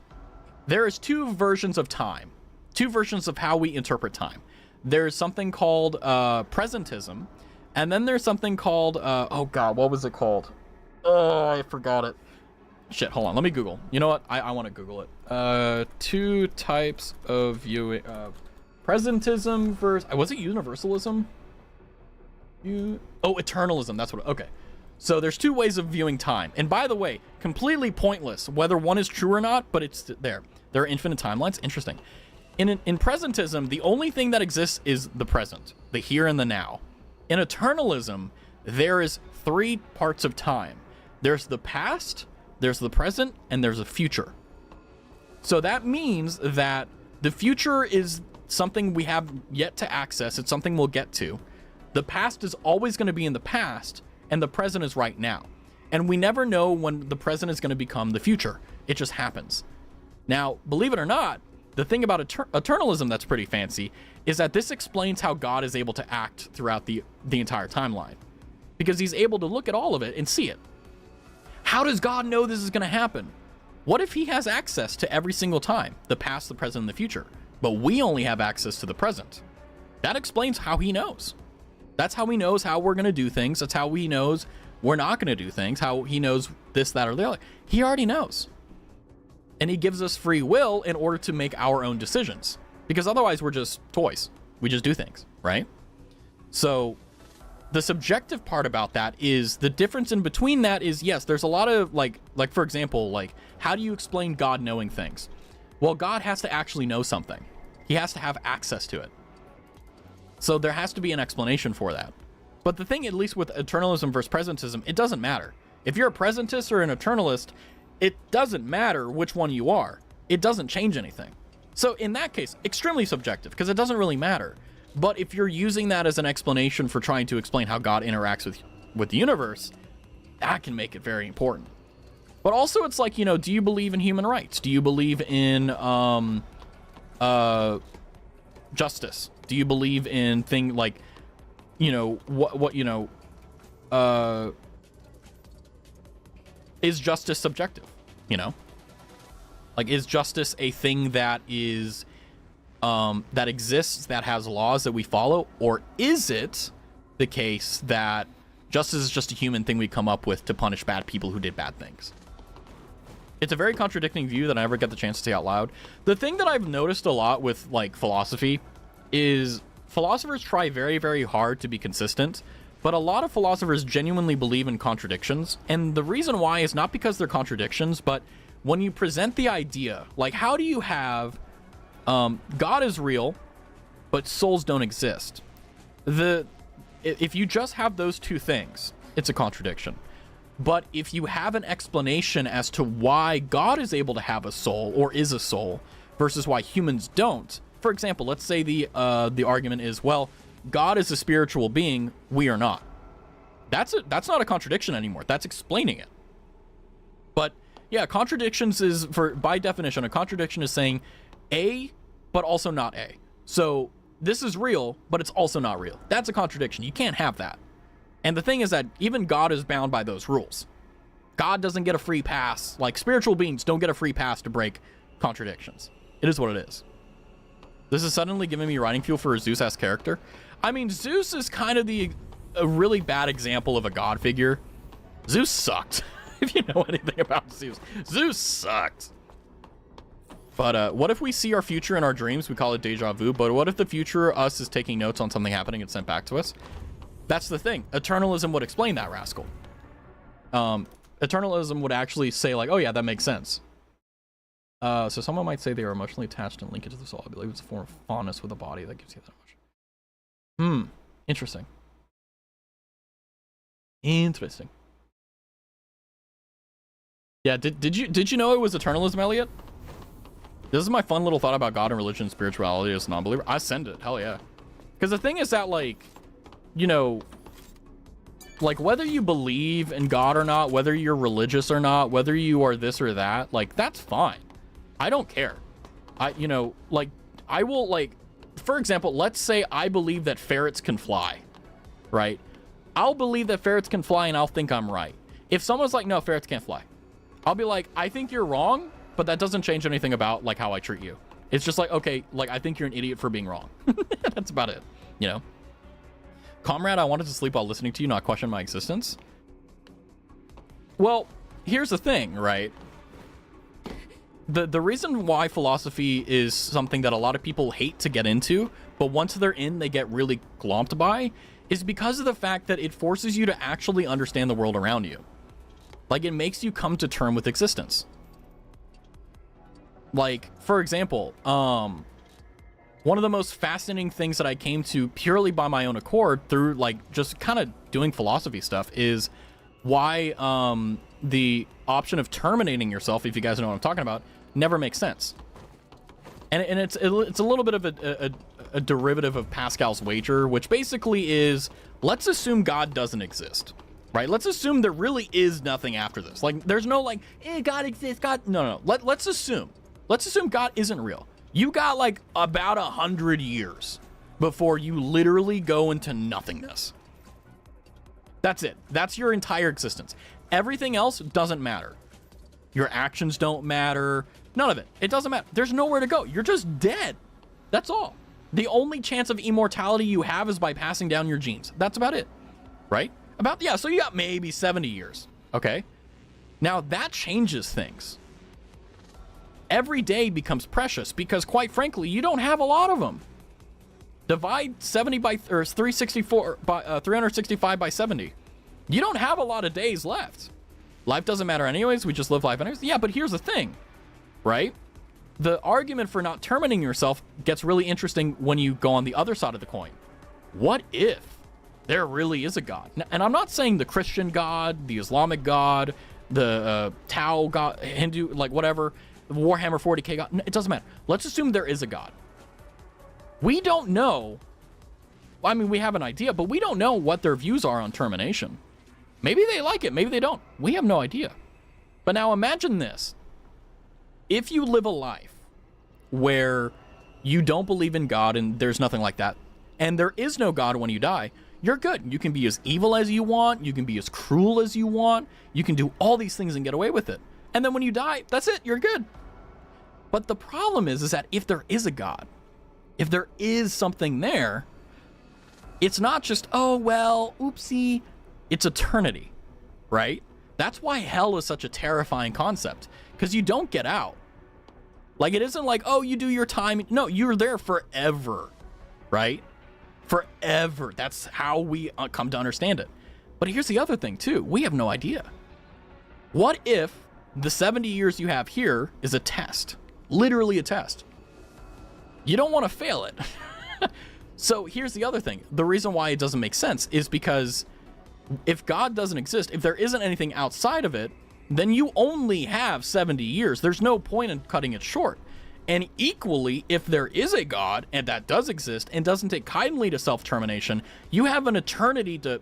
There is two versions of time, two versions of how we interpret time. There's something called presentism, and then there's something called, oh God, what was it called? Oh, I forgot it. Shit, hold on, let me Google. You know what? I want to Google it. Two types of viewing, presentism versus, was it universalism? Oh, eternalism, that's what, okay. So there's two ways of viewing time. And by the way, completely pointless whether one is true or not, but it's there. There are infinite timelines, interesting. In presentism, the only thing that exists is the present, the here and the now. In eternalism, there is three parts of time. There's the past, there's the present, and there's a future. So that means that the future is something we have yet to access. It's something we'll get to. The past is always going to be in the past, and the present is right now. And we never know when the present is going to become the future. It just happens. Now, believe it or not, the thing about eternalism that's pretty fancy is that this explains how God is able to act throughout the entire timeline, because he's able to look at all of it and see it. How does God know this is going to happen? What if he has access to every single time, the past, the present, and the future, but we only have access to the present? That explains how he knows. That's how he knows how we're going to do things. That's how he knows we're not going to do things, how he knows this, that, or the other. He already knows. And he gives us free will in order to make our own decisions, because otherwise we're just toys. We just do things, right? So the subjective part about that is the difference in between that is, yes, there's a lot of like for example, like, how do you explain God knowing things? Well, God has to actually know something. He has to have access to it. So there has to be an explanation for that. But the thing, at least with eternalism versus presentism, it doesn't matter. If you're a presentist or an eternalist, it doesn't matter which one you are. It doesn't change anything. So in that case, extremely subjective, because it doesn't really matter. But if you're using that as an explanation for trying to explain how God interacts with the universe, that can make it very important. But also, it's like, you know, do you believe in human rights? Do you believe in justice? Do you believe in thing like, you know, what you know, is justice subjective? You know, like, is justice a thing that is that exists, that has laws that we follow, or is it the case that justice is just a human thing we come up with to punish bad people who did bad things? It's a very contradicting view that I never get the chance to say out loud. The thing that I've noticed a lot with, like, philosophy is philosophers try very, very hard to be consistent, but a lot of philosophers genuinely believe in contradictions. And the reason why is not because they're contradictions, but when you present the idea, like, how do you have God is real, but souls don't exist? If you just have those two things, it's a contradiction. But if you have an explanation as to why God is able to have a soul, or is a soul, versus why humans don't, for example, let's say the argument is, well, God is a spiritual being, we are not. That's not a contradiction anymore. That's explaining it. But yeah, contradictions is, by definition, a contradiction is saying A, but also not A. So this is real, but it's also not real. That's a contradiction. You can't have that. And the thing is that even God is bound by those rules. God doesn't get a free pass. Like, spiritual beings don't get a free pass to break contradictions. It is what it is. This is suddenly giving me writing fuel for a Zeus-ass character. I mean, Zeus is kind of a really bad example of a god figure. Zeus sucked. If you know anything about Zeus, Zeus sucked. But what if we see our future in our dreams? We call it deja vu. But what if the future us is taking notes on something happening and sent back to us? That's the thing. Eternalism would explain that, rascal. Eternalism would actually say like, oh yeah, that makes sense. So someone might say they are emotionally attached and link it to the soul. I believe it's a form of fondness with a body that gives you that emotion. Interesting. Interesting. Yeah, did you know it was eternalism, Elliot? This is my fun little thought about God and religion and spirituality as a non-believer. I send it, hell yeah. Because the thing is that, like, you know, like, whether you believe in God or not, whether you're religious or not, whether you are this or that, like, that's fine. I don't care. You know, like, I will, like, for example, let's say I believe that ferrets can fly, right? I'll believe that ferrets can fly and I'll think I'm right. If someone's like, no, ferrets can't fly, I'll be like, I think you're wrong, but that doesn't change anything about, like, how I treat you. It's just like, okay, like, I think you're an idiot for being wrong. That's about it, you know? Comrade, I wanted to sleep while listening to you, not question my existence. Well, here's the thing, right? The reason why philosophy is something that a lot of people hate to get into, but once they're in, they get really glomped by, is because of the fact that it forces you to actually understand the world around you. Like, it makes you come to terms with existence. Like, for example, one of the most fascinating things that I came to purely by my own accord through, like, just kind of doing philosophy stuff is why the option of terminating yourself, if you guys know what I'm talking about, never makes sense. And it's a little bit of a derivative of Pascal's wager, which basically is, let's assume God doesn't exist, right? Let's assume there really is nothing after this. Like, there's no, like, God exists, God... No. Let's assume God isn't real. You got, like, about 100 years before you literally go into nothingness. That's it. That's your entire existence. Everything else doesn't matter. Your actions don't matter. None of it. It doesn't matter. There's nowhere to go. You're just dead. That's all. The only chance of immortality you have is by passing down your genes. That's about it. Right? Yeah, so you got maybe 70 years. Okay? Now, that changes things. Every day becomes precious because, quite frankly, you don't have a lot of them. Divide 70 by, or 364 by 365 by 70. You don't have a lot of days left. Life doesn't matter anyways. We just live life anyways. Yeah, but here's the thing, right? The argument for not terminating yourself gets really interesting when you go on the other side of the coin. What if there really is a God? And I'm not saying the Christian God, the Islamic God, the Tao God, Hindu, like whatever, the Warhammer 40k God. It doesn't matter. Let's assume there is a God. We don't know. I mean, we have an idea, but we don't know what their views are on termination. Maybe they like it. Maybe they don't. We have no idea. But now imagine this. If you live a life where you don't believe in God and there's nothing like that, and there is no God when you die, you're good. You can be as evil as you want. You can be as cruel as you want. You can do all these things and get away with it. And then when you die, that's it. You're good. But the problem is that if there is a God, if there is something there, it's not just, oh, well, oopsie. It's eternity, right? That's why hell is such a terrifying concept, because you don't get out. Like, it isn't like, oh, you do your time. No, you're there forever, right? Forever. That's how we come to understand it. But here's the other thing, too. We have no idea. What if the 70 years you have here is a test? Literally a test. You don't want to fail it. So here's the other thing. The reason why it doesn't make sense is because if God doesn't exist, if there isn't anything outside of it, then you only have 70 years. There's no point in cutting it short. And equally, if there is a God, and that does exist, and doesn't take kindly to self-termination, you have an eternity to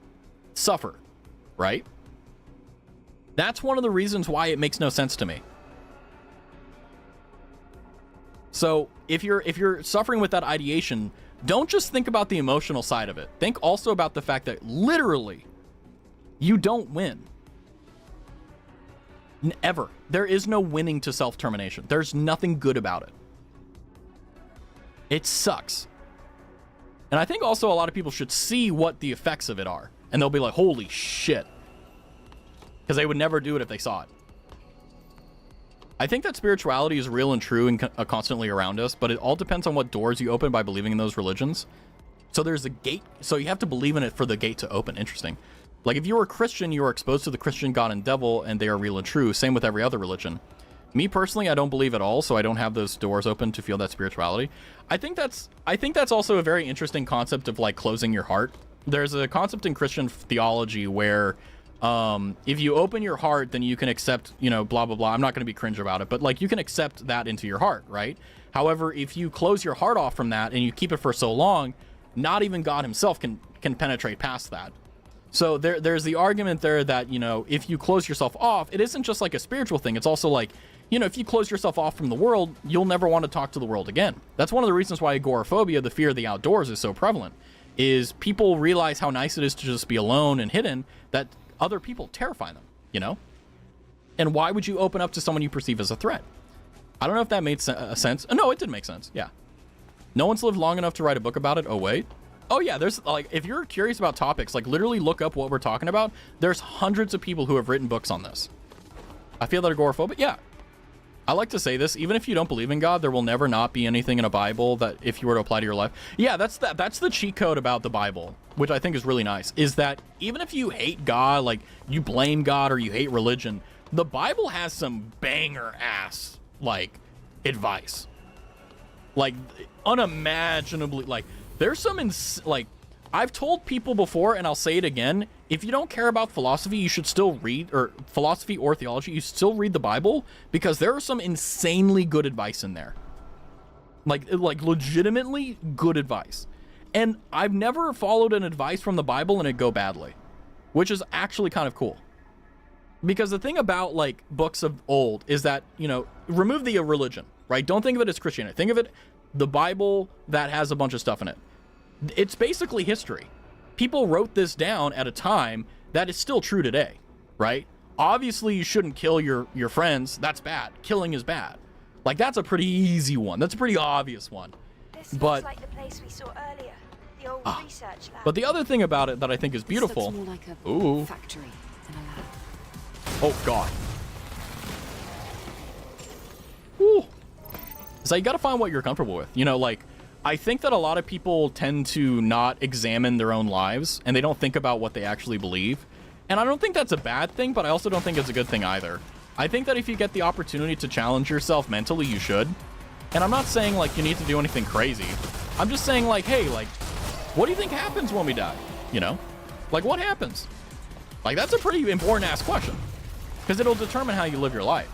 suffer, right? That's one of the reasons why it makes no sense to me. So if you're suffering with that ideation, don't just think about the emotional side of it. Think also about the fact that literally you don't win. Ever. There is no winning to self-termination. There's nothing good about it. It sucks. And I think also a lot of people should see what the effects of it are. And they'll be like, holy shit. Because they would never do it if they saw it. I think that spirituality is real and true and constantly around us, but it all depends on what doors you open by believing in those religions. So there's a gate. So you have to believe in it for the gate to open. Interesting. Like if you were a Christian, you are exposed to the Christian God and devil, and they are real and true. Same with every other religion. Me personally, I don't believe at all, so I don't have those doors open to feel that spirituality. I think that's also a very interesting concept of like closing your heart. There's a concept in Christian theology where if you open your heart, then you can accept, you know, blah, blah, blah. I'm not going to be cringe about it, but like you can accept that into your heart, right? However, if you close your heart off from that and you keep it for so long, not even God himself can penetrate past that. So there's the argument there that, you know, if you close yourself off, it isn't just like a spiritual thing. It's also like, you know, if you close yourself off from the world, you'll never want to talk to the world again. That's one of the reasons why agoraphobia, the fear of the outdoors, is so prevalent, is people realize how nice it is to just be alone and hidden, that other people terrify them, you know? And why would you open up to someone you perceive as a threat? I don't know if that made sense. No, it did make sense. Yeah. No one's lived long enough to write a book about it. Oh, wait. Oh, yeah. There's like, if you're curious about topics, like literally look up what we're talking about. There's hundreds of people who have written books on this. I feel that agoraphobic. Yeah. I like to say this, even if you don't believe in God, there will never not be anything in a Bible that if you were to apply to your life. Yeah, that's the cheat code about the Bible, which I think is really nice, is that even if you hate God, like you blame God or you hate religion, the Bible has some banger ass like advice. Like unimaginably, like there's some like I've told people before, and I'll say it again, if you don't care about philosophy, you should still read, or philosophy or theology, you still read the Bible, because there are some insanely good advice in there. Like legitimately good advice. And I've never followed an advice from the Bible and it go badly, which is actually kind of cool. Because the thing about like books of old is that, you know, remove the religion, right? Don't think of it as Christianity. Think of it, the Bible that has a bunch of stuff in it. It's basically history. People wrote this down at a time that is still true today, right? Obviously, you shouldn't kill your friends. That's bad. Killing is bad. Like, that's a pretty easy one. That's a pretty obvious one. This looks like the place we saw earlier, the old research lab. But the other thing about it that I think is beautiful... This looks more like a factory than a lab. Oh, God. Ooh. So you gotta find what you're comfortable with. You know, like... I think that a lot of people tend to not examine their own lives, and they don't think about what they actually believe. And I don't think that's a bad thing, but I also don't think it's a good thing either. I think that if you get the opportunity to challenge yourself mentally, you should. And I'm not saying, like, you need to do anything crazy. I'm just saying, like, hey, like, what do you think happens when we die? You know? Like, what happens? Like, that's a pretty important-ass question. Because it'll determine how you live your life.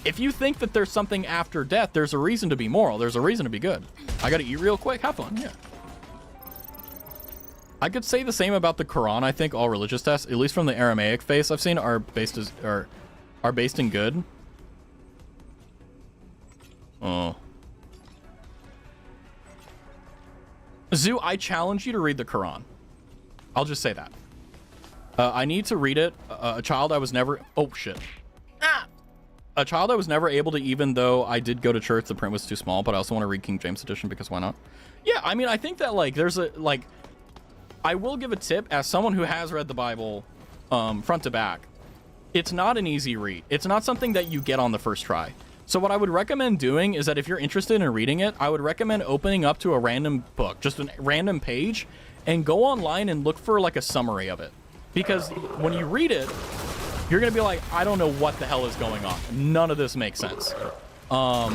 If you think that there's something after death, there's a reason to be moral. There's a reason to be good. I gotta eat real quick. Have fun. Yeah. I could say the same about the Quran. I think all religious texts, at least from the Aramaic faiths I've seen, are based in good. Oh. Zoo, I challenge you to read the Quran. I'll just say that. I need to read it. A child I was never... Oh, shit. A child I was never able to, even though I did go to church, the print was too small, but I also want to read King James Edition because why not? Yeah, I mean, I think that, like, there's a, like, I will give a tip as someone who has read the Bible front to back. It's not an easy read. It's not something that you get on the first try. So what I would recommend doing is that if you're interested in reading it, I would recommend opening up to a random book, just a random page, and go online and look for, like, a summary of it. Because when you read it, you're going to be like, I don't know what the hell is going on. None of this makes sense. Oh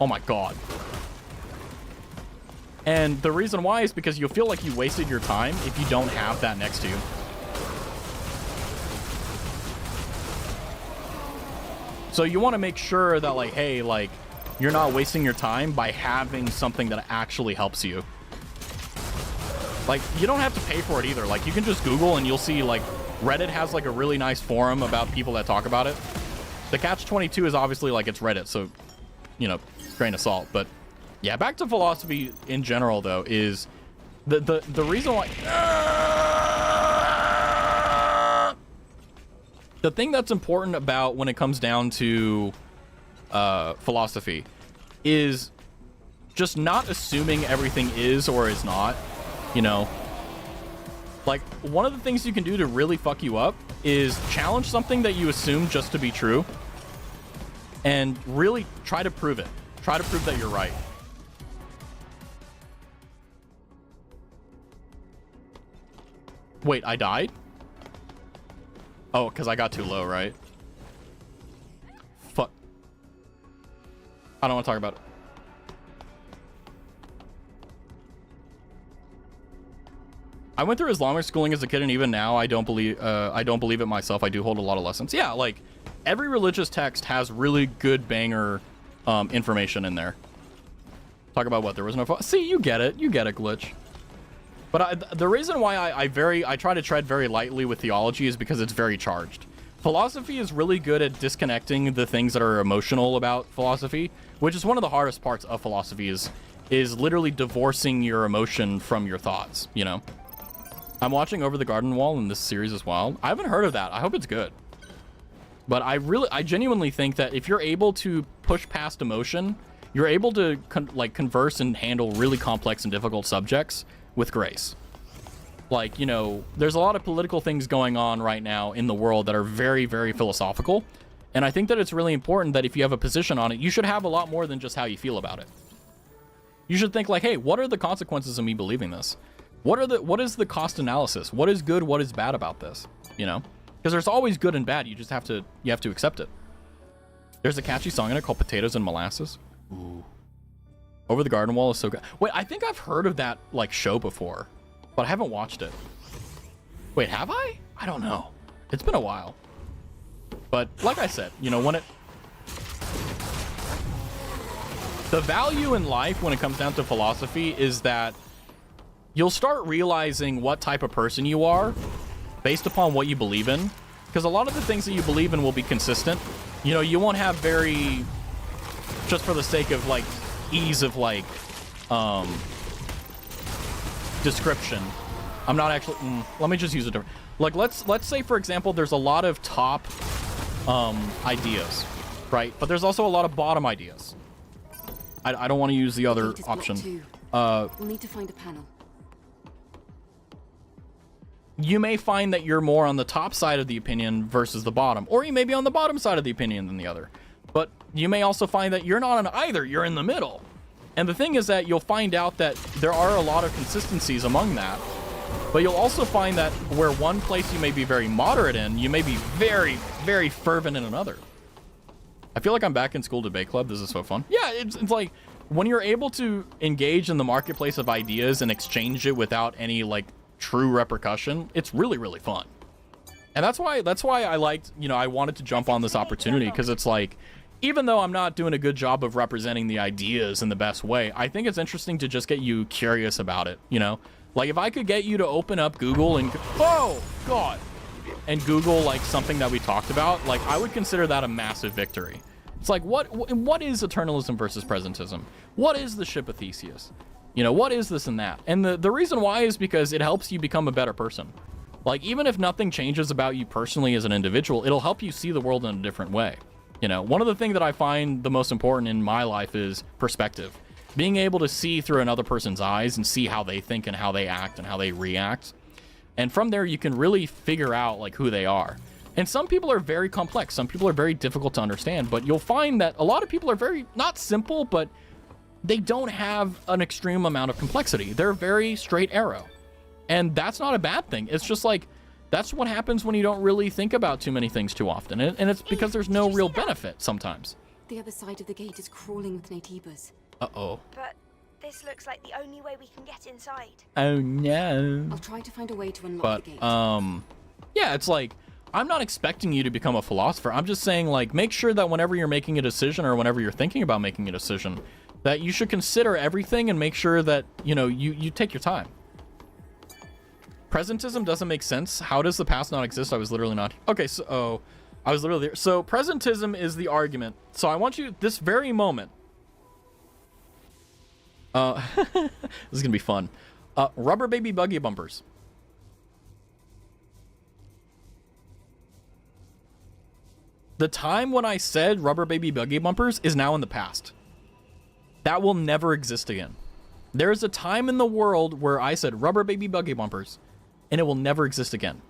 my God. And the reason why is because you'll feel like you wasted your time if you don't have that next to you. So you want to make sure that, like, hey, like, you're not wasting your time by having something that actually helps you. Like, you don't have to pay for it either. Like, you can just Google and you'll see, like, Reddit has, like, a really nice forum about people that talk about it. The catch-22 is obviously, like, it's Reddit, so, you know, grain of salt. But, yeah, back to philosophy in general, though, is the reason why... The thing that's important about when it comes down to philosophy is just not assuming everything is or is not, you know. Like, one of the things you can do to really fuck you up is challenge something that you assume just to be true and really try to prove it. Try to prove that you're right. Wait, I died? Oh, because I got too low, right? Fuck. I don't want to talk about it. I went through Islamic schooling as a kid, and even now, I don't believe it myself. I do hold a lot of lessons. Yeah, like, every religious text has really good banger information in there. Talk about what? There was no... See, you get it. You get it, Glitch. But the reason why I try to tread very lightly with theology is because it's very charged. Philosophy is really good at disconnecting the things that are emotional about philosophy, which is one of the hardest parts of philosophy is literally divorcing your emotion from your thoughts, you know? I'm watching Over the Garden Wall in this series as well. I haven't heard of that. I hope it's good. But I genuinely think that if you're able to push past emotion, you're able to converse and handle really complex and difficult subjects with grace. Like, you know, there's a lot of political things going on right now in the world that are very, very philosophical. And I think that it's really important that if you have a position on it, you should have a lot more than just how you feel about it. You should think like, hey, what are the consequences of me believing this? What is the cost analysis? What is good? What is bad about this? You know, because there's always good and bad. You just have to accept it. There's a catchy song in it called Potatoes and Molasses. Ooh. Over the Garden Wall is so good. Wait, I think I've heard of that like show before, but I haven't watched it. Wait, have I? I don't know. It's been a while. But like I said, you know, the value in life when it comes down to philosophy is that you'll start realizing what type of person you are based upon what you believe in. Because a lot of the things that you believe in will be consistent. You know, you won't have very, just for the sake of like ease of like description. I'm not actually, let me just use a different, like let's say for example, there's a lot of top ideas, right? But there's also a lot of bottom ideas. I don't want to use the other option. We'll need to find a panel. You may find that you're more on the top side of the opinion versus the bottom, or you may be on the bottom side of the opinion than the other. But you may also find that you're not on either, you're in the middle. And the thing is that you'll find out that there are a lot of consistencies among that, but you'll also find that where one place you may be very moderate in, you may be very, very fervent in another. I feel like I'm back in school debate club. This is so fun. Yeah, it's like when you're able to engage in the marketplace of ideas and exchange it without any like true repercussion, it's really, really fun. And that's why I liked, you know, I wanted to jump on this opportunity, because it's like, even though I'm not doing a good job of representing the ideas in the best way, I think it's interesting to just get you curious about it, you know? Like, if I could get you to open up Google and, oh, God, and Google, like, something that we talked about, like, I would consider that a massive victory. It's like, what is eternalism versus presentism? What is the ship of Theseus? You know, what is this and that? And the reason why is because it helps you become a better person. Like, even if nothing changes about you personally as an individual, it'll help you see the world in a different way. You know, one of the things that I find the most important in my life is perspective. Being able to see through another person's eyes and see how they think and how they act and how they react. And from there, you can really figure out, like, who they are. And some people are very complex. Some people are very difficult to understand. But you'll find that a lot of people are very, not simple, but they don't have an extreme amount of complexity. They're very straight arrow. And that's not a bad thing. It's just like, that's what happens when you don't really think about too many things too often. And it's because there's no real benefit sometimes. The other side of the gate is crawling with Natiibas. Uh-oh. But this looks like the only way we can get inside. Oh, no. I'll try to find a way to unlock the gate. Yeah, it's like, I'm not expecting you to become a philosopher. I'm just saying, like, make sure that whenever you're making a decision or whenever you're thinking about making a decision, that you should consider everything and make sure that, you know, you take your time. Presentism doesn't make sense. How does the past not exist? I was literally not. Okay, so I was literally there. So presentism is the argument. So I want you, this very moment. This is gonna be fun. Rubber baby buggy bumpers. The time when I said rubber baby buggy bumpers is now in the past. That will never exist again. There's a time in the world where I said rubber baby buggy bumpers, and it will never exist again.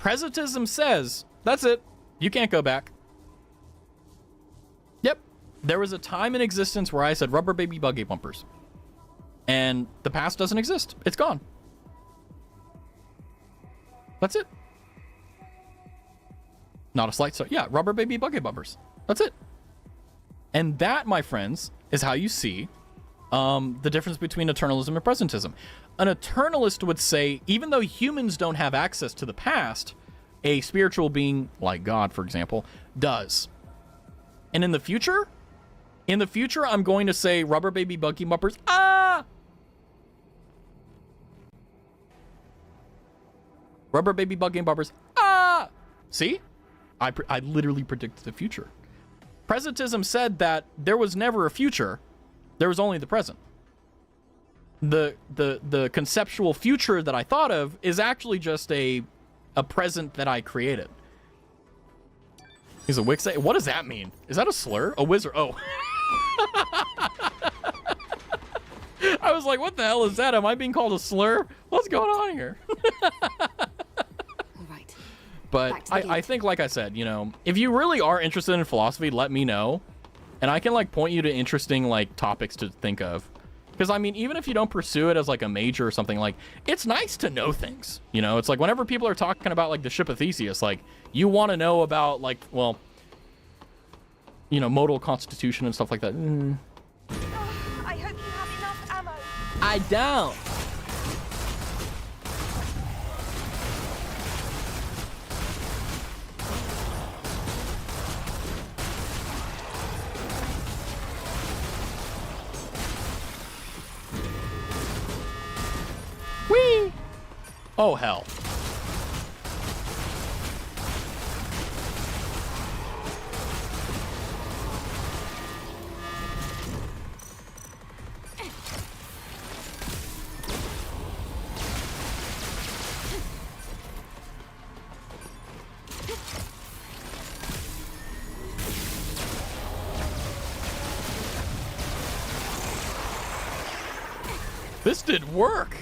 Presentism says, that's it. You can't go back. Yep. There was a time in existence where I said rubber baby buggy bumpers. And the past doesn't exist. It's gone. That's it. Not a slight start. Yeah, rubber baby buggy bumpers. That's it. And that, my friends, is how you see the difference between eternalism and presentism. An eternalist would say, even though humans don't have access to the past, a spiritual being like God, for example, does. And in the future, I'm going to say rubber baby buggy bumpers. Ah! Rubber baby buggy bumpers. Ah! See? I literally predicted the future. Presentism said that there was never a future. There was only the present. The conceptual future that I thought of is actually just a present that I created. He's a Wixay. What does that mean? Is that a slur? A wizard? Oh. I was like, what the hell is that? Am I being called a slur? What's going on here? But I think, like I said, you know, if you really are interested in philosophy, let me know. And I can, like, point you to interesting, like, topics to think of. Because, I mean, even if you don't pursue it as, like, a major or something, like, it's nice to know things. You know, it's like whenever people are talking about, like, the ship of Theseus, like, you want to know about, like, well, you know, modal constitution and stuff like that. I hope you have enough ammo. I don't. Whee! Oh, hell. This did work.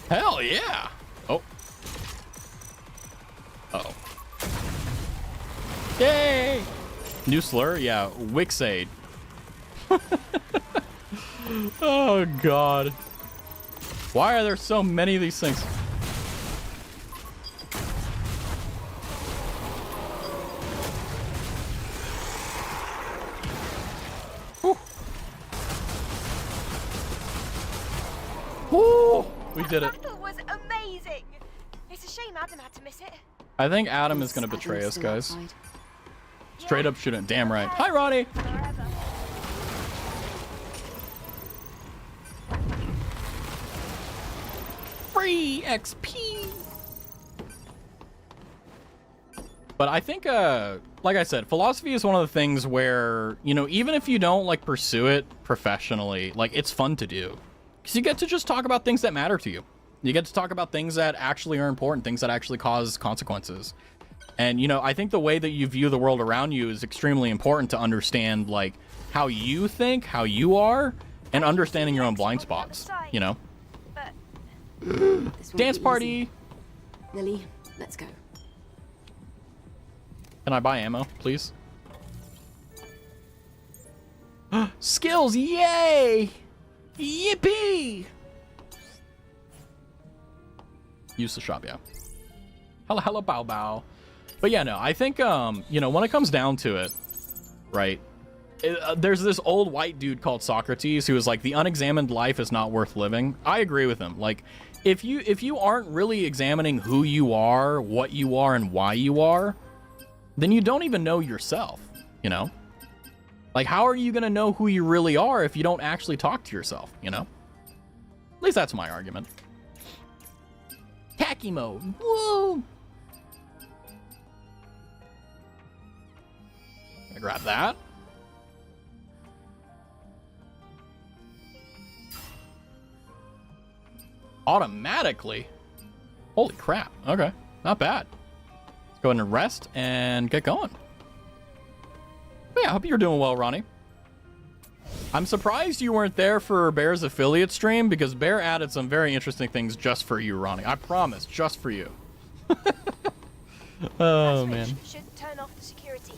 Hell yeah. Oh. Uh-oh. Yay! New slur? Yeah, Wixade. Oh, God. Why are there so many of these things? Whew. Woo! We did it. That battle was amazing. It's a shame Adam had to miss it. I think Adam is going to betray us, guys. Straight up shooting. Damn right. Hi, Ronnie. Forever. Free XP. But I think, like I said, philosophy is one of the things where, you know, even if you don't, like, pursue it professionally, like, it's fun to do. Because you get to just talk about things that matter to you. You get to talk about things that actually are important, things that actually cause consequences. And, you know, I think the way that you view the world around you is extremely important to understand, like, how you think, how you are, and understanding your own blind spots, you know? Dance party! Lily, let's go. Can I buy ammo, please? Skills, yay! Yippee! Use the shop, yeah. Hello, hello, bow, bow. But yeah, no, I think, you know, when it comes down to it, right, there's this old white dude called Socrates who was like, the unexamined life is not worth living. I agree with him. Like, if you aren't really examining who you are, what you are, and why you are, then you don't even know yourself, you know? Like, how are you going to know who you really are if you don't actually talk to yourself, you know? At least that's my argument. Tacky mode. Woo! Gonna grab that. Automatically? Holy crap. Okay. Not bad. Let's go ahead and rest and get going. But yeah, I hope you're doing well, Ronnie. I'm surprised you weren't there for Bear's affiliate stream, because Bear added some very interesting things just for you, Ronnie. I promise, just for you. Oh, man. Should turn off the security.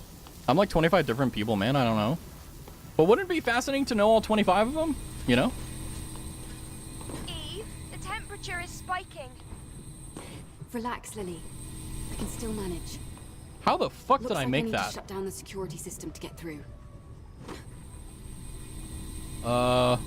I'm like 25 different people, man. I don't know. But wouldn't it be fascinating to know all 25 of them? You know? Eve, the temperature is spiking. Relax, Lily. I can still manage. How the fuck Looks did I like make need that? to shut down the security system to get through. I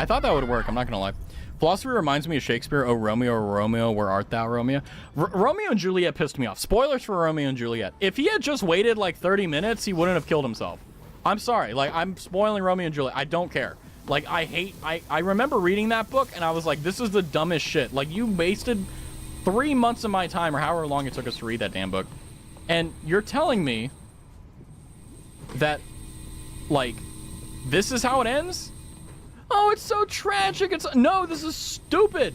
thought that would work, I'm not gonna lie. Philosophy reminds me of Shakespeare. Oh, Romeo, Romeo, where art thou, Romeo? Romeo and Juliet pissed me off. Spoilers for Romeo and Juliet. If he had just waited like 30 minutes, he wouldn't have killed himself. I'm sorry. Like, I'm spoiling Romeo and Juliet. I don't care. Like, I remember reading that book, and I was like, this is the dumbest shit. Like, you wasted 3 months of my time, or however long it took us to read that damn book. And you're telling me that, like, this is how it ends? Oh, it's so tragic. No, this is stupid.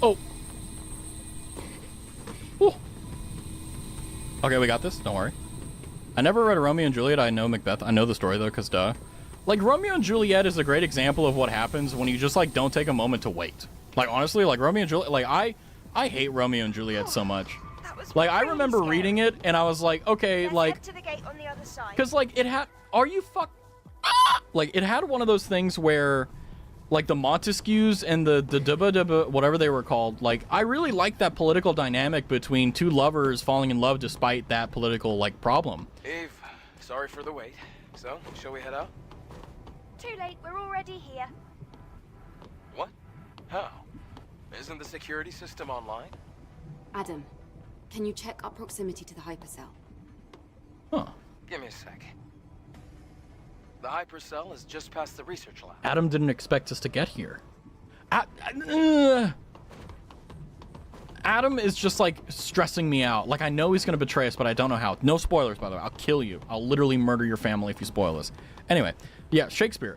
Oh. Ooh. Okay, we got this. Don't worry. I never read Romeo and Juliet. I know Macbeth. I know the story, though, because duh. Like, Romeo and Juliet is a great example of what happens when you just, like, don't take a moment to wait. Like, honestly, like, Romeo and Juliet, like, I hate Romeo and Juliet so much. Like, I remember reading it, and I was like, okay, like, to the gate on the other side. because, like, it had, are you ah! Like, it had one of those things where, like, the Montesquieu's and the dubba, whatever they were called, like, I really liked that political dynamic between two lovers falling in love despite that political, like, problem. Eve, sorry for the wait. So, shall we head out? Too late, we're already here. What? How? Isn't the security system online? Adam, can you check our proximity to the hypercell? Huh. Give me a sec. The hypercell is just past the research lab. Adam didn't expect us to get here. Adam is just, like, stressing me out. Like, I know he's gonna betray us, but I don't know how. No spoilers, by the way. I'll kill you. I'll literally murder your family if you spoil us. Anyway, yeah, Shakespeare.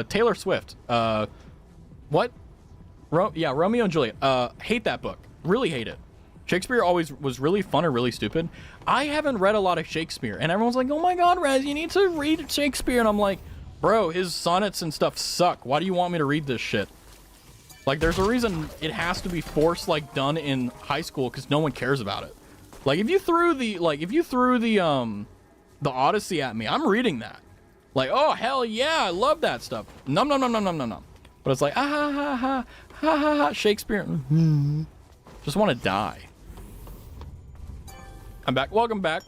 Taylor Swift. What? Romeo and Juliet. Hate that book. Really hate it. Shakespeare always was really fun or really stupid. I haven't read a lot of Shakespeare, and everyone's like, oh my god, Raz, you need to read Shakespeare. And I'm like, bro, his sonnets and stuff suck. Why do you want me to read this shit? Like, there's a reason it has to be forced, like, done in high school, because no one cares about it. Like, if you threw the Odyssey at me, I'm reading that. Like, oh, hell yeah, I love that stuff. Nom, nom, nom, nom, nom, nom, nom. But it's like, ah, ha, ha, ha, ha, ha, ha, Shakespeare. Just want to die. I'm back. Welcome back.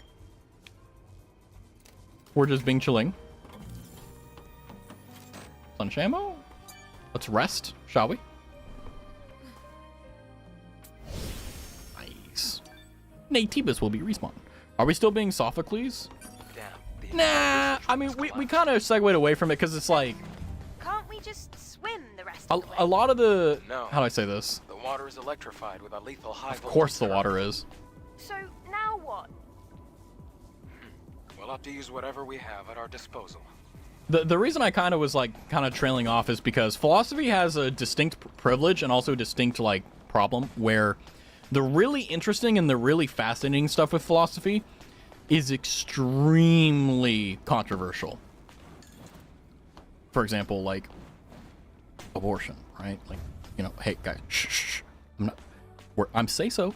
We're just being chilling. Sunshamo? Let's rest, shall we? Nice. Natibus will be respawned. Are we still being Sophocles? Damn. Nah, I mean, we kind of segued away from it because it's like... Can't we just swim the rest of the way? A lot of the... No. How do I say this? The water is electrified with a lethal high voltage. Of course the water is. So, now what? We'll have to use whatever we have at our disposal. The reason I kind of was, like, kind of trailing off is because philosophy has a distinct privilege and also a distinct, like, problem where the really interesting and the really fascinating stuff with philosophy is extremely controversial. For example, like, abortion, right? Like, you know, hey, guys, shh. I'm say-so.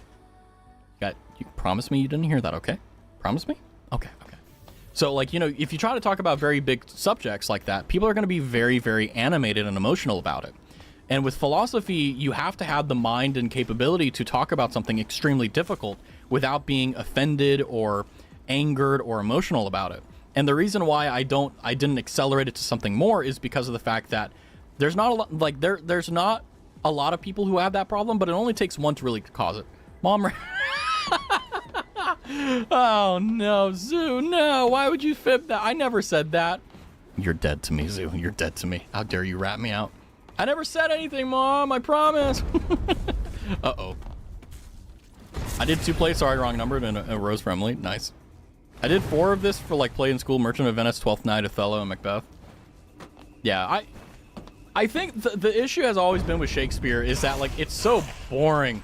You promise me you didn't hear that, okay? Promise me? Okay. So, like, you know, if you try to talk about very big subjects like that, people are going to be very, very animated and emotional about it. And with philosophy, you have to have the mind and capability to talk about something extremely difficult without being offended or angered or emotional about it. And the reason why I didn't accelerate it to something more is because of the fact that there's not a lot, like, there's not a lot of people who have that problem, but it only takes one to really cause it. Mom. Oh no, Zoo, no, why would you fib that? I never said that. You're dead to me, Zoo. You're dead to me. How dare you rat me out? I never said anything, Mom, I promise. Uh-oh. I did 2 plays, sorry, wrong number, and a rose for Emily. Nice. I did 4 of this for like Play in School, Merchant of Venice, Twelfth Night, Othello, and Macbeth. Yeah, I think the issue has always been with Shakespeare is that like it's so boring.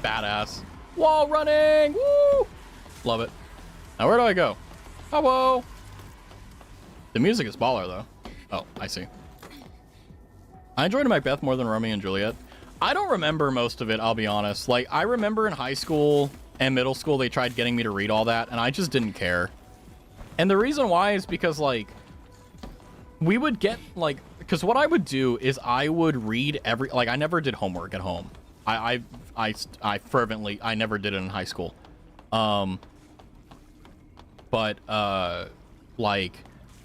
Badass. Wall running! Woo! Love it. Now where do I go? Hello! The music is baller though. Oh, I see. I enjoyed Macbeth more than Romeo and Juliet. I don't remember most of it, I'll be honest. Like, I remember in high school and middle school they tried getting me to read all that, and I just didn't care. And the reason why is because, like, we would get, like... Because what I would do is I would read every... Like, I never did homework at home. I fervently... I never did it in high school. Like...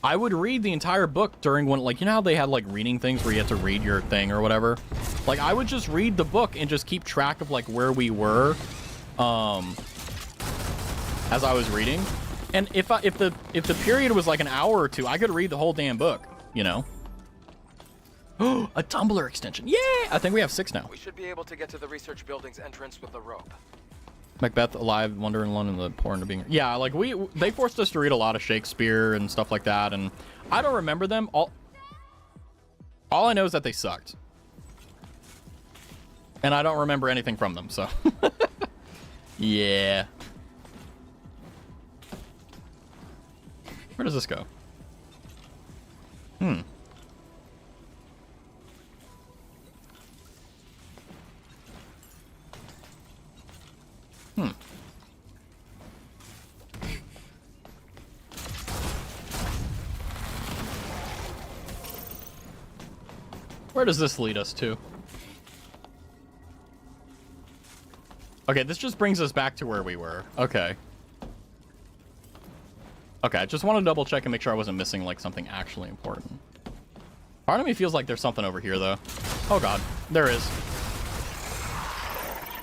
I would read the entire book during one, like, you know how they had, like, reading things where you had to read your thing or whatever? Like, I would just read the book and just keep track of, like, where we were, as I was reading. And if the period was, like, an hour or 2, I could read the whole damn book, you know? A Tumblr extension. Yeah! I think we have 6 now. We should be able to get to the research building's entrance with the rope. Macbeth, Alive, Wonder in London, the Poor into Being... Yeah, like, they forced us to read a lot of Shakespeare and stuff like that, and I don't remember them. All I know is that they sucked. And I don't remember anything from them, so... Yeah. Where does this go? Hmm. Where does this lead us to? Okay, this just brings us back to where we were. Okay. Okay, I just want to double check and make sure I wasn't missing, like, something actually important. Part of me feels like there's something over here, though. Oh, God. There is.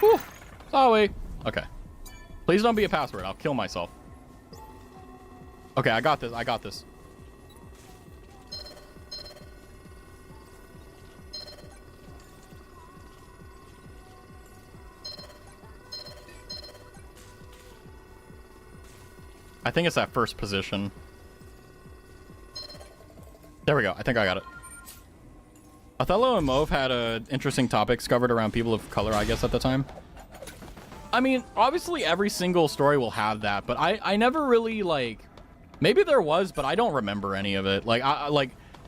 Whew. Sorry. Okay. Please don't be a password. I'll kill myself. Okay, I got this. I got this. I think it's that first position. There we go. I think I got it. Othello and Mauve had interesting topics covered around people of color, I guess, at the time. I mean, obviously every single story will have that, but I never really, like... Maybe there was, but I don't remember any of it. Like,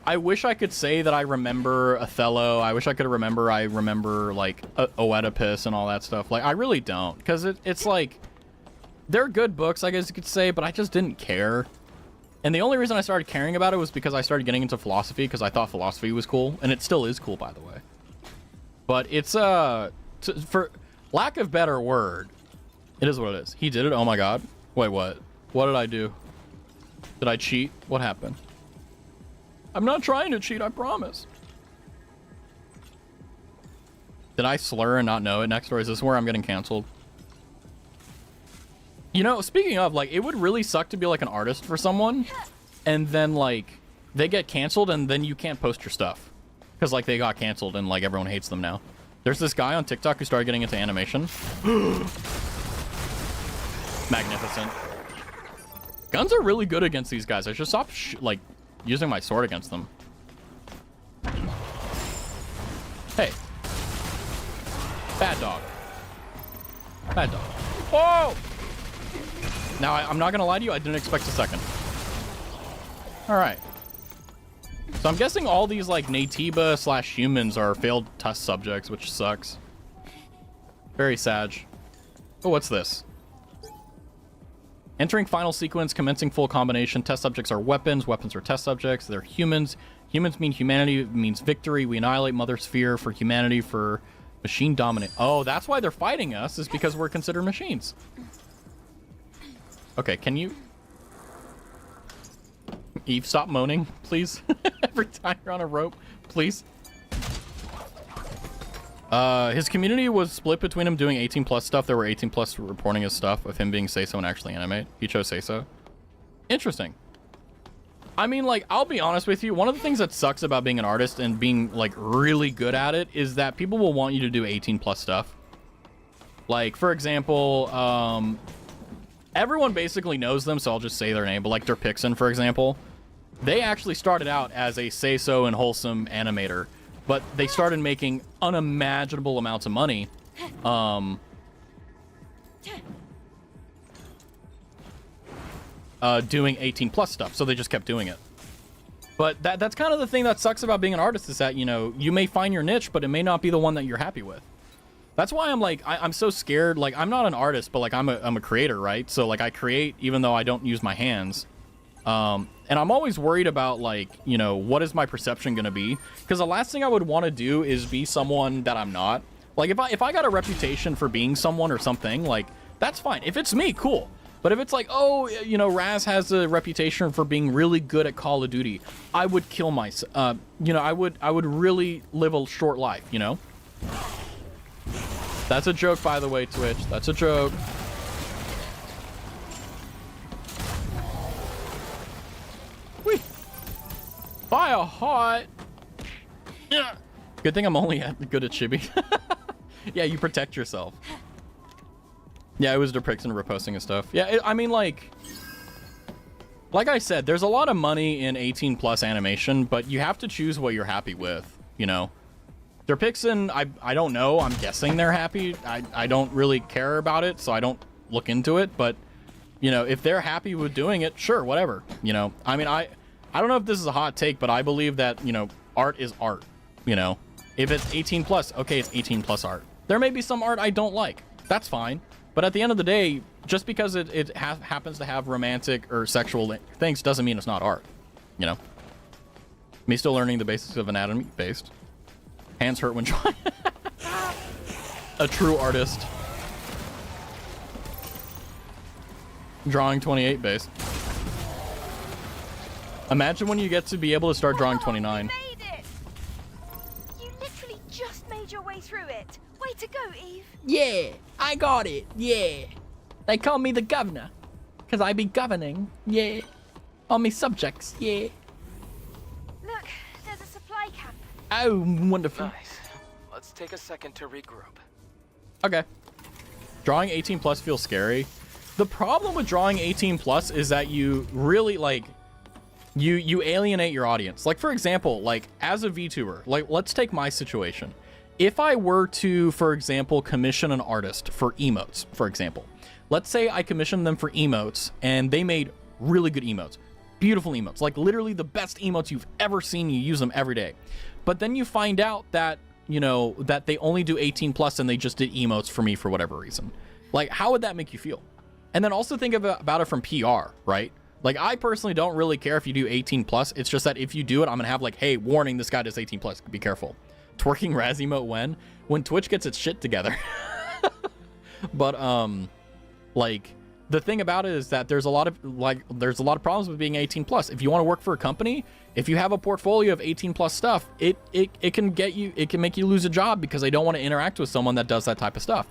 I wish I could say that I remember Othello. I wish I could remember like, Oedipus and all that stuff. Like, I really don't. Because it's like... They're good books, I guess you could say, but I just didn't care. And the only reason I started caring about it was because I started getting into philosophy, because I thought philosophy was cool. And it still is cool, by the way. But it's, for lack of better word, it is what it is. He did it? Oh my god. Wait, what? What did I do? Did I cheat? What happened? I'm not trying to cheat, I promise. Did I slur and not know it next, or is this where I'm getting canceled? You know, speaking of, like, it would really suck to be, like, an artist for someone, and then, like, they get canceled, and then you can't post your stuff. Because, like, they got canceled, and, like, everyone hates them now. There's this guy on TikTok who started getting into animation. Magnificent. Guns are really good against these guys. I should stop, like, using my sword against them. Hey. Bad dog. Bad dog. Whoa! Now, I'm not going to lie to you. I didn't expect a second. All right. So I'm guessing all these, like, Natiba/humans are failed test subjects, which sucks. Very sad. Oh, what's this? Entering final sequence, commencing full combination. Test subjects are weapons. Weapons are test subjects. They're humans. Humans mean humanity. It means victory. We annihilate Mother Sphere for humanity, for machine dominate. Oh, that's why they're fighting us, is because we're considered machines. Okay, can you... Eve, stop moaning, please. Every time you're on a rope, please. His community was split between him doing 18+ stuff. There were 18+ reporting his stuff of him being say-so and actually animate. He chose say-so. Interesting. I mean, like, I'll be honest with you. One of the things that sucks about being an artist and being, like, really good at it is that people will want you to do 18+ stuff. Like, for example, everyone basically knows them, so I'll just say their name, but like Derpixen, for example, they actually started out as a say-so and wholesome animator, but they started making unimaginable amounts of money. Doing 18 plus stuff, so they just kept doing it. But that's kind of the thing that sucks about being an artist, is that, you know, you may find your niche, but it may not be the one that you're happy with. That's why I'm like, I'm so scared. Like, I'm not an artist, but like I'm a creator, right? So like I create even though I don't use my hands. And I'm always worried about, like, you know, what is my perception gonna be? Because the last thing I would want to do is be someone that I'm not. Like, if I got a reputation for being someone or something, like, that's fine. If it's me, cool. But if it's like, oh, you know, Raz has a reputation for being really good at Call of Duty, I would kill myself. You know, I would really live a short life, you know? That's a joke, by the way, Twitch. That's a joke. Whee! Fire hot! Yeah. Good thing I'm only good at chibi. Yeah, you protect yourself. Yeah, it was Derpixen reposting and stuff. Yeah, I mean, like I said, there's a lot of money in 18 plus animation, but you have to choose what you're happy with, you know? Derpixen, I don't know. I'm guessing they're happy. I don't really care about it, so I don't look into it. But, you know, if they're happy with doing it, sure, whatever. You know, I mean, I don't know if this is a hot take, but I believe that, you know, art is art, you know? If it's 18 plus, okay, it's 18 plus art. There may be some art I don't like. That's fine. But at the end of the day, just because it happens to have romantic or sexual things doesn't mean it's not art, you know? Me still learning the basics of anatomy based. Hands hurt when drawing. A true artist. Drawing 28 based. Imagine when you get to be able to start drawing 29. You made it! You literally just made your way through it. Way to go, Eve. Yeah, I got it. Yeah. They call me the governor. Because I be governing. Yeah. On me subjects. Yeah. Look, there's a supply camp. Oh, wonderful. Nice. Let's take a second to regroup. Okay. Drawing 18 plus feels scary. The problem with drawing 18 plus is that you really, like, you alienate your audience. Like, for example, like, as a VTuber, like, let's take my situation. If I were to, for example, commission an artist for emotes, for example, let's say I commissioned them for emotes and they made really good emotes, beautiful emotes, like literally the best emotes you've ever seen. You use them every day. But then you find out that, you know, that they only do 18 plus and they just did emotes for me for whatever reason. Like, how would that make you feel? And then also think about it from PR, right? Like, I personally don't really care if you do 18 plus. It's just that if you do it, I'm gonna have like, hey, warning, this guy does 18 plus, be careful. Twerking Raz emote when Twitch gets its shit together. But like, the thing about it is that there's a lot of problems with being 18 plus. If you want to work for a company, if you have a portfolio of 18 plus stuff, it can make you lose a job because they don't want to interact with someone that does that type of stuff.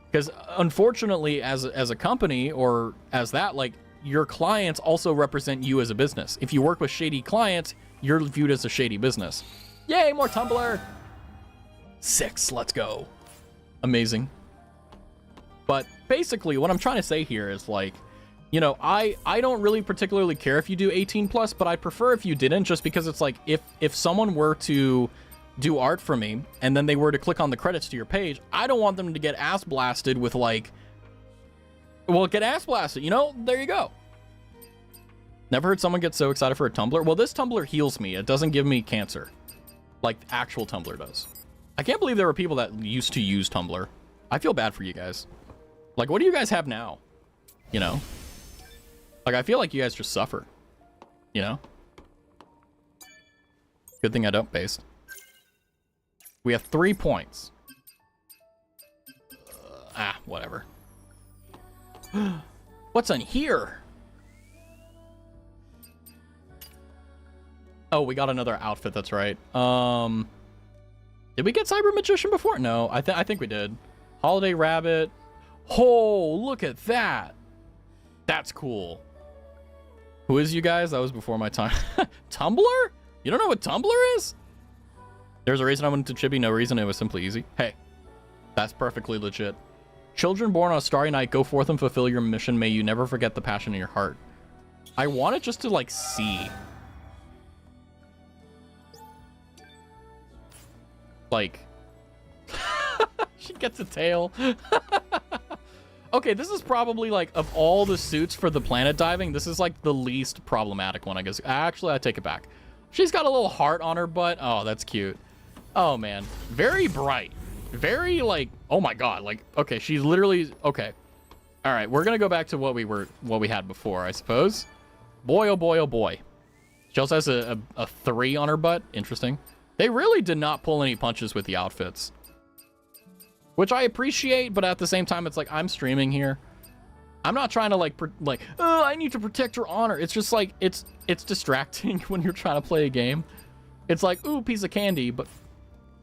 Because unfortunately, as a company or as that, like, your clients also represent you as a business. If you work with shady clients, you're viewed as a shady business. Yay, more Tumblr. 6, let's go. Amazing. But basically, what I'm trying to say here is, like, you know, I don't really particularly care if you do 18 plus, but I'd prefer if you didn't, just because it's like, if someone were to do art for me and then they were to click on the credits to your page, I don't want them to get ass blasted with, like, well, get ass blasted, you know? There you go. Never heard someone get so excited for a Tumblr. Well, this Tumblr heals me. It doesn't give me cancer like actual Tumblr does. I can't believe there were people that used to use Tumblr. I feel bad for you guys. Like, what do you guys have now? You know? Like, I feel like you guys just suffer. You know? Good thing I don't paste. We have 3 points. Whatever. What's in here? Oh, we got another outfit, that's right. Did we get Cyber Magician before? No, I think we did. Holiday Rabbit. Oh, look at that. That's cool. Who is you guys? That was before my time. Tumblr? You don't know what Tumblr is? There's a reason I went to Chibi, no reason, it was simply easy. Hey, that's perfectly legit. Children born on a starry night, go forth and fulfill your mission. May you never forget the passion in your heart. I want it just to, like, see. Like... she gets a tail. Okay, this is probably, like, of all the suits for the planet diving, this is, like, the least problematic one, I guess. Actually, I take it back. She's got a little heart on her butt. Oh, that's cute. Oh, man. Very bright. Very, like, oh my god. Like, okay, she's literally... Okay. All right, we're gonna go back to what we had before, I suppose. Boy, oh boy, oh boy. She also has a 3 on her butt. Interesting. They really did not pull any punches with the outfits. Which I appreciate, but at the same time, it's like, I'm streaming here. I'm not trying to, like, oh, I need to protect her honor. It's just, like, it's distracting when you're trying to play a game. It's like, ooh, piece of candy, but...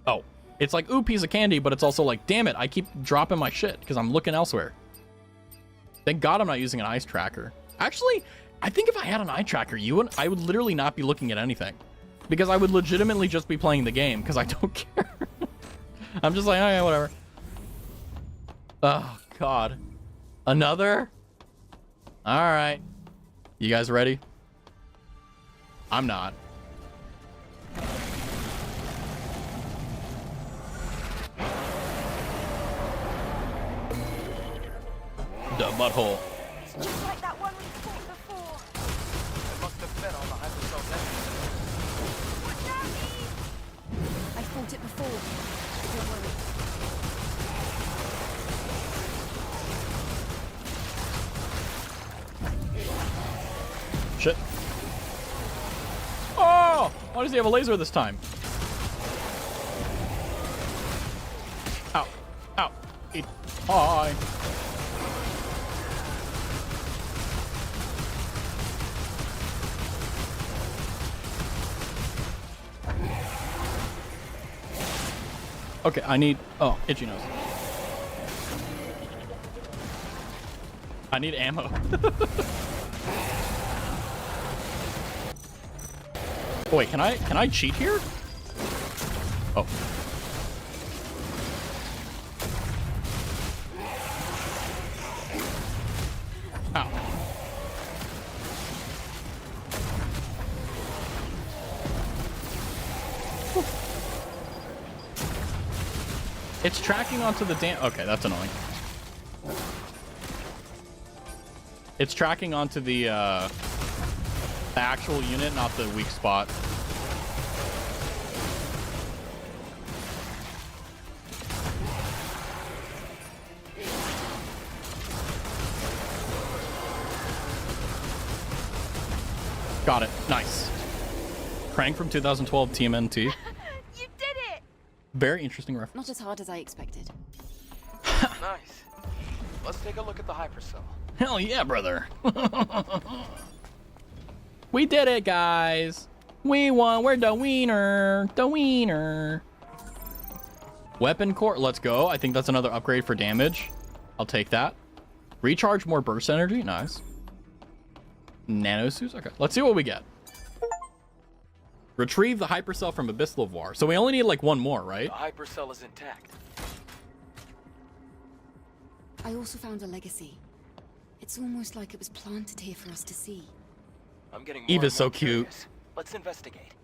Oh. It's like, ooh, piece of candy, but it's also like, damn it, I keep dropping my shit because I'm looking elsewhere. Thank God I'm not using an eyes tracker. Actually, I think if I had an eye tracker, I would literally not be looking at anything. Because I would legitimately just be playing the game because I don't care. I'm just like, oh yeah, whatever. Oh, God. Another? All right. You guys ready? I'm not. The butthole. It's just like that one we fought before. It must have fed on the hypersol network. Watch out, Eve! I fought it before. Don't worry. Shit. Oh! Why does he have a laser this time? Ow. Ow. Hi. Okay, I need... Oh, itchy nose. I need ammo. Oh, wait, can I cheat here? Oh. Ow. It's tracking onto the damn... Okay, that's annoying. It's tracking onto the actual unit, not the weak spot. Got it. Nice. Crank from 2012 TMNT. You did it! Very interesting reference. Not as hard as I expected. Nice. Let's take a look at the hypercell. Hell yeah, brother. We did it, guys. We won. We're the wiener. The wiener. Weapon core. Let's go. I think that's another upgrade for damage. I'll take that. Recharge more burst energy. Nice. Nanosuits. Okay. Let's see what we get. Retrieve the hypercell from Abyss Lavoir. So we only need like one more, right? The hypercell is intact. I also found a legacy. It's almost like it was planted here for us to see. I'm getting more Eve is and so more cute. curious. Let's investigate.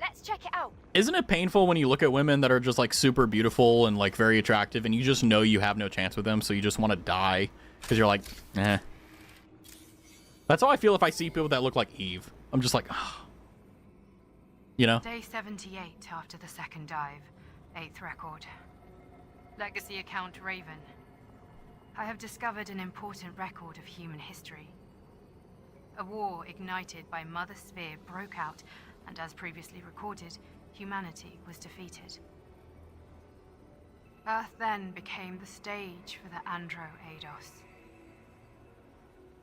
Let's check it out. Isn't it painful when you look at women that are just like super beautiful and like very attractive and you just know you have no chance with them, so you just want to die because you're like, eh. That's how I feel if I see people that look like Eve. I'm just like, oh. You know? Day 78 after the second dive. 8th record. Legacy account Raven. I have discovered an important record of human history. A war ignited by Mother Sphere broke out, and as previously recorded, humanity was defeated. Earth then became the stage for the Andro-Eidos.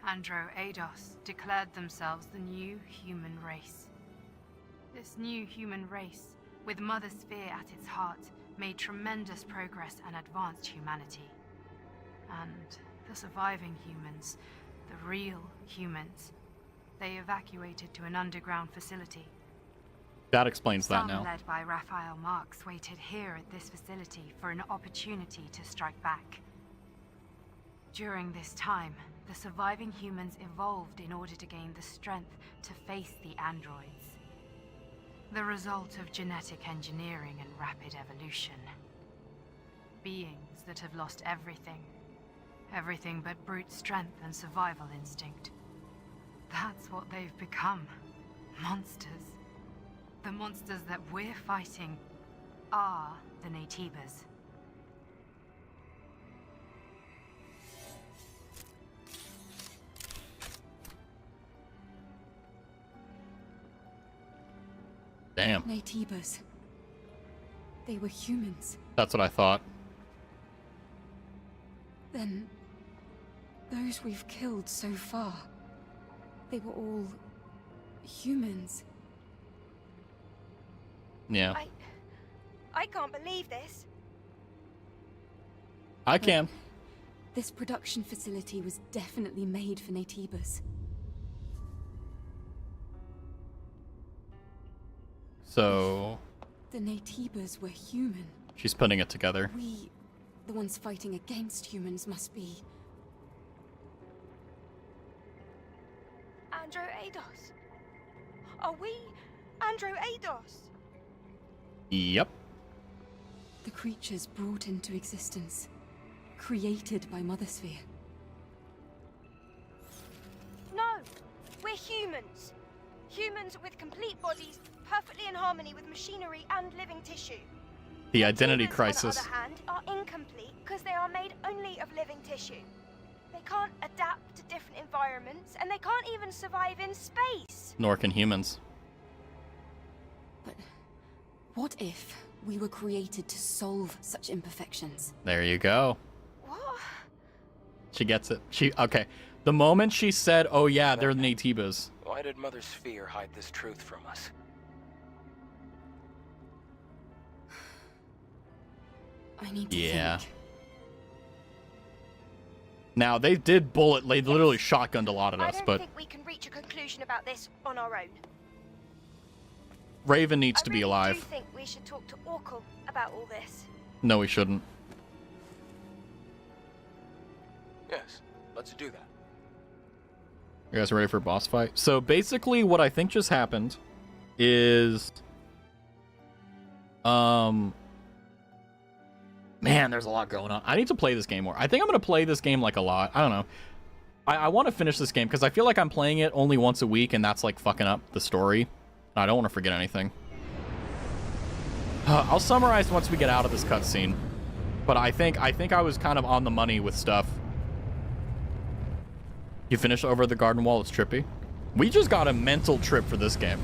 Andro-Eidos declared themselves the new human race. This new human race, with Mother Sphere at its heart, made tremendous progress and advanced humanity. And the surviving humans, the real humans, they evacuated to an underground facility. That explains that Some now. led by Raphael Marx waited here at this facility for an opportunity to strike back. During this time, the surviving humans evolved in order to gain the strength to face the androids. The result of genetic engineering and rapid evolution. Beings that have lost everything. Everything but brute strength and survival instinct. That's what they've become. Monsters. The monsters that we're fighting are the Naytibas. Damn. Naytibas. They were humans. That's what I thought. Then, those we've killed so far, they were all humans. Yeah. I can't believe this. I can. This production facility was definitely made for Naytibas. So The Naytibas were human. she's putting it together. We, the ones fighting against humans, must be... Andro Eidos. Are we Andro Eidos? Yep. the creatures brought into existence, created by Mother Sphere. No, we're humans. Humans with complete bodies, perfectly in harmony with machinery and living tissue. The identity Humans, crisis. on the other hand, are incomplete because they are made only of living tissue. They can't adapt to different environments, and they can't even survive in space. Nor can humans. But what if we were created to solve such imperfections? There you go. What? She gets it. Okay. The moment she said, "Oh yeah, they're the Naytibas." Why did Mother Sphere hide this truth from us? I need to Yeah. think. Now they did bullet. They literally shotgunned a lot at I us, don't but think we can reach a conclusion about this on our own. Raven needs I to be really alive. do think we should talk to Orkel about all this. No, we shouldn't. Yes, let's do that. You guys ready for a boss fight? So basically what I think just happened is man, there's a lot going on. I need to play this game more. I think I'm going to play this game like a lot. I don't know. I want to finish this game because I feel like I'm playing it only once a week and that's like fucking up the story. I don't want to forget anything. I'll summarize once we get out of this cutscene. But I think I was kind of on the money with stuff. You finished Over the Garden Wall. It's trippy. We just got a mental trip for this game.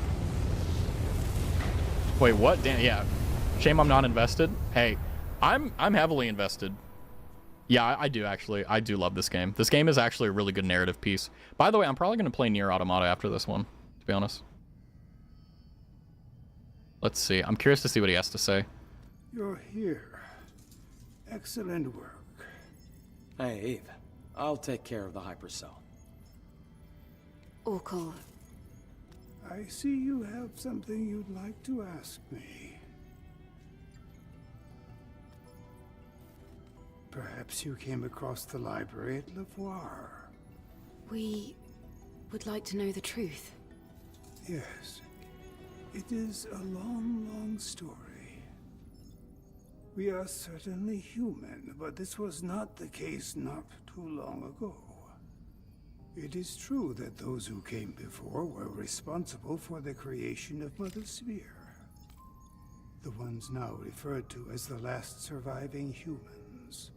Wait, what? Damn, yeah. Shame I'm not invested. Hey, I'm heavily invested. Yeah, I do actually. I do love this game. This game is actually a really good narrative piece. By the way, I'm probably going to play Nier Automata after this one, to be honest. Let's see. I'm curious to see what he has to say. You're here. Excellent work. Hey, Eve. I'll take care of the hypercell. Orkel, I see you have something you'd like to ask me. Perhaps you came across the library at Lavoir. we would like to know the truth. Yes. It is a long, long story. We are certainly human, but this was not the case not too long ago. It is true that those who came before were responsible for the creation of Mother Sphere. The ones now referred to as the last surviving humans.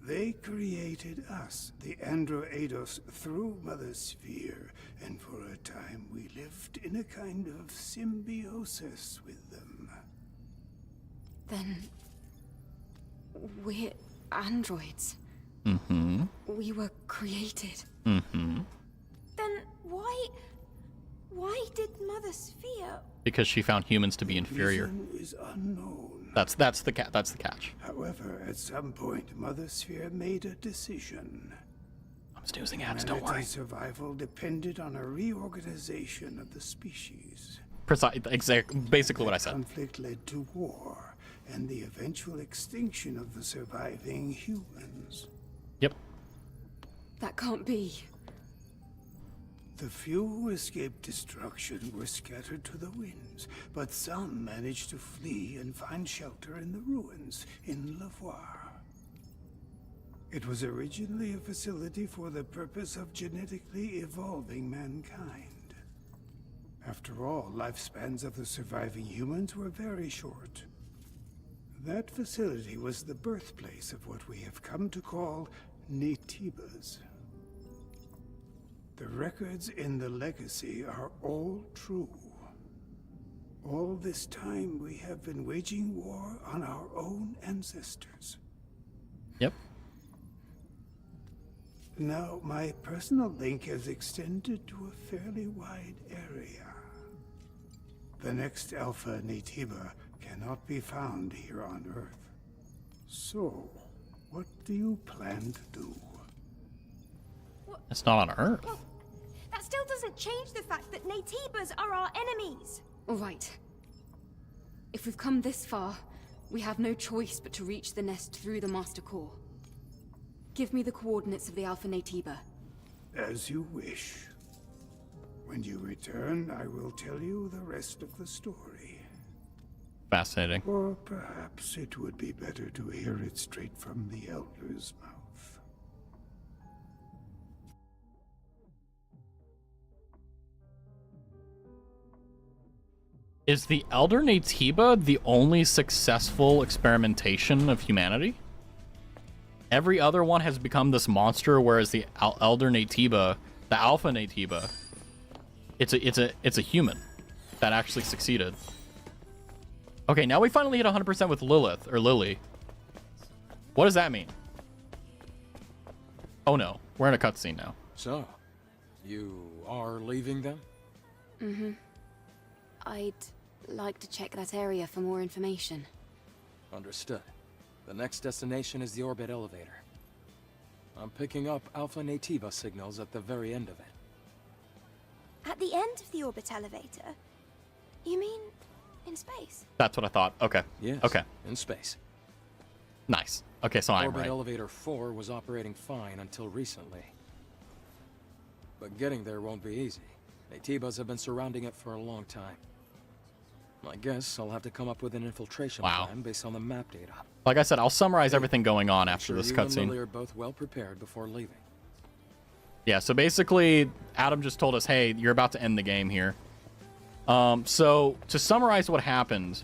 They created us, the Androidos, through Mother Sphere, and for a time we lived in a kind of symbiosis with them. Then... we're androids. Mm-hmm. We were created. Mm-hmm. Then why did Mother Sphere... Because she found humans to be inferior. The reason is unknown. That's the catch. However, at some point, Mother Sphere made a decision. I'm snoozing ads, don't worry. Humanity's survival depended on a reorganization of the species. Basically what I said. Conflict led to war and the eventual extinction of the surviving humans. Yep. That can't be. The few who escaped destruction were scattered to the winds, but some managed to flee and find shelter in the ruins in Lavoir. It was originally a facility for the purpose of genetically evolving mankind. After all, lifespans of the surviving humans were very short. That facility was the birthplace of what we have come to call Naytibas. The records in the legacy are all true. All this time we have been waging war on our own ancestors. Yep. Now, my personal link has extended to a fairly wide area. The next Alpha Naytiba cannot be found here on Earth. So, what do you plan to do? It's not on Earth. Well, that still doesn't change the fact that Naytibas are our enemies. All right. If we've come this far, we have no choice but to reach the nest through the Master Core. Give me the coordinates of the Alpha Naytiba. As you wish. When you return, I will tell you the rest of the story. Fascinating. Or perhaps it would be better to hear it straight from the Elder's mouth. Is the Elder Naytiba the only successful experimentation of humanity? Every other one has become this monster, whereas the Elder Naytiba, the Alpha Naytiba, it's a human that actually succeeded. Okay, now we finally hit 100% with Lilith, or Lily. What does that mean? Oh no, we're in a cutscene now. So, you are leaving them? Mm-hmm. I'd like to check that area for more information. Understood. The next destination is the orbit elevator. I'm picking up Alpha Naytiba signals at the very end of it. At the end of the orbit elevator? You mean in space? That's what I thought. Okay. Yes. Okay. In space. Nice. Okay, so I'm Orbit right. elevator 4 was operating fine until recently. But getting there won't be easy. Naytibas have been surrounding it for a long time. I guess I'll have to come up with an infiltration plan based on the map data. Like I said, I'll summarize everything going on after this You and cutscene. Lily are both well prepared before leaving. Yeah, so basically, Adam just told us, hey, you're about to end the game here. So, to summarize what happened,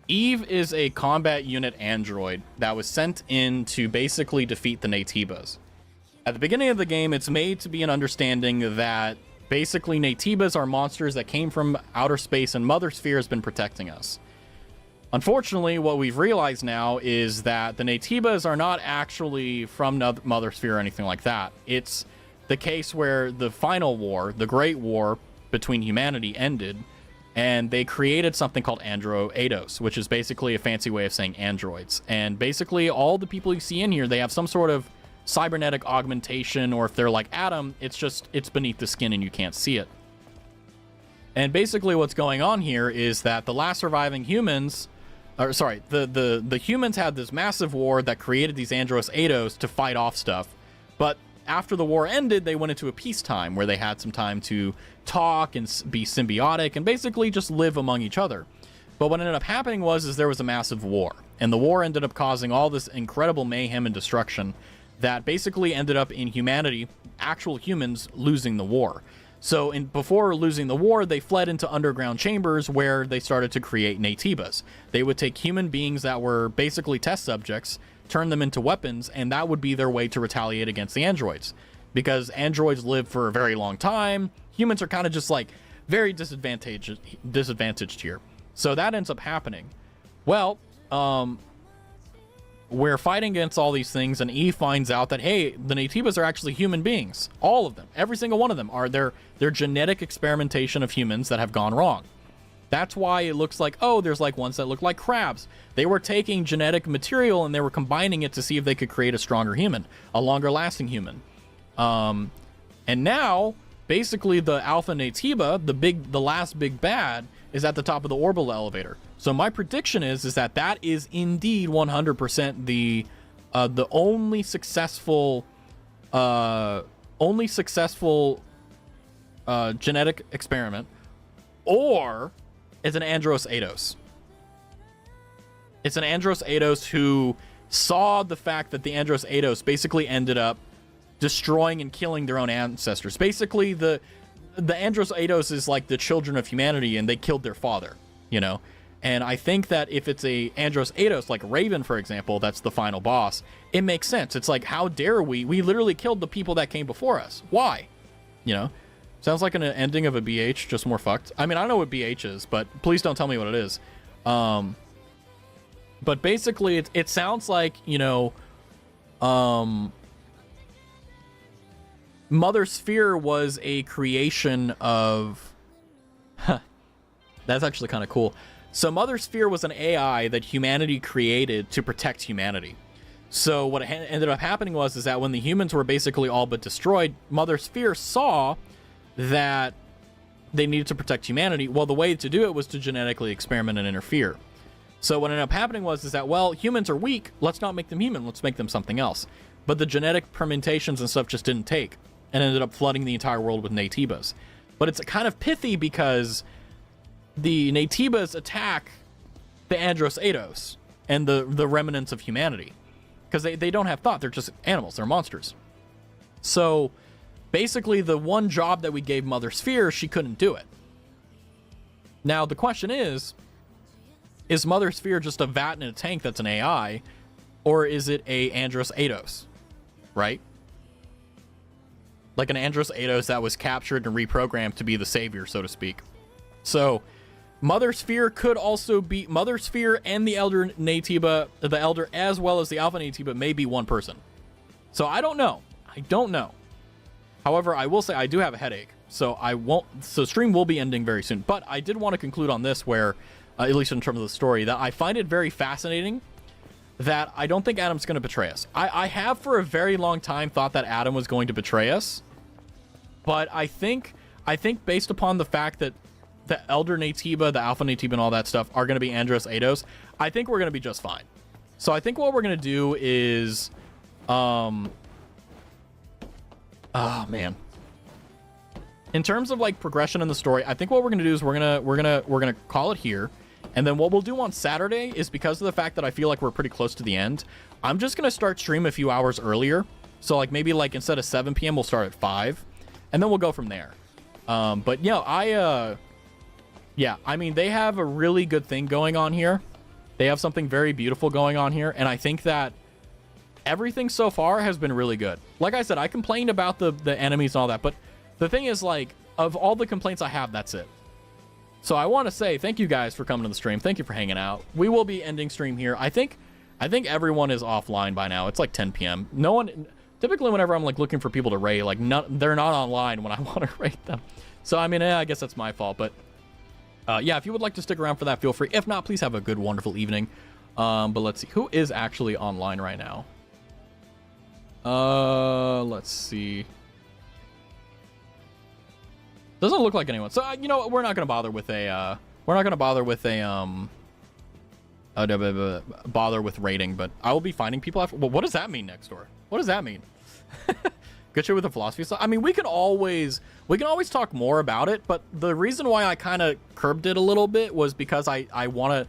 Eve is a combat unit android that was sent in to basically defeat the Naytibas. At the beginning of the game, it's made to be an understanding that basically Naytibas are monsters that came from outer space and Mother Sphere has been protecting us. Unfortunately, what we've realized now is that the Naytibas are not actually from Mother Sphere or anything like that. It's the case where the final war, the Great War between humanity ended, and they created something called Andro-Eidos, which is basically a fancy way of saying androids. And basically all the people you see in here, they have some sort of cybernetic augmentation, or if they're like Adam, it's beneath the skin and you can't see it. And basically what's going on here is that the last surviving humans, or sorry, the humans had this massive war that created these Andros-Eidos to fight off stuff. But after the war ended, they went into a peacetime where they had some time to talk and be symbiotic and basically just live among each other. But what ended up happening was there was a massive war, and the war ended up causing all this incredible mayhem and destruction that basically ended up in humanity, actual humans, losing the war. So before losing the war, they fled into underground chambers where they started to create Naytibas. They would take human beings that were basically test subjects, turn them into weapons, and that would be their way to retaliate against the androids. Because androids live for a very long time, humans are kind of just like very disadvantaged here. So that ends up happening. Well, we're fighting against all these things, and Eve finds out that, hey, the Naytibas are actually human beings. All of them. Every single one of them are their genetic experimentation of humans that have gone wrong. That's why it looks like, oh, there's like ones that look like crabs. They were taking genetic material and they were combining it to see if they could create a stronger human, a longer lasting human. And now basically the Alpha Natiba, the last big bad, is at the top of the orbital elevator. So my prediction is that is indeed 100% the only successful genetic experiment, or it's an Andros Eidos. It's an Andros Eidos who saw the fact that the Andros Eidos basically ended up destroying and killing their own ancestors. Basically, the Andros Eidos is like the children of humanity, and they killed their father, you know? And I think that if it's a Andros Eidos, like Raven, for example, that's the final boss, it makes sense. It's like, how dare we? We literally killed the people that came before us. Why? You know? Sounds like an ending of a BH, just more fucked. I mean, I don't know what BH is, but please don't tell me what it is. But basically, it sounds like, you know, Mother Sphere was a creation of... That's actually kind of cool. So Mother Sphere was an AI that humanity created to protect humanity. So what ended up happening was that when the humans were basically all but destroyed, Mother Sphere saw that they needed to protect humanity. Well, the way to do it was to genetically experiment and interfere. So what ended up happening was that, well, humans are weak. Let's not make them human. Let's make them something else. But the genetic permutations and stuff just didn't take, and ended up flooding the entire world with Natibas. But it's kind of pithy because the Natibas attack the Andros Eidos and the remnants of humanity, because they don't have thought. They're just animals. They're monsters. So basically, the one job that we gave Mother Sphere, she couldn't do it. Now, the question is Mother Sphere just a vat in a tank that's an AI, or is it a Andros Eidos, right? Like an Andros Eidos that was captured and reprogrammed to be the savior, so to speak. So Mother Sphere could also be Mother Sphere, and the Elder Natiba, the Elder as well as the Alpha Natiba may be one person. So I don't know. However, I will say I do have a headache, so stream will be ending very soon. But I did want to conclude on this where, at least in terms of the story, that I find it very fascinating that I don't think Adam's going to betray us. I have for a very long time thought that Adam was going to betray us, but I think based upon the fact that the Elder Natiba, the Alpha Natiba, and all that stuff are going to be Andros Eidos, I think we're going to be just fine. So I think what we're going to do is, oh man. In terms of like progression in the story, I think what we're going to do is we're going to call it here. And then what we'll do on Saturday is, because of the fact that I feel like we're pretty close to the end, I'm just going to start stream a few hours earlier. So like maybe like instead of 7 p.m., we'll start at 5, and then we'll go from there. But yeah, I mean, they have a really good thing going on here. They have something very beautiful going on here. And I think that everything so far has been really good. Like I said, I complained about the enemies and all that, but the thing is, like, of all the complaints I have, that's it. So I want to say thank you guys for coming to the stream. Thank you for hanging out. We will be ending stream here. I think everyone is offline by now. It's like 10 p.m. No one, typically whenever I'm like looking for people to raid, like they're not online when I want to raid them. So I mean, I guess that's my fault. But yeah, if you would like to stick around for that, feel free. If not, please have a good, wonderful evening. But let's see, who is actually online right now? Let's see. Doesn't look like anyone. So you know what? We're not gonna bother with a. Bother with rating. But I will be finding people after. Well, what does that mean, next door? What does that mean? Good shit with the philosophy stuff. I mean, we can always talk more about it. But the reason why I kind of curbed it a little bit was because I want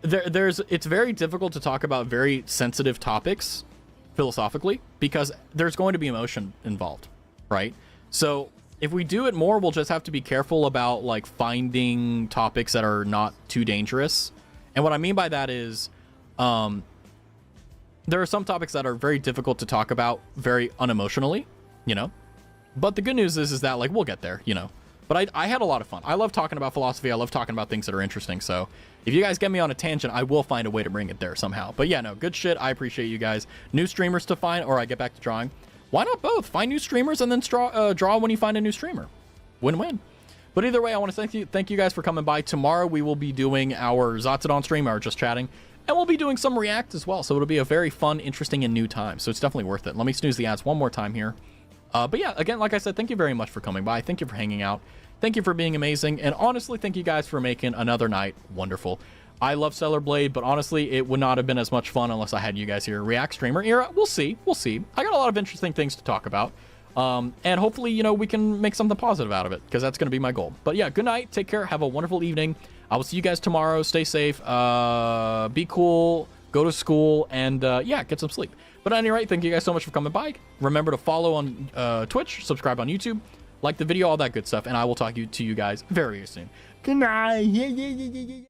to. It's very difficult to talk about very sensitive topics philosophically, because there's going to be emotion involved, right? So if we do it more, we'll just have to be careful about like finding topics that are not too dangerous. And what I mean by that is, there are some topics that are very difficult to talk about very unemotionally, you know. But the good news is that like we'll get there, you know. But I had a lot of fun. I love talking about philosophy. I love talking about things that are interesting. So if you guys get me on a tangent, I will find a way to bring it there somehow. But yeah, no, good shit. I appreciate you guys. New streamers to find, or I get back to drawing. Why not both? Find new streamers and then draw when you find a new streamer. Win-win. But either way, I want to thank you guys for coming by. Tomorrow we will be doing our Zatzadon stream, our Just Chatting, and we'll be doing some React as well. So it'll be a very fun, interesting, and new time. So it's definitely worth it. Let me snooze the ads one more time here. But yeah, again, like I said, thank you very much for coming by. Thank you for hanging out. Thank you for being amazing. And honestly, thank you guys for making another night wonderful. I love Stellar Blade, but honestly, it would not have been as much fun unless I had you guys here. React Streamer Era, we'll see. We'll see. I got a lot of interesting things to talk about. And hopefully, you know, we can make something positive out of it, because that's going to be my goal. But yeah, good night. Take care. Have a wonderful evening. I will see you guys tomorrow. Stay safe. Be cool. Go to school. And yeah, get some sleep. But at any rate, thank you guys so much for coming by. Remember to follow on Twitch, subscribe on YouTube, like the video, all that good stuff. And I will talk to you guys very soon. Good night.